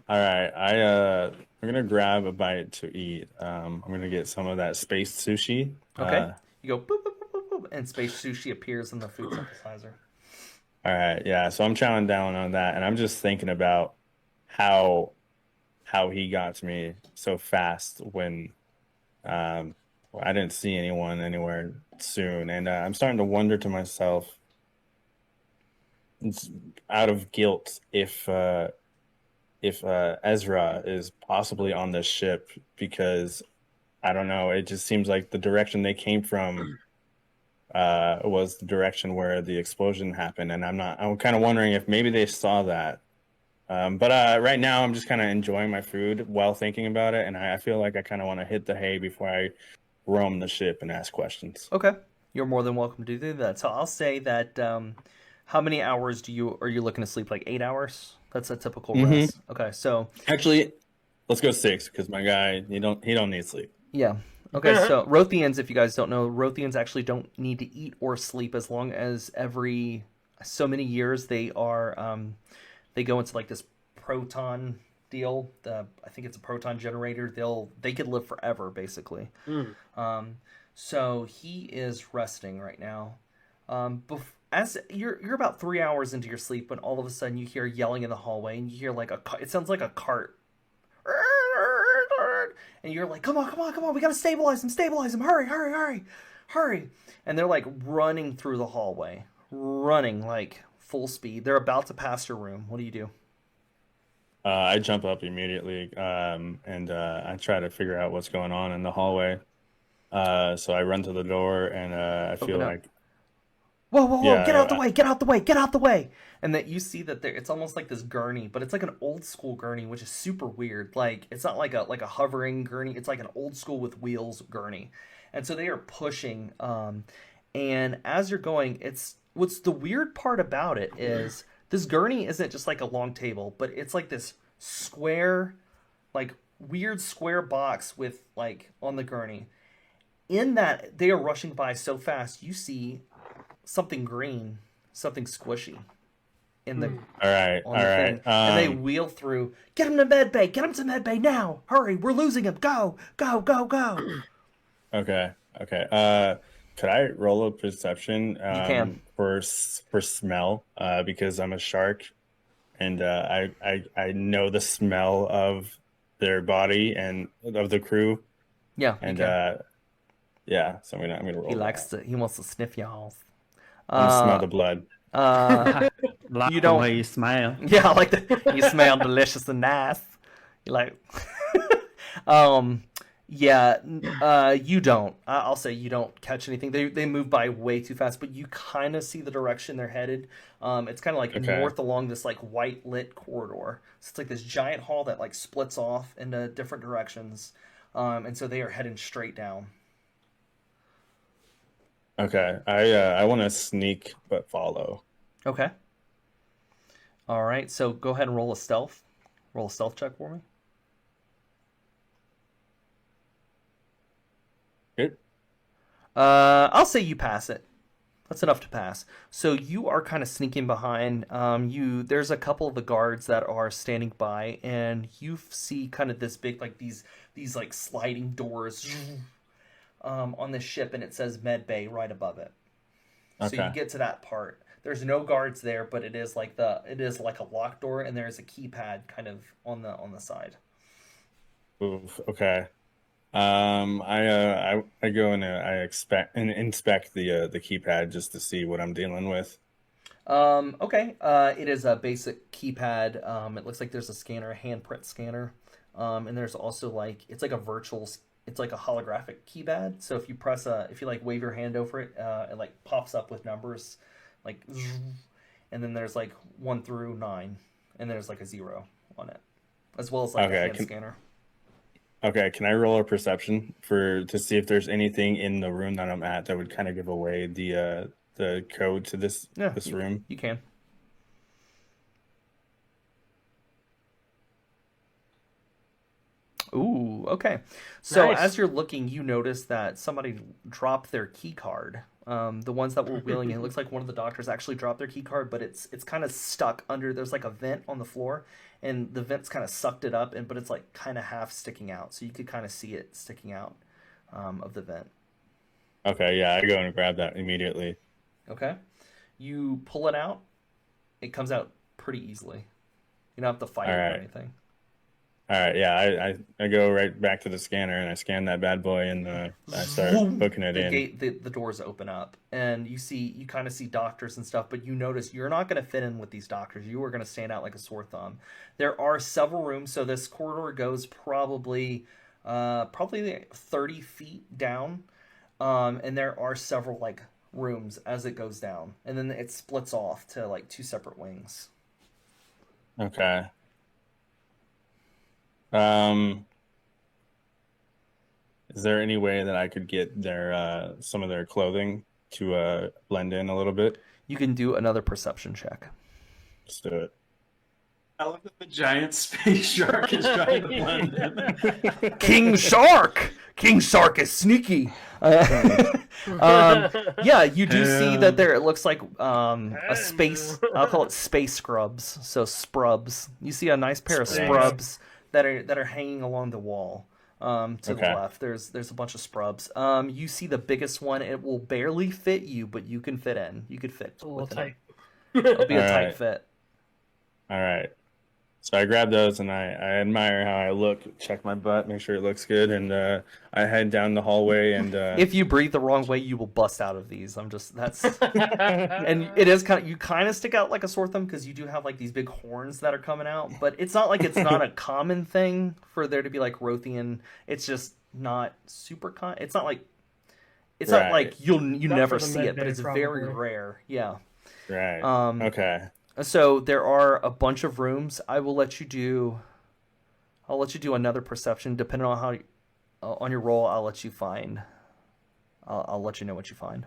right. I'm gonna grab a bite to eat. I'm gonna get some of that space sushi. Okay. You go boop, boop, boop, boop, boop, and space sushi appears in the food synthesizer. All right. Yeah. So I'm chowing down on that, and I'm just thinking about how he got to me so fast when I didn't see anyone anywhere soon, and I'm starting to wonder to myself, out of guilt, if Ezra is possibly on this ship, because I don't know. It just seems like the direction they came from was the direction where the explosion happened, and I'm kind of wondering if maybe they saw that. But right now, I'm just kind of enjoying my food while thinking about it, and I feel like I kind of want to hit the hay before I roam the ship and ask questions. Okay. You're more than welcome to do that. So I'll say that how many hours are you looking to sleep? Like 8 hours? That's a typical rest. Okay, so Actually, let's go 6 because my guy he don't need sleep. yeah. Okay, so Wrothians, if you guys don't know, Wrothians actually don't need to eat or sleep as long as every so many years they are they go into like this proton deal. I think it's a proton generator. They could live forever basically. So he is resting right now. As you're about 3 hours into your sleep when all of a sudden you hear yelling in the hallway and you hear like it sounds like a cart. And you're like, come on, we gotta stabilize him, hurry. And they're like running through the hallway, running like full speed. They're about to pass your room. What do you do? I jump up immediately, and I try to figure out what's going on in the hallway. So I run to the door, and I feel like, whoa, yeah, get out the way. And that you see that it's almost like this gurney, but it's like an old school gurney, which is super weird. Like it's not like a hovering gurney. It's like an old school with wheels gurney. And so they are pushing. And as you're going, what's the weird part about it is this gurney isn't just like a long table, but it's like this square, like weird square box with like on the gurney. In that they are rushing by so fast, you see something green, something squishy in the all right, thing. And they wheel through. Get him to medbay. Get him to medbay now. Hurry, we're losing him. Go. Okay. Could I roll a perception? You can. For smell, because I'm a shark, and I know the smell of their body and of the crew. Yeah. And yeah, so I'm gonna roll. He wants to sniff y'all. Smell the blood. Like you the don't. way you smell. Yeah, I like that. You smell delicious and nice. You like. Yeah. You don't. I'll say you don't catch anything. They move by way too fast, but you kind of see the direction they're headed. It's kind of like north along this like white lit corridor. So it's like this giant hall that like splits off into different directions, and so they are heading straight down. Okay, I want to sneak but follow. Okay. All right. So go ahead and roll a stealth. Roll a stealth check for me. Good. I'll say you pass it. That's enough to pass. So you are kind of sneaking behind. There's a couple of the guards that are standing by, and you see kind of this big, like these like sliding doors on this ship, and it says Med Bay right above it. Okay. So you get to that part. There's no guards there, but it is like a locked door, and there's a keypad kind of on the side. Oof. Okay. I go and I inspect the keypad just to see what I'm dealing with. Okay. It is a basic keypad. It looks like there's a scanner, a handprint scanner, and there's also it's like a holographic keypad. So if you like wave your hand over it, it like pops up with numbers, like, and then there's like 1 through 9, and there's like a 0 on it, as well as like a hand scanner. Okay, can I roll a perception to see if there's anything in the room that I'm at that would kind of give away the code to this room? You can. Ooh, okay. So Nice. as you're looking, you notice that somebody dropped their key card. The ones that were wheeling in, it looks like one of the doctors actually dropped their key card, but it's kind of stuck under. There's like a vent on the floor, and the vent's kind of sucked it up, but it's like kind of half sticking out, so you could kind of see it sticking out of the vent. Okay, yeah, I go and grab that immediately. Okay, you pull it out. It comes out pretty easily. You don't have to fight it or anything. All right, yeah, I go right back to the scanner and I scan that bad boy and I start booking it in. The doors open up and you kind of see doctors and stuff, but you notice you're not going to fit in with these doctors. You are going to stand out like a sore thumb. There are several rooms, so this corridor goes probably 30 feet down, and there are several like rooms as it goes down, and then it splits off to like two separate wings. Okay. Is there any way that I could get their some of their clothing to blend in a little bit? You can do another perception check. Let's do it. I love that the giant space shark is trying to blend in. King Shark! King Shark is sneaky. Yeah, you do see that there. It looks like a space. I'll call it space scrubs. So sprubs. You see a nice pair of sprubs that are hanging along the wall. To the left, there's a bunch of sprubs. You see the biggest one. It will barely fit you, but you can fit in. You could fit. It's a little tight. It'll be a tight fit. All right. So I grab those and I admire how I look, check my butt, make sure it looks good, and I head down the hallway and if you breathe the wrong way, you will bust out of these. And it is you kind of stick out like a sore thumb because you do have like these big horns that are coming out, but it's not like it's not a common thing for there to be like Wrothian. It's just not super it's not like not like you never see it, but it's very rare. Yeah. Right. Okay. So there are a bunch of rooms. I'll let you do another perception depending on how on your roll. I'll let you find. I'll let you know what you find.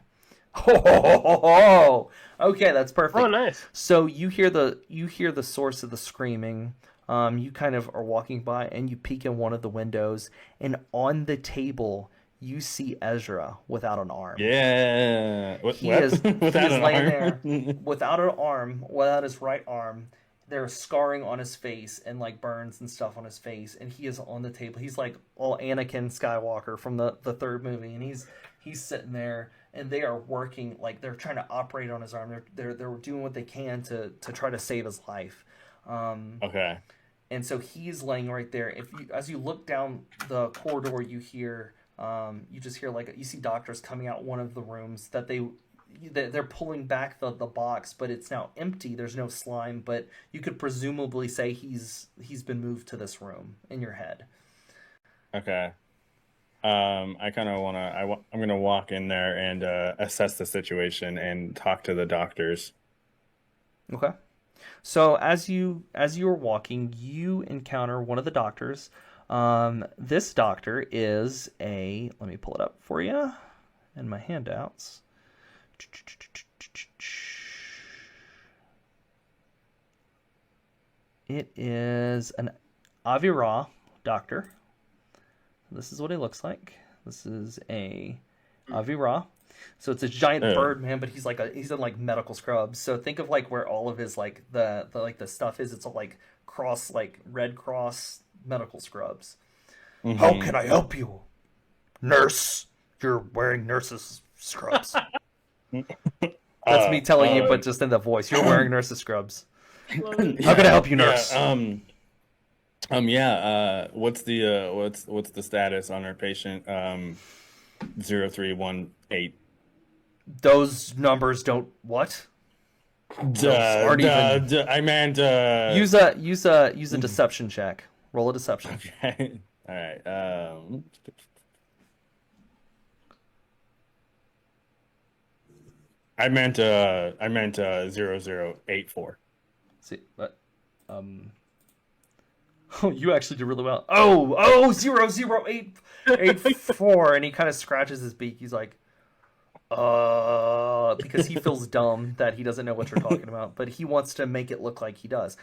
Oh, okay, that's perfect. Oh, nice. So you hear the source of the screaming. You kind of are walking by and you peek in one of the windows, and on the table you see Ezra without an arm. Yeah. He is laying there without an arm, without his right arm. There's scarring on his face and like burns and stuff on his face, and he is on the table. He's like all Anakin Skywalker from the third movie, and he's sitting there, and they are working like they're trying to operate on his arm. They're doing what they can to try to save his life. Okay. And so he's laying right there. As you look down the corridor, you hear. You just hear you see doctors coming out one of the rooms that they're pulling back the box, but it's now empty. There's no slime, but you could presumably say he's been moved to this room in your head. Okay. I kind of I'm gonna walk in there and assess the situation and talk to the doctors. Okay. So as you are walking, you encounter one of the doctors. This doctor is let me pull it up for you in my handouts. It is an Avira doctor. This is what he looks like. This is a Avira. So it's a giant bird, man, but he's in like medical scrubs. So think of like where all of his like the stuff is. It's all like Red Cross medical scrubs. Mm-hmm. How can I help you, nurse? You're wearing nurse's scrubs. That's me telling you, but just in the voice. You're wearing nurse's scrubs. How can I help you, nurse? What's the status on our patient 0318? Those numbers don't what? I meant use a deception check. Roll a deception. Okay. All right. I meant 0084. See, but oh, you actually did really well. Oh, 00884, and he kind of scratches his beak. He's like, because he feels dumb that he doesn't know what you're talking about, but he wants to make it look like he does.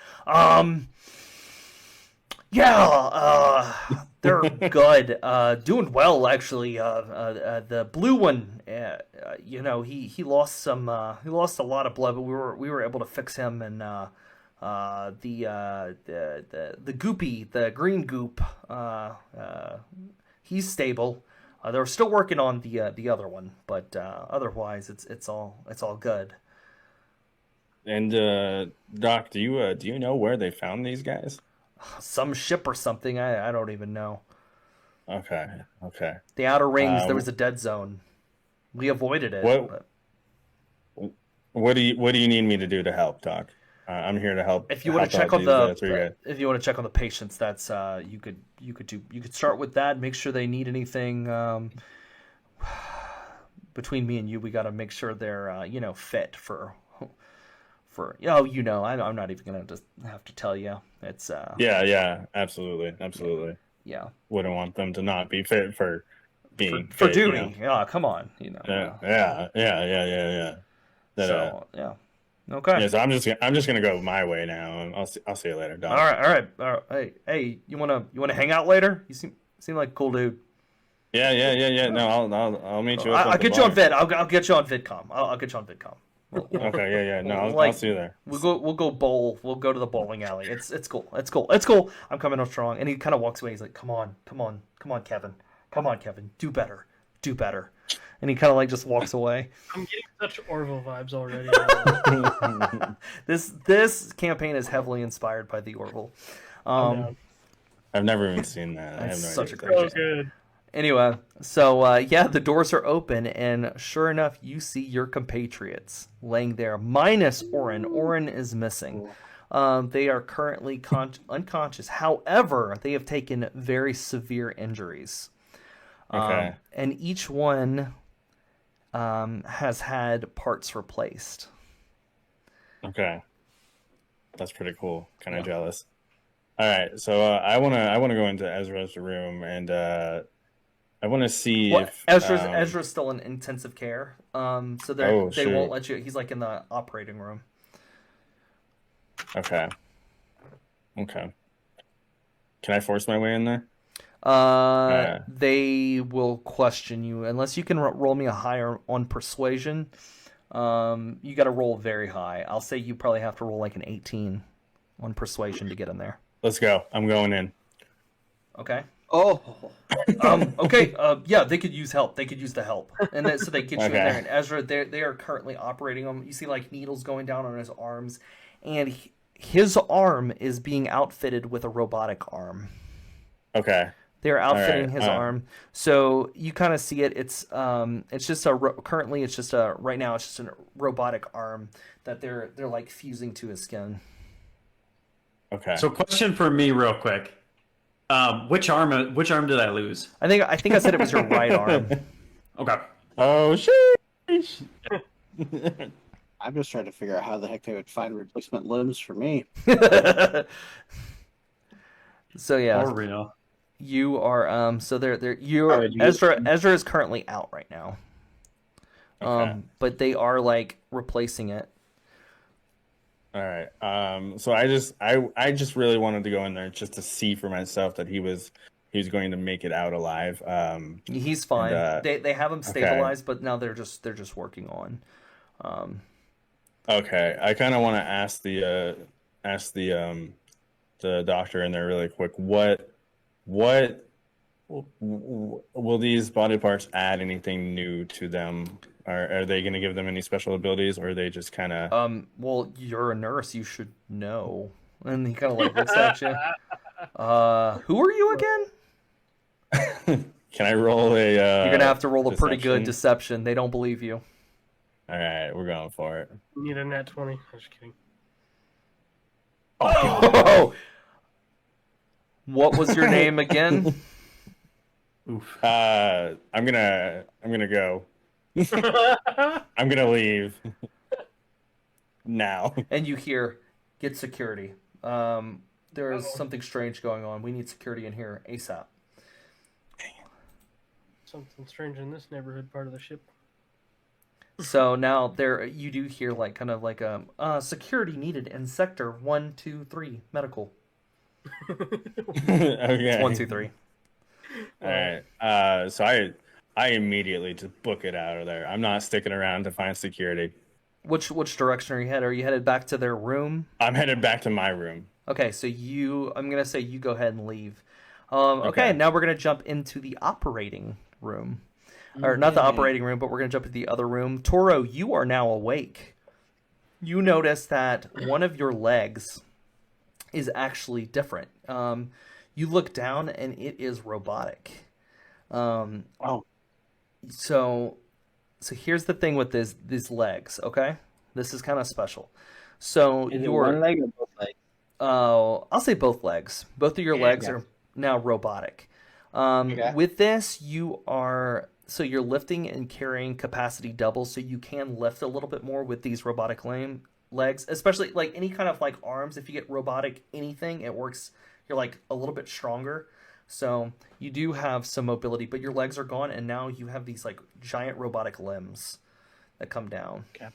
Yeah, They're good. Doing well, actually. The blue one, he lost he lost a lot of blood, but we were able to fix him. And the goopy, the green goop, he's stable. They're still working on the other one, but otherwise it's all good. And Doc, do you know where they found these guys? Some ship or something. I don't even know. Okay. The outer rings. There was a dead zone. We avoided it. What do you need me to do to help, Doc? I'm here to help. If you want to check on the patients, that's you could start with that. Make sure they need anything. Between me and you, we got to make sure they're fit for. I'm not even gonna just have to tell you. It's yeah, absolutely. Yeah, wouldn't want them to not be fit for being for fit, duty. Yeah, come on, Yeah. Yeah. Okay. Yeah, so I'm just gonna go my way now, and I'll see you later, Doc. All right. Hey, you wanna hang out later? You seem like a cool dude. Yeah. No, I'll meet you. I'll get you on vid. I'll get you on VidCom. I'll get you on VidCom. Okay, yeah. No, I'll see you there. We'll go bowl. We'll go to the bowling alley. It's cool. I'm coming up strong. And he kind of walks away. He's like, come on, Kevin. Do better. And he kind of like just walks away. I'm getting such Orville vibes already. This campaign is heavily inspired by the Orville. I've never even seen that. I have no such idea. a great So good. Anyway, so the doors are open, and sure enough, you see your compatriots laying there, minus Orin. Orin is missing. They are currently unconscious. However, they have taken very severe injuries. Okay. And each one has had parts replaced. Okay. That's pretty cool. Kind of jealous. All right, so I wanna go into Ezra's room, and I want to see if Ezra's still in intensive care. So they won't let you. He's like in the operating room. Okay. Can I force my way in there? They will question you unless you can roll me a higher on persuasion. You got to roll very high. I'll say you probably have to roll like an 18 on persuasion to get in there. Let's go. I'm going in. Okay. Oh. Okay. Yeah, they could use help. They could use the help, and so they get you in there. And Ezra, they are currently operating him. You see like needles going down on his arms, and his arm is being outfitted with a robotic arm. Okay. They're outfitting his arm, so you kind of see it. It's just currently it's just a robotic arm that they're like fusing to his skin. Okay. So, question for me, real quick. Which arm did I lose? I think I said it was your right arm. Okay. Oh sheesh. I'm just trying to figure out how the heck they would find replacement limbs for me. So yeah. For real. You are so Ezra is currently out right now. Okay. But they are like replacing it. All right. So I just really wanted to go in there just to see for myself that he was going to make it out alive. He's fine. And, they have him stabilized, but now they're just working on. Okay. I kind of want to ask the doctor in there really quick. What will these body parts add anything new to them? Are they going to give them any special abilities, or are they just kind of... Well, you're a nurse. You should know. And he kind of like looks at you. Who are you again? Can I roll a... You're going to have to roll a pretty good deception. They don't believe you. All right, we're going for it. You need a nat 20. I'm just kidding. Oh! What was your name again? Oof. I'm gonna go. I'm gonna leave now. And you hear, get security. There is something strange going on. We need security in here ASAP. Something strange in this neighborhood part of the ship. So now you do hear like kind of like security needed in sector 123 medical. Okay. It's 123. All right. So I immediately just book it out of there. I'm not sticking around to find security. Which direction are you headed? Are you headed back to their room? I'm headed back to my room. Okay, so I'm gonna say you go ahead and leave. Okay, Okay. now we're gonna jump into the operating room, or not the operating room, but we're gonna jump into the other room. Toro, you are now awake. You notice that one of your legs is actually different. You look down and it is robotic. Oh. So here's the thing with these legs. Okay, this is kind of special. So Is it your one leg or both legs? I'll say both legs. Both of your legs Yeah. are now robotic. Okay. With this, you're lifting and carrying capacity double, so you can lift a little bit more with these robotic legs, especially like any kind of like arms. If you get robotic anything, it works. You're like a little bit stronger, so you do have some mobility, but your legs are gone, and now you have these like giant robotic limbs that come down. Okay.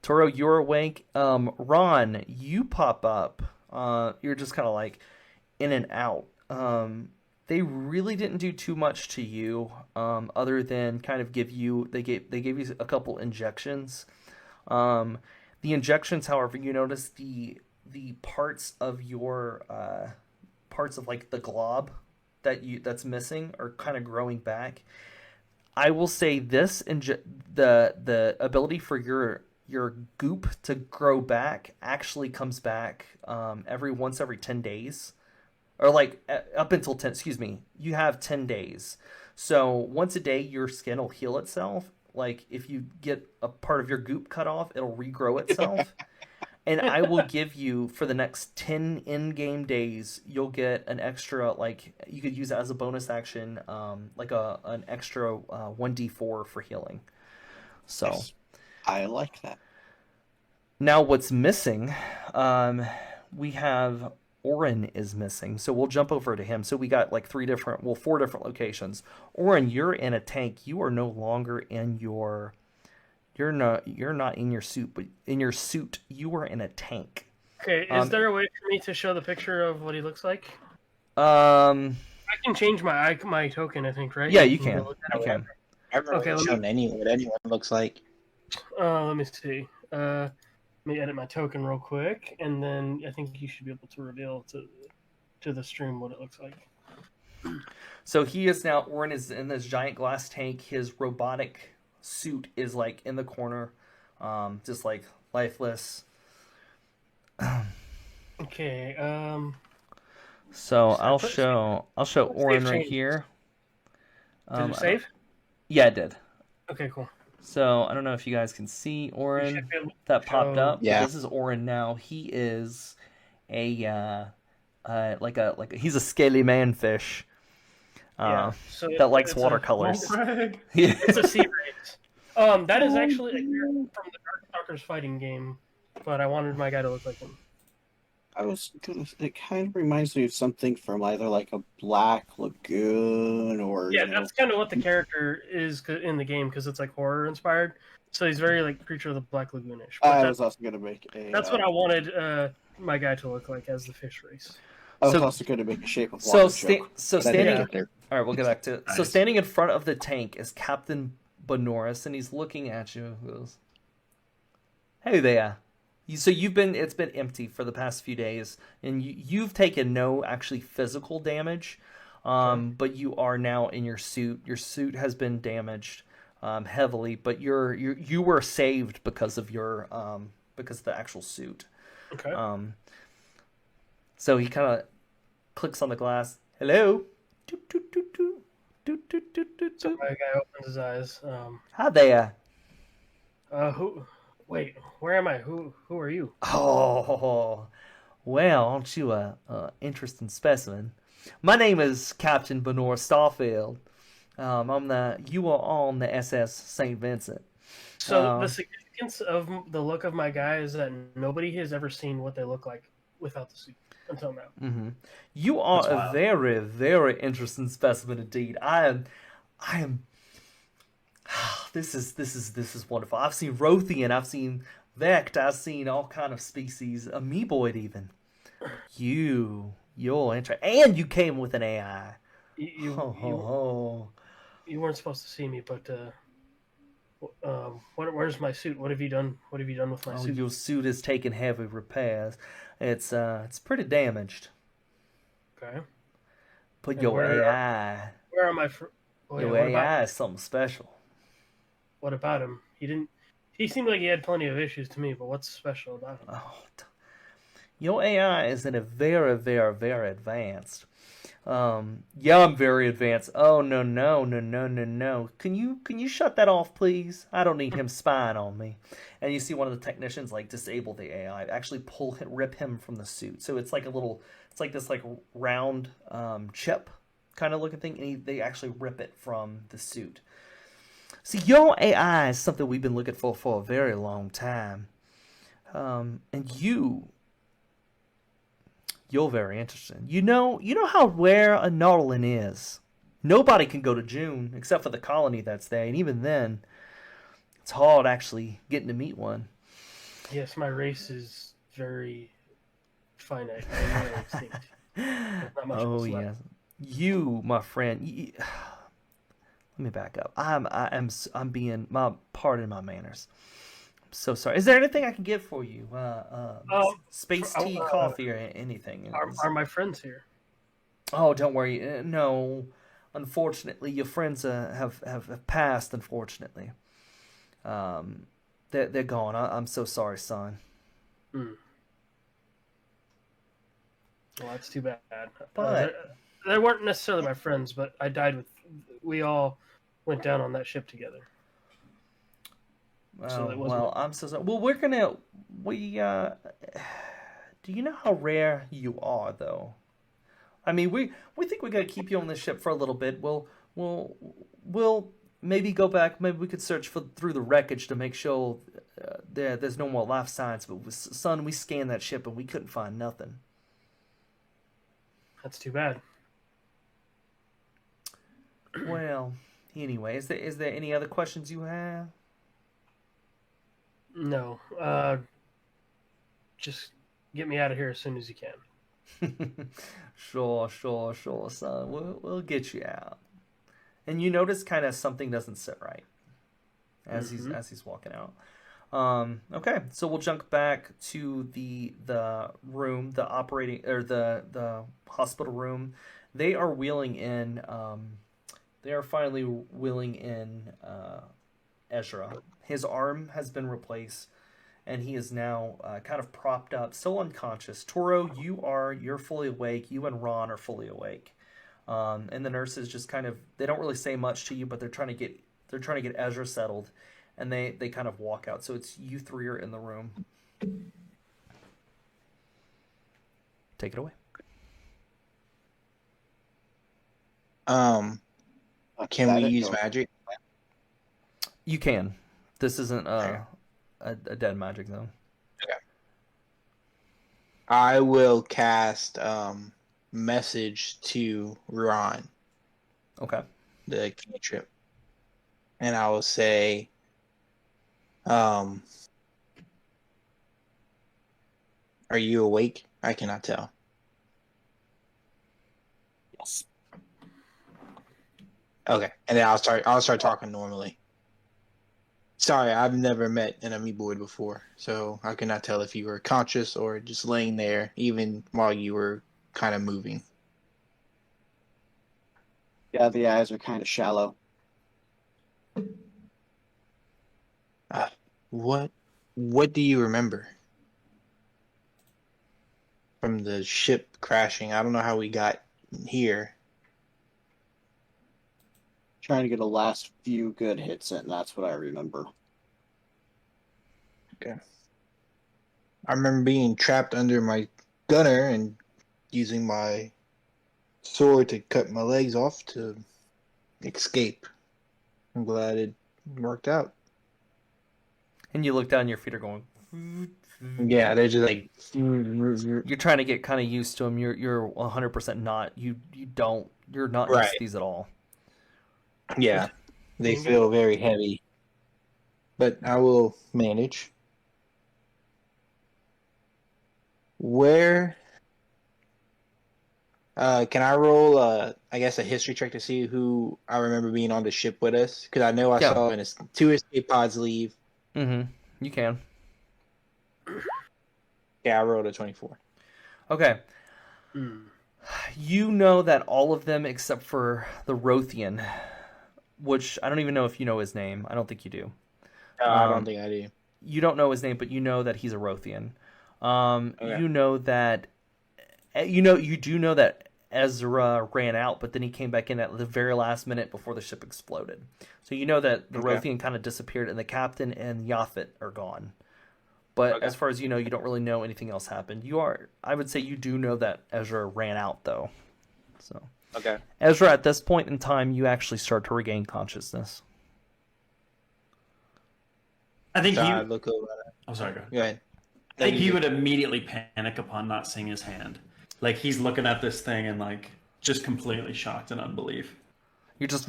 Toro, you're awake. Ron, you pop up. You're just kind of like in and out. They really didn't do too much to you, other than kind of give you. They gave you a couple injections. The injections, however, you notice the parts of your parts of like the glob that's missing are kind of growing back. I will say this: the ability for your goop to grow back actually comes back every 10 days, or like up until 10. Excuse me, you have 10 days. So once a day, your skin will heal itself. Like if you get a part of your goop cut off, it'll regrow itself. And I will give you, for the next 10 in-game days, you'll get an extra, like, you could use it as a bonus action, like an extra 1d4 for healing. So, Yes. I like that. now what's missing, we have Orin is missing. So we'll jump over to him. So we got like 4 different locations. Orin, you're in a tank. You are no longer in your... You're not in your suit, but in your suit, you are in a tank. Okay, is there a way for me to show the picture of what he looks like? I I can change my token, I think, right? Yeah, you can. Go look at You it. can. I've never Okay, really let me- shown what anyone looks like. Let me see. Let me edit my token real quick, and then I think you should be able to reveal to the stream what it looks like. So he is now, Orin is in this giant glass tank. His robotic suit is like in the corner, just like lifeless. Okay. So So I'll put- show Orin right change. here. Did it save? Yeah, it did. Okay, cool. So I don't know if you guys can see You Orin should be able to that popped show- up. but Yeah. This is Orin now. He is a he's a scaly manfish. Yeah. So that likes it's a- watercolors. Craig. Yeah. It's a sea race. That is actually a character from the Darkstalkers fighting game, but I wanted my guy to look like him. I was gonna. It kind of reminds me of something from either like a Black Lagoon or Yeah, you know, that's kind of what the character is in the game because it's like horror inspired. So he's very like Creature of the Black Lagoonish. But I that's, was also gonna make a. that's what I wanted my guy to look like as the fish race. I was So- also gonna make a Shape of Water So joke. but I didn't standing. get there. All right, we'll get back to it. So Nice. standing in front of the tank is Captain Benoris, and he's looking at you. He goes, "Hey there." So it's been empty for the past few days, and you've taken no actually physical damage, but you are now in your suit. Your suit has been damaged heavily, but you were saved because of because of the actual suit. Okay. So he kind of clicks on the glass. Hello. Doot, doot, doot, doot. Doot, doot, doot, doot, So doot. my guy opens his eyes. Hi there. Who? Wait, where am I? Who are you? Oh, well, aren't you a interesting specimen? My name is Captain Benor Starfield. You are on the SS St. Vincent. So the significance of the look of my guy is that nobody has ever seen what they look like without the suit until now. You are That's a wild. very, very interesting specimen indeed. I am. This is wonderful. I've seen Wrothian, I've seen Vect, I've seen all kind of species, Amoeboid even. You You're interesting. And you came with an AI. You, Ho, ho, you, ho. you weren't supposed to see me, but where's my suit? What have you done? What have you done with my Oh, suit? your suit is taking heavy repairs. It's pretty damaged. Okay. But And your where AI, are my? Oh yeah. your AI is something special. What about him? He didn't. He seemed like he had plenty of issues to me, but what's special about him? Oh, your AI is in a very, very, very advanced. Yeah, I'm very advanced. Oh no, no, no, no, no, no. Can you shut that off, please? I don't need him spying on me. And you see one of the technicians like disable the AI, actually rip him from the suit. So it's like it's like this like round chip kind of looking thing, and they actually rip it from the suit. See, your AI is something we've been looking for a very long time. And you're very interesting. You know how rare a Nautilid is. Nobody can go to June except for the colony that's there, and even then, it's hard actually getting to meet one. Yes, my race is very finite. I'm really extinct. There's not much Oh else left. yes, you, my friend. Let me back up. I'm being pardon my manners. I'm so sorry. Is there anything I can get for you? Space tea, coffee, or anything? Are my friends here? Oh, don't worry. No, unfortunately, your friends have passed. Unfortunately, they're gone. I'm so sorry, son. Hmm. Well, that's too bad. But they weren't necessarily my friends, but I died with. We all went down on that ship together. So that wasn't. well, I'm so sorry. Well, do you know how rare you are, though? I mean, we think we gotta keep you on this ship for a little bit. We'll maybe go back. Maybe we could search through the wreckage to make sure there's no more life signs. But son, we scanned that ship and we couldn't find nothing. That's too bad. Well, anyway, is there any other questions you have? No. Just get me out of here as soon as you can. Sure, son. We'll get you out. And you notice kind of something doesn't sit right as he's walking out. Okay, so we'll jump back to the room, the operating or the hospital room. They are wheeling in. They are finally wheeling in Ezra. His arm has been replaced, and he is now kind of propped up, still unconscious. Toro, you're fully awake. You and Ron are fully awake. And the nurses just kind of, they don't really say much to you, but they're trying to get Ezra settled, and they kind of walk out. So it's you three are in the room. Take it away. Can we use magic? You can. This isn't a dead magic zone. Okay. I will cast message to Ron, Okay. the cantrip, and I will say, are you awake? I cannot tell. Yes. Okay, and then I'll start talking normally. Sorry, I've never met an Amoeboid before, so I cannot tell if you were conscious or just laying there, even while you were kind of moving. Yeah, the eyes are kind of shallow. What do you remember from the ship crashing? I don't know how we got here. Trying to get a last few good hits in. That's what I remember. Okay. I remember being trapped under my gunner and using my sword to cut my legs off to escape. I'm glad it worked out. And you look down, your feet are going. Yeah, they're just like. You're trying to get kind of used to them. You're 100% not. You're not used to these at all. Yeah, they feel very heavy. But I will manage. Where Can I roll, I guess, a history check to see who I remember being on the ship with us? Because I know I Yeah. saw two escape pods leave. Mm-hmm. You can. Yeah, I rolled a 24. Okay. You know that all of them except for the Wrothian, which I don't even know if you know his name. I don't think you do. No, I don't think I do. You don't know his name, but you know that he's a Wrothian. Okay. You know that you do know that Ezra ran out, but then he came back in at the very last minute before the ship exploded. So you know that the Wrothian kind of disappeared, and the captain and Yaphet are gone. But as far as you know, you don't really know anything else happened. I would say you do know that Ezra ran out, though. So Okay. Ezra, at this point in time, you actually start to regain consciousness. I think So he. I look over. Oh, sorry. Go Go ahead. I think he would immediately panic upon not seeing his hand. Like he's looking at this thing and like just completely shocked in unbelief. You're just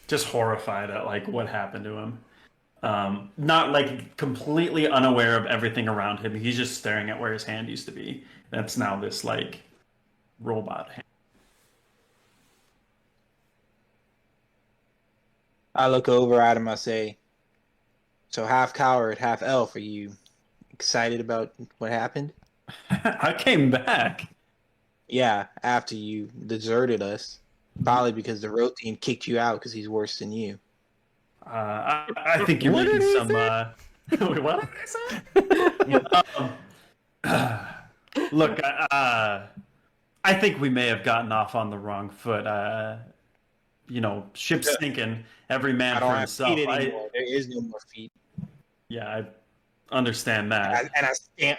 Just horrified at like what happened to him. Not like completely unaware of everything around him. He's just staring at where his hand used to be. That's now this like robot hand. I look over at him. I say, "So half coward, half elf. Are you excited about what happened?" I came back. Yeah, after you deserted us, probably because the Wrothian kicked you out because he's worse than you. I think you're What making did he some. Wait, what did I say? Look, I think we may have gotten off on the wrong foot. Ship's sinking. Every man I don't for have himself. feet anymore. There is no more feet. Yeah, I understand that.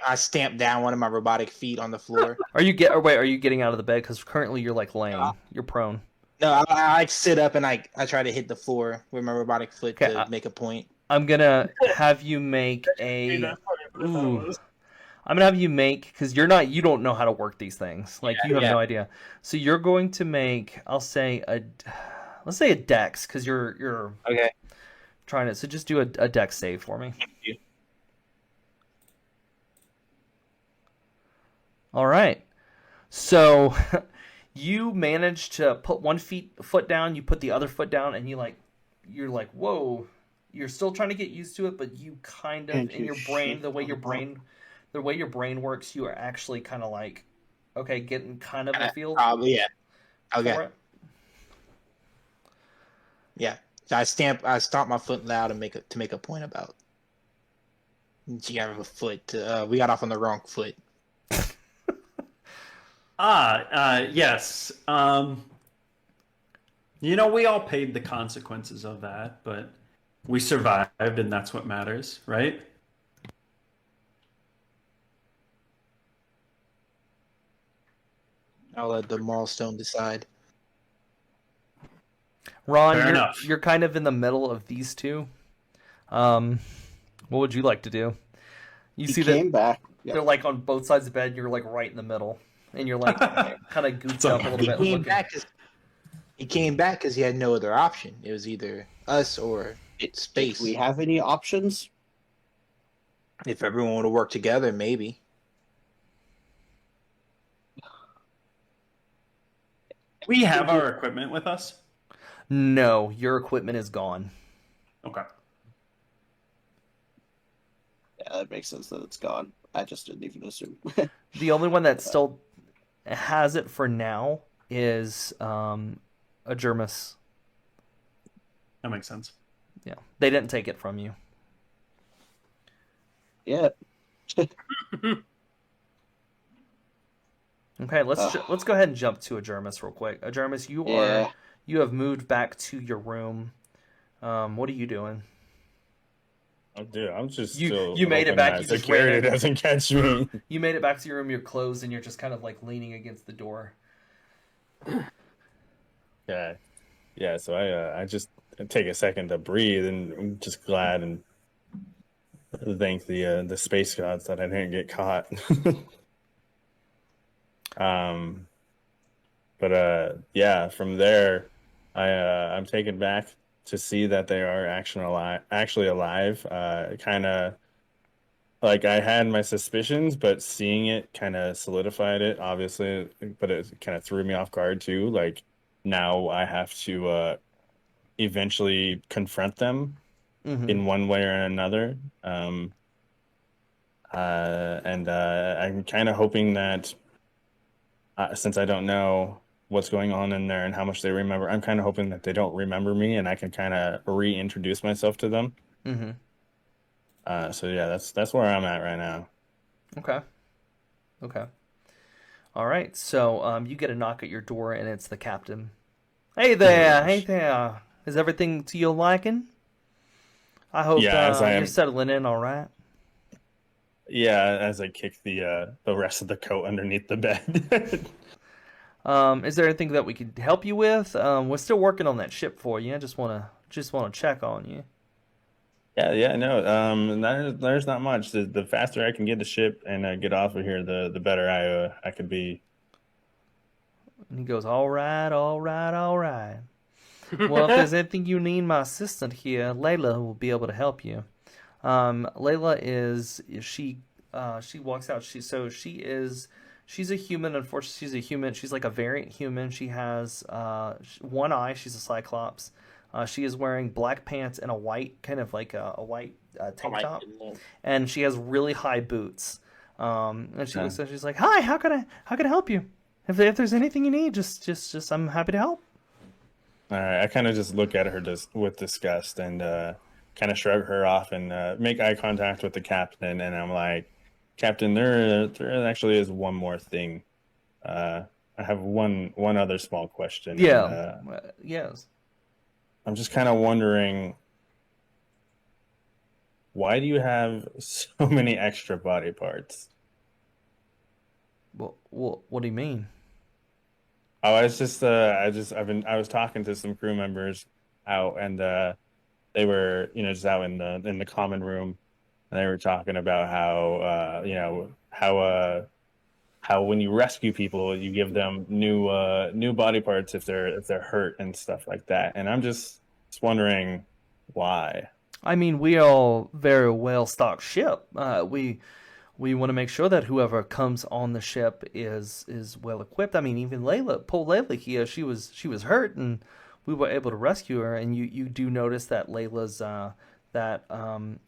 I stamped down one of my robotic feet on the floor. Are you getting out of the bed? Because currently you're like laying. You're prone. No, I sit up and I try to hit the floor with my robotic foot to make a point. I'm gonna have you make a. Ooh. I'm gonna have you make, because you don't know how to work these things. Like you have no idea. So you're going to make, let's say a dex, because you're Okay. trying to. So just do a dex save for me. Thank you. All right. So you manage to put one foot down. You put the other foot down, and you're like, whoa. You're still trying to get used to it, but you kind of in your brain, the way your brain works, you are actually kind of like, okay, getting kind of a feel. Probably, yeah. Okay. For it. Yeah. So I stomp my foot loud and make a point about. You have a foot. We got off on the wrong foot. Yes. We all paid the consequences of that, but we survived, and that's what matters, right? I'll let the milestone decide. Ron, you're kind of in the middle of these two. What would you like to do? You see came back. Yep. They're like on both sides of the bed. You're like right in the middle, and you're like kind of goofed up a little bit. He came back because he had no other option. It was either us or space. Do we have any options? If everyone would have worked together, maybe. We have our equipment with us. No, your equipment is gone. Okay. Yeah, that makes sense that it's gone. I just didn't even assume. The only one that still has it for now is Azure'mis. That makes sense. Yeah, they didn't take it from you. Yeah. Okay, let's go ahead and jump to Azure'mis real quick. Azure'mis, you have moved back to your room. What are you doing? Oh, dude, I'm just you made it back. You just security ran in. doesn't catch me. You made it back to your room. You're closed, and you're just kind of like leaning against the door. Yeah. So I just take a second to breathe, and I'm just glad and thank the space gods that I didn't get caught. But from there, I'm taken back to see that they are actually alive. Kind of like I had my suspicions, but seeing it kind of solidified it, obviously, but it kind of threw me off guard too. Like now I have to eventually confront them Mm-hmm. in one way or another. And I'm kind of hoping that since I don't know what's going on in there and how much they remember, I'm kind of hoping that they don't remember me and I can kind of reintroduce myself to them. Mm-hmm. So yeah, that's where I'm at right now. Okay. Okay. All right. So you get a knock at your door, and it's the captain. Hey there. Hey there. Is everything to your liking? I hope Yeah, as I you're am. settling in all right. Yeah, as I kick the rest of the coat underneath the bed. Is there anything that we could help you with? We're still working on that ship for you. I just wanna check on you. Yeah, no. There's not much. The faster I can get the ship and get off of here, the better I could be. And he goes, all right, all right, all right. Well, if there's anything you need, my assistant here, Layla, will be able to help you. Layla she walks out. She's a human. Unfortunately, she's a human. She's like a variant human. She has one eye. She's a cyclops. She is wearing black pants and a white kind of like a white tank top, and she has really high boots. And she looks and she's like, "Hi, how can I help you? If there's anything you need, just I'm happy to help." All right, I kind of just look at her with disgust and kind of shrug her off and make eye contact with the captain, and I'm like, "Captain, there actually is one more thing. I have one other small question. Yeah. Yes. I'm just kind of wondering, why do you have so many extra body parts?" Well, what do you mean? Oh, I was talking to some crew members out, and they were, just out in the common room, and they were talking about how when you rescue people, you give them new body parts if they're hurt and stuff like that. And I'm just wondering why. I mean, we are very well stocked ship. We want to make sure that whoever comes on the ship is well equipped. I mean, even poor Layla here, she was hurt, and we were able to rescue her. And you do notice that Layla's one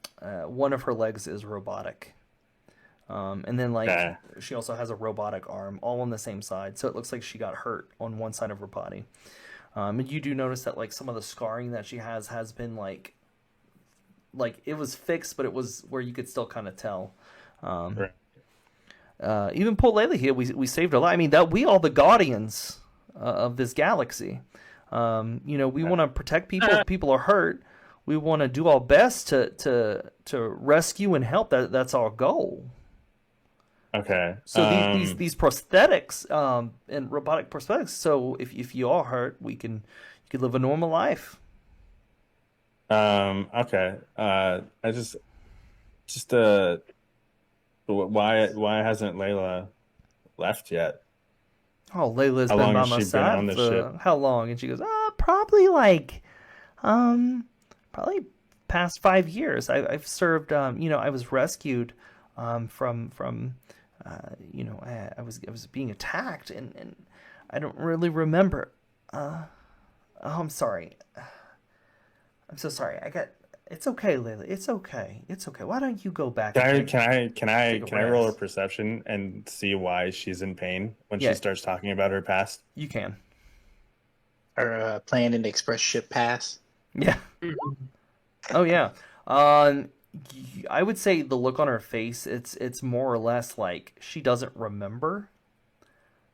of her legs is robotic, and then she also has a robotic arm, all on the same side. So it looks like she got hurt on one side of her body. And you do notice that some of the scarring that she has been like it was fixed, but it was where you could still kind of tell. Right. Even poor Layla here, we saved her life. I mean, that we are the guardians of this galaxy. We want to protect people. If people are hurt, we want to do our best to rescue and help. That's our goal. Okay. So these prosthetics and robotic prosthetics. So if you are hurt, you can live a normal life. Okay. I just why hasn't Layla left yet? Oh, Layla's How been long by has my she been on side this for ship? how long? And she goes, probably probably past 5 years. I've served. I was rescued from I was being attacked, and I don't really remember. I'm sorry. I'm so sorry. It's okay, Layla. It's okay. It's okay. Why don't you go back? Can I roll a rest? perception and see why she's in pain when Yeah. she starts talking about her past? You can. Or plan an express ship pass. Yeah. Oh yeah. I would say the look on her face, it's more or less like she doesn't remember.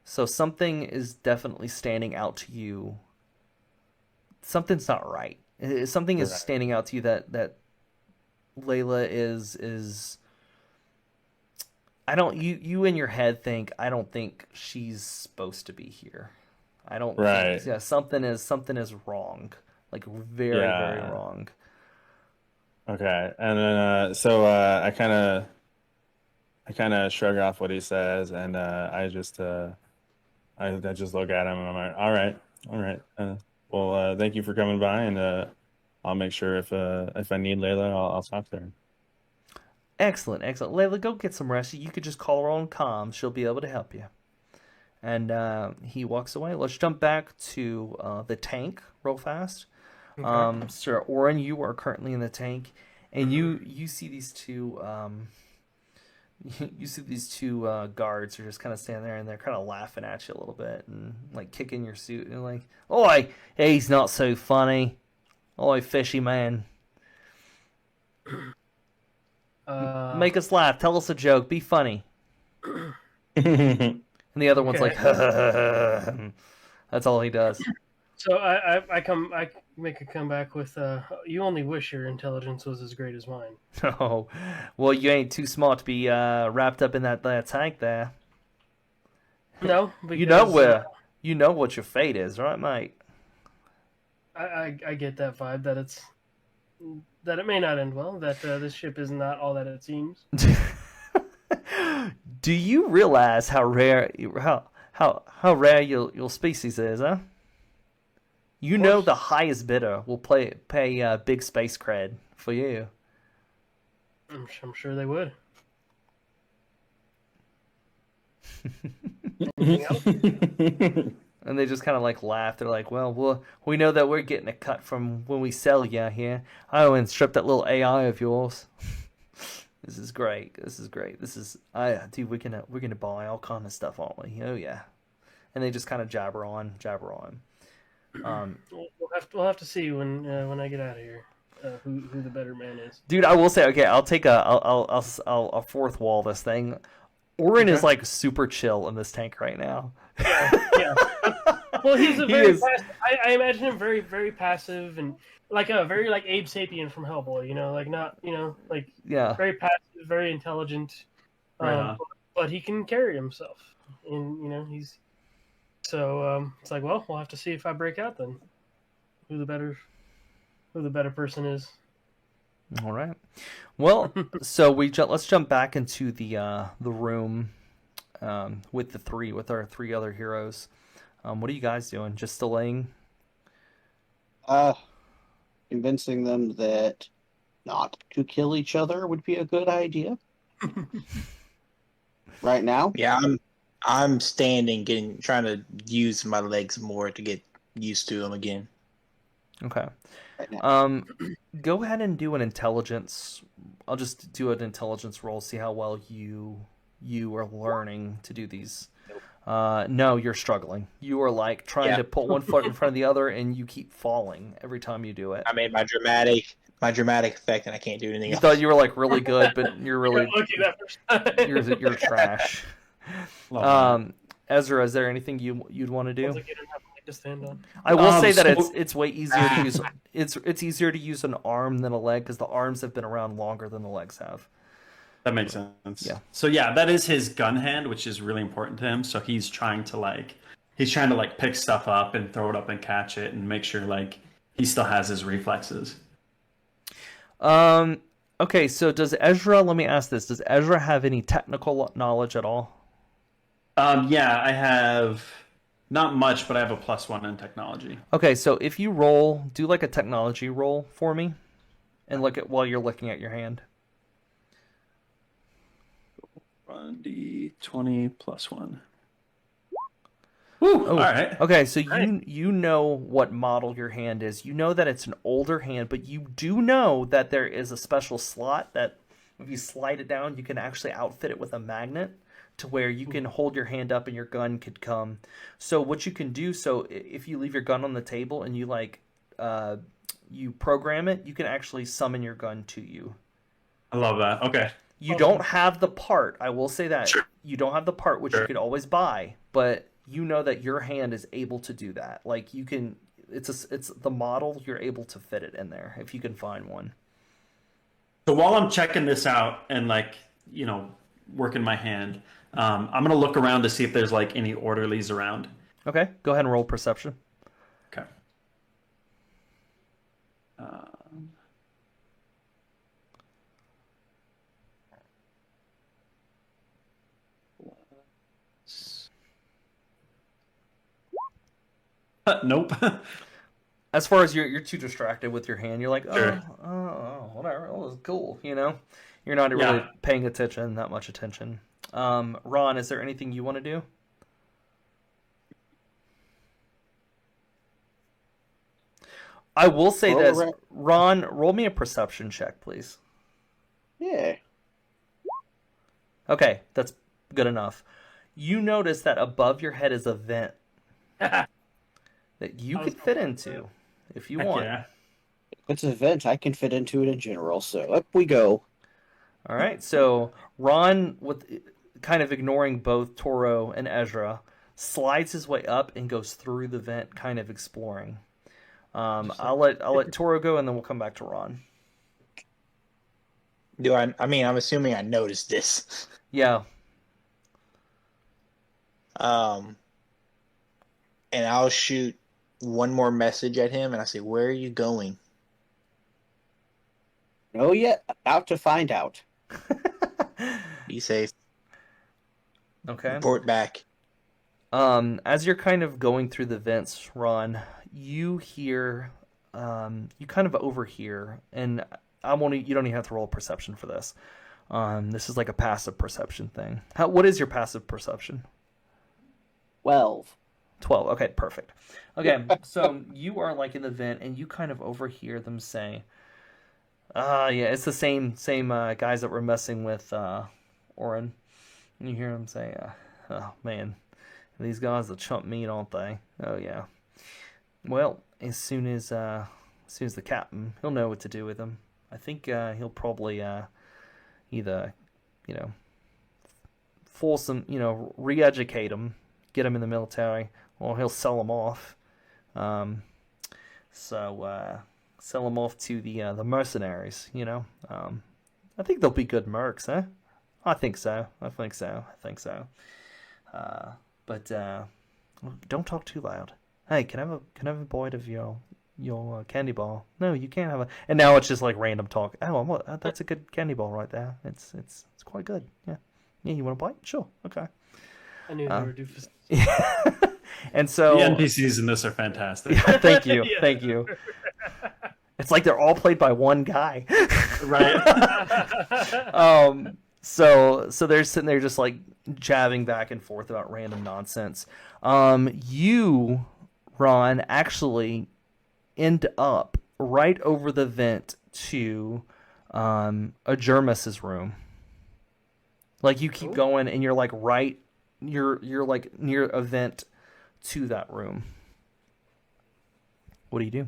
So something is definitely standing out to you. Something's not right. Something is Correct. standing out to you that Layla is. I don't. You in your head think I don't think she's supposed to be here. I don't. Right. Think, yeah. Something is wrong. Like very very Yeah. wrong. Okay. And then I kind of shrug off what he says, and I just look at him and I'm like, all right. Well, thank you for coming by, and I'll make sure if I need Layla, I'll talk to her. Excellent, excellent. Layla, go get some rest. You could just call her on comms. She'll be able to help you. And he walks away. Let's jump back to the tank real fast. Okay. Sir Orin, you are currently in the tank, and you see these two guards are just kind of standing there, and they're kind of laughing at you a little bit and like kicking your suit and like, "Oi, he's not so funny. Oi, fishy man, make us laugh. Tell us a joke. Be funny." And the other one's like, that's all he does. So I make a comeback with you only wish your intelligence was as great as mine. Oh, well, you ain't too smart to be wrapped up in that tank there. No, because, you know what your fate is, right, mate? I get that vibe that it may not end well. That this ship is not all that it seems. Do you realize how rare your species is, huh? You know the highest bidder will pay big space cred for you. I'm sure they would. And they just kind of like laugh. They're like, well, we know that we're getting a cut from when we sell you here. I went and stripped that little AI of yours. This is great. Dude, we're gonna buy all kind of stuff, aren't we? Oh yeah. And they just kind of jabber on. We'll have to see when I get out of here who the better man is. Dude, I will say, okay, I'll fourth wall this thing. Orin is like super chill in this tank right now. Yeah. Well, he's passive, I imagine him very, very passive and like a very like Abe Sapien from Hellboy, like not, like very passive, very intelligent, but he can carry himself, and he's so it's like, well, we'll have to see if I break out then, who the better person is. All right. Well, so let's jump back into the room with our three other heroes. What are you guys doing? Just delaying? Convincing them that not to kill each other would be a good idea. Right now? Yeah, I'm standing, trying to use my legs more to get used to them again. Okay. Right now. Go ahead and do an intelligence. I'll just do an intelligence roll, see how well you are learning to do these. No, you're struggling. You are like trying to put one foot in front of the other, and you keep falling every time you do it. I made my dramatic effect, and I can't do anything You else. thought you were like really good, but you're really you're trash. Ezra, is there anything you'd want to do? To stand on. I will say that it's way easier to use. It's easier to use an arm than a leg because the arms have been around longer than the legs have. That makes sense. Yeah. So yeah, that is his gun hand, which is really important to him. So he's trying to pick stuff up and throw it up and catch it and make sure like he still has his reflexes. Okay, so does Ezra, let me ask this, does Ezra have any technical knowledge at all? Yeah, I have not much, but I have a +1 in technology. Okay, so if you do like a technology roll for me and look at while you're looking at your hand. Run D20 +1. Woo, all right. Okay, so you know what model your hand is. You know that it's an older hand, but you do know that there is a special slot that if you slide it down, you can actually outfit it with a magnet to where you can hold your hand up and your gun could come. So what you can do, so if you leave your gun on the table and you you program it, you can actually summon your gun to you. I love that. Okay. You don't have the part. I will say that. Sure. You don't have the part, which you could always buy, but you know that your hand is able to do that. Like you can, it's the model. You're able to fit it in there if you can find one. So while I'm checking this out and working my hand, I'm gonna look around to see if there's like any orderlies around. Okay, go ahead and roll perception. Okay. Nope. As far as you're too distracted with your hand, you're like, Sure. whatever, that was cool, You're not really Yeah. paying attention, that much attention. Ron, is there anything you want to do? I will say Roll this. around. Ron, roll me a perception check, please. Yeah. Okay, that's good enough. You notice that above your head is a vent that you I was could fit into if you Heck want. yeah. It's an event. I can fit into it in general. So up we go. All right, so Ron, with kind of ignoring both Toro and Ezra, slides his way up and goes through the vent, kind of exploring. I'll let Toro go, and then we'll come back to Ron. Do I? I mean, I'm assuming I noticed this. Yeah. And I'll shoot one more message at him, and I say, "Where are you going?" No yet. About to find out. Be safe. Okay. Report back. As you're kind of going through the vents, Ron, you hear, you kind of overhear, and you don't even have to roll perception for this. This is like a passive perception thing. What is your passive perception? 12. 12. Okay, perfect. Okay, so you are like in the vent, and you kind of overhear them say, yeah, it's the same guys that were messing with Orin. And you hear them say, oh man, these guys are chump meat, aren't they? Oh yeah. Well, as soon as the captain, he'll know what to do with them. I think he'll probably either, force them, re-educate them, get them in the military, or he'll sell them off. Sell them off to the mercenaries. I think they'll be good mercs, huh? I think so. But don't talk too loud. Hey, can I have a bite of your candy bar? No, you can't have a. And now it's just like random talk. Oh, that's a good candy bar right there. It's quite good. Yeah. You want a bite? Sure. Okay. I knew they were doofus. And so The NPCs in this are fantastic. Yeah, thank you. Yeah. Thank you. It's like they're all played by one guy. Right. So they're sitting there just like jabbing back and forth about random nonsense. You, Ron, actually end up right over the vent to Azure'mis' room. Like you keep going, and you're like you're like near a vent to that room. What do you do?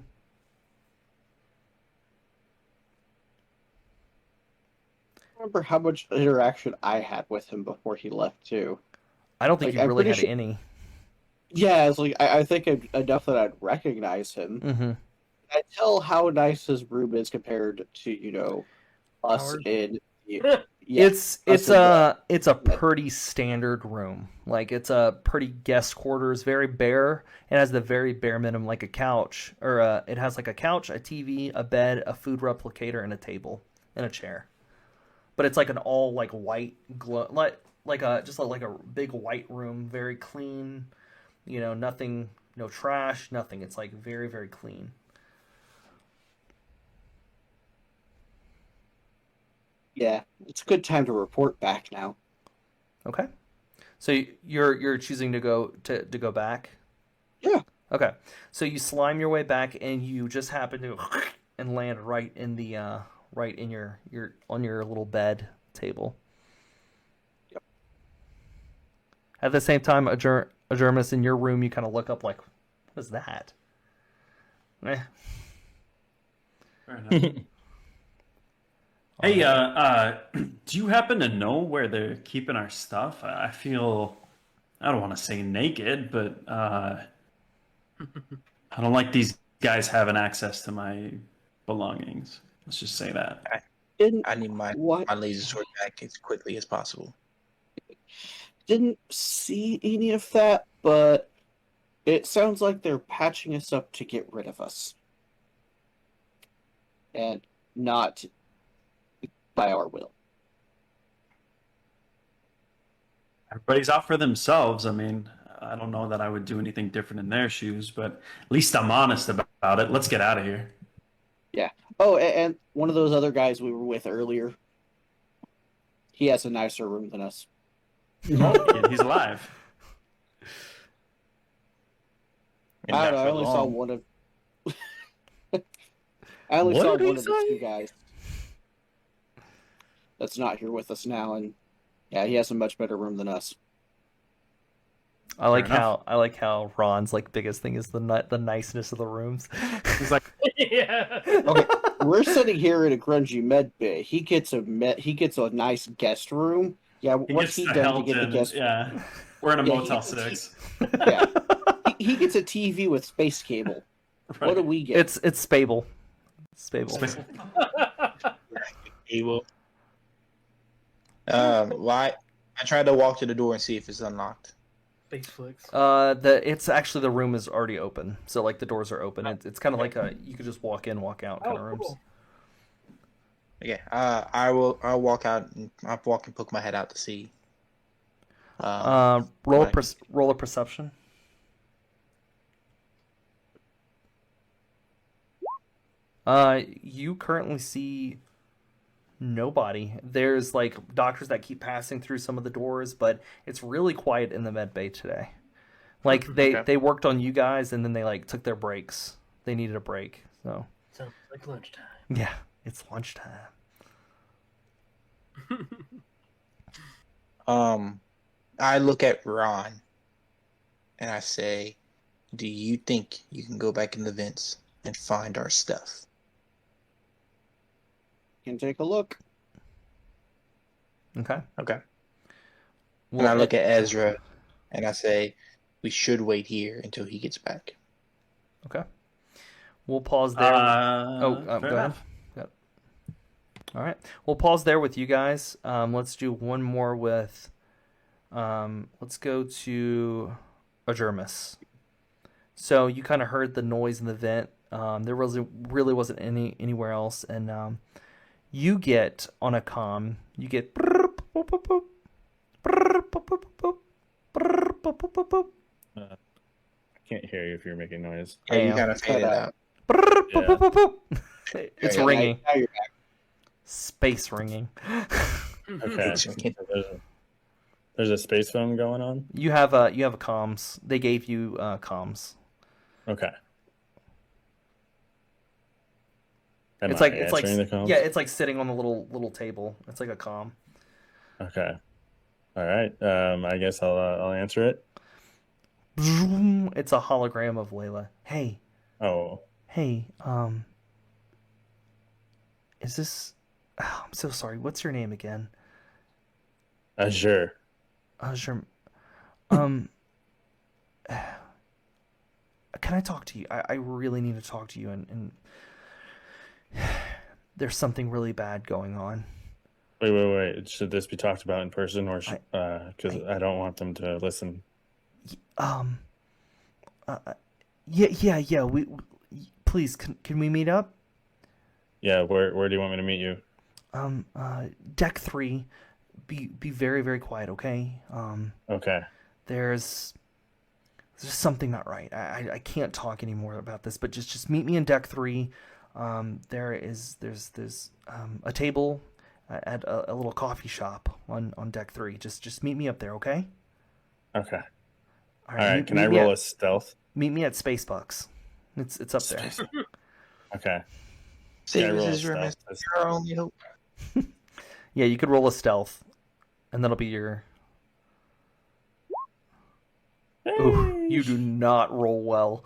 Remember how much interaction I had with him before he left too. I don't think Like, you I'm really pretty had sure- any. Yeah, it's like I think enough that I'd recognize him. Mm-hmm. I tell how nice his room is compared to us Ours? in. It's us in it's a pretty standard room. Like it's a pretty guest quarters, very bare. It has the very bare minimum, like a couch, or it has like a couch, a TV, a bed, a food replicator, and a table and a chair. But it's like an all like white glow, like a big white room, very clean. Nothing, no trash, nothing. It's like very, very clean. Yeah, it's a good time to report back now. Okay. So you're choosing to go back? Yeah. Okay. So you slime your way back, and you just happen to and land right in the right in your on your little bed table. Yep. At the same time, Azure'mis, in your room, you kind of look up like, what is that? Eh. Fair enough. Hey, do you happen to know where they're keeping our stuff? I feel, I don't want to say naked, but I don't like these guys having access to my belongings. Let's just say that. I need my laser sword back as quickly as possible. Didn't see any of that, but it sounds like they're patching us up to get rid of us. And not by our will. Everybody's out for themselves. I mean, I don't know that I would do anything different in their shoes, but at least I'm honest about it. Let's get out of here. Yeah. Oh, and one of those other guys we were with earlier. He has a nicer room than us. And he's alive. And I not don't know. I for only saw long. one of. I only What saw did he one of the say? two guys. That's not here with us now, and yeah, he has a much better room than us. I like enough. how Ron's like biggest thing is the niceness of the rooms. He's like, Yeah. Okay, we're sitting here in a grungy med bay. He gets a nice guest room. Yeah, he what's gets he the done to get the Hilton. guest? Yeah, we're in a Yeah, Motel 6. Yeah, he gets a TV with space cable. What do we get? It's Spable. Space- Able. Why? I tried to walk to the door and see if it's unlocked. Space flicks. It's actually the room is already open, so like the doors are open. It's kind of like you could just walk in, walk out kind of rooms. Cool. Okay. I'll walk out and I'll walk and poke my head out to see. Roll like- roll a perception. You currently see nobody. There's like doctors that keep passing through some of the doors, but it's really quiet in the med bay today. Like they worked on you guys and then they like took their breaks. They needed a break. So Sounds like lunchtime. yeah, it's lunchtime. I look at Ron and I say, "Do you think you can go back in the vents and find our stuff?" Can take a look. Okay. Okay. Well, And I look at Ezra and I say, "We should wait here until he gets back." Okay. We'll pause there. Go fair ahead. enough. Yep. All right. We'll pause there with you guys. Let's do one more with. Let's go to Azure'mis. So you kind of heard the noise in the vent. There really wasn't anywhere else, and you get on a comm. You get. I can't hear you if you're making noise. Yeah, you Damn. kind of faded out. It's Yeah, ringing. Now you're back. Space ringing. Okay. There's a space phone going on. You have a comms. They gave you comms. Okay. Am It's I like answering the comms? yeah, it's like sitting on the little table. It's like a comm. Okay. All right. I guess I'll answer it. It's a hologram of Layla. Hey, Oh. is this? Oh, I'm so sorry. What's your name again? Azure. Sure. Can I talk to you? I really need to talk to you, and there's something really bad going on. Wait. Should this be talked about in person or because I don't want them to listen? Yeah. We please can we meet up? Yeah. Where do you want me to meet you? Deck 3. Be very very quiet, okay? Okay. There's something not right. I can't talk anymore about this, but just meet me in deck 3. There's a table at a little coffee shop on deck 3. Just meet me up there, okay? Okay. All All right. meet- Can meet I me roll at- a stealth? Meet me at Spacebucks. It's up there. Okay. See, Can I roll a this is stealth? our only hope. Yeah, you could roll a stealth, and that'll be your. Ooh, you do not roll well.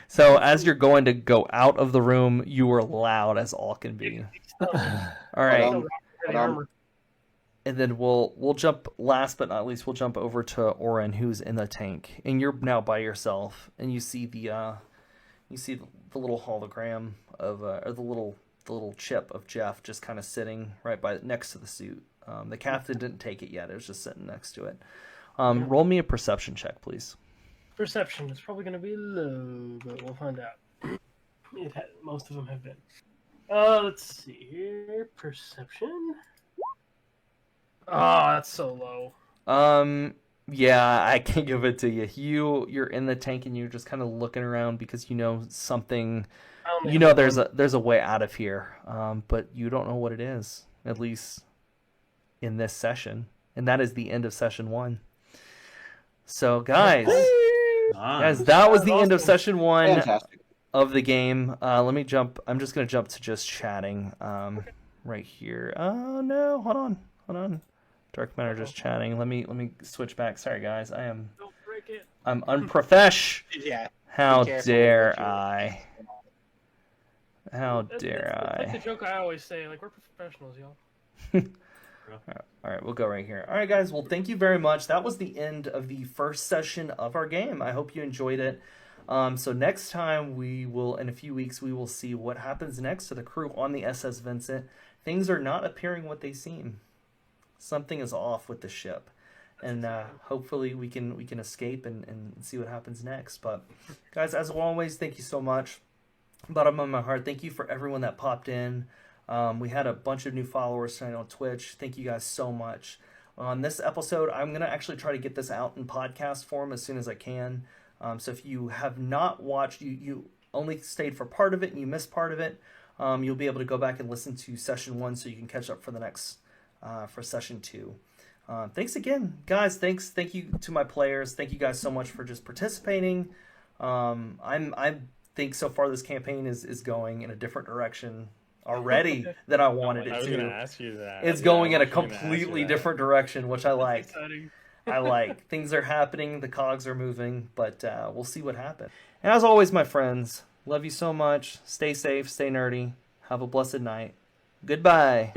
So as you're going to go out of the room, you are loud as all can be. All right, and then we'll jump. Last but not least, we'll jump over to Orin, who's in the tank, and you're now by yourself, and you see the little hologram of or the little chip of Jeff just kind of sitting right by next to the suit. The captain didn't take it yet; it was just sitting next to it. Roll me a perception check, please. Perception is probably going to be low, but we'll find out. Most of them have been. Let's see here. Perception. Oh, that's so low. Yeah, I can give it to you. You're in the tank and you're just kind of looking around because you know something. You know there's a way out of here, but you don't know what it is. At least in this session, and that is the end of session 1. So, guys, that was the end of session 1 Fantastic. of the game. Let me jump. I'm just gonna jump to just chatting. Right here. Oh no! Hold on. Dark Matter just chatting. Let me switch back. Sorry, guys. Don't break it. I'm unprofesh. Yeah. How Be careful dare with your- I? How That's dare like the I? joke I always say. Like, we're professionals, y'all. All right, we'll go right here. All right, guys. Well, thank you very much. That was the end of the first session of our game. I hope you enjoyed it. So next time in a few weeks, we will see what happens next to the crew on the SS Vincent. Things are not appearing what they seem. Something is off with the ship, and hopefully we can escape and see what happens next. But guys, as always, thank you so much. Bottom of my heart, thank you for everyone that popped in. We had a bunch of new followers tonight on Twitch. Thank you guys so much. On this episode, I'm going to actually try to get this out in podcast form as soon as I can. So if you have not watched, you only stayed for part of it and you missed part of it, you'll be able to go back and listen to session 1 so you can catch up for the next, for session 2. Thanks again, guys. Thank you to my players. Thank you guys so much for just participating. I think so far this campaign is going in a different direction already than I wanted I it was going to to. ask you that. It's Yeah, going in I a was gonna ask you completely that. different direction, which I like. Exciting. I like. Things are happening, the cogs are moving, but we'll see what happens. And as always, my friends, love you so much. Stay safe, stay nerdy. Have a blessed night. Goodbye.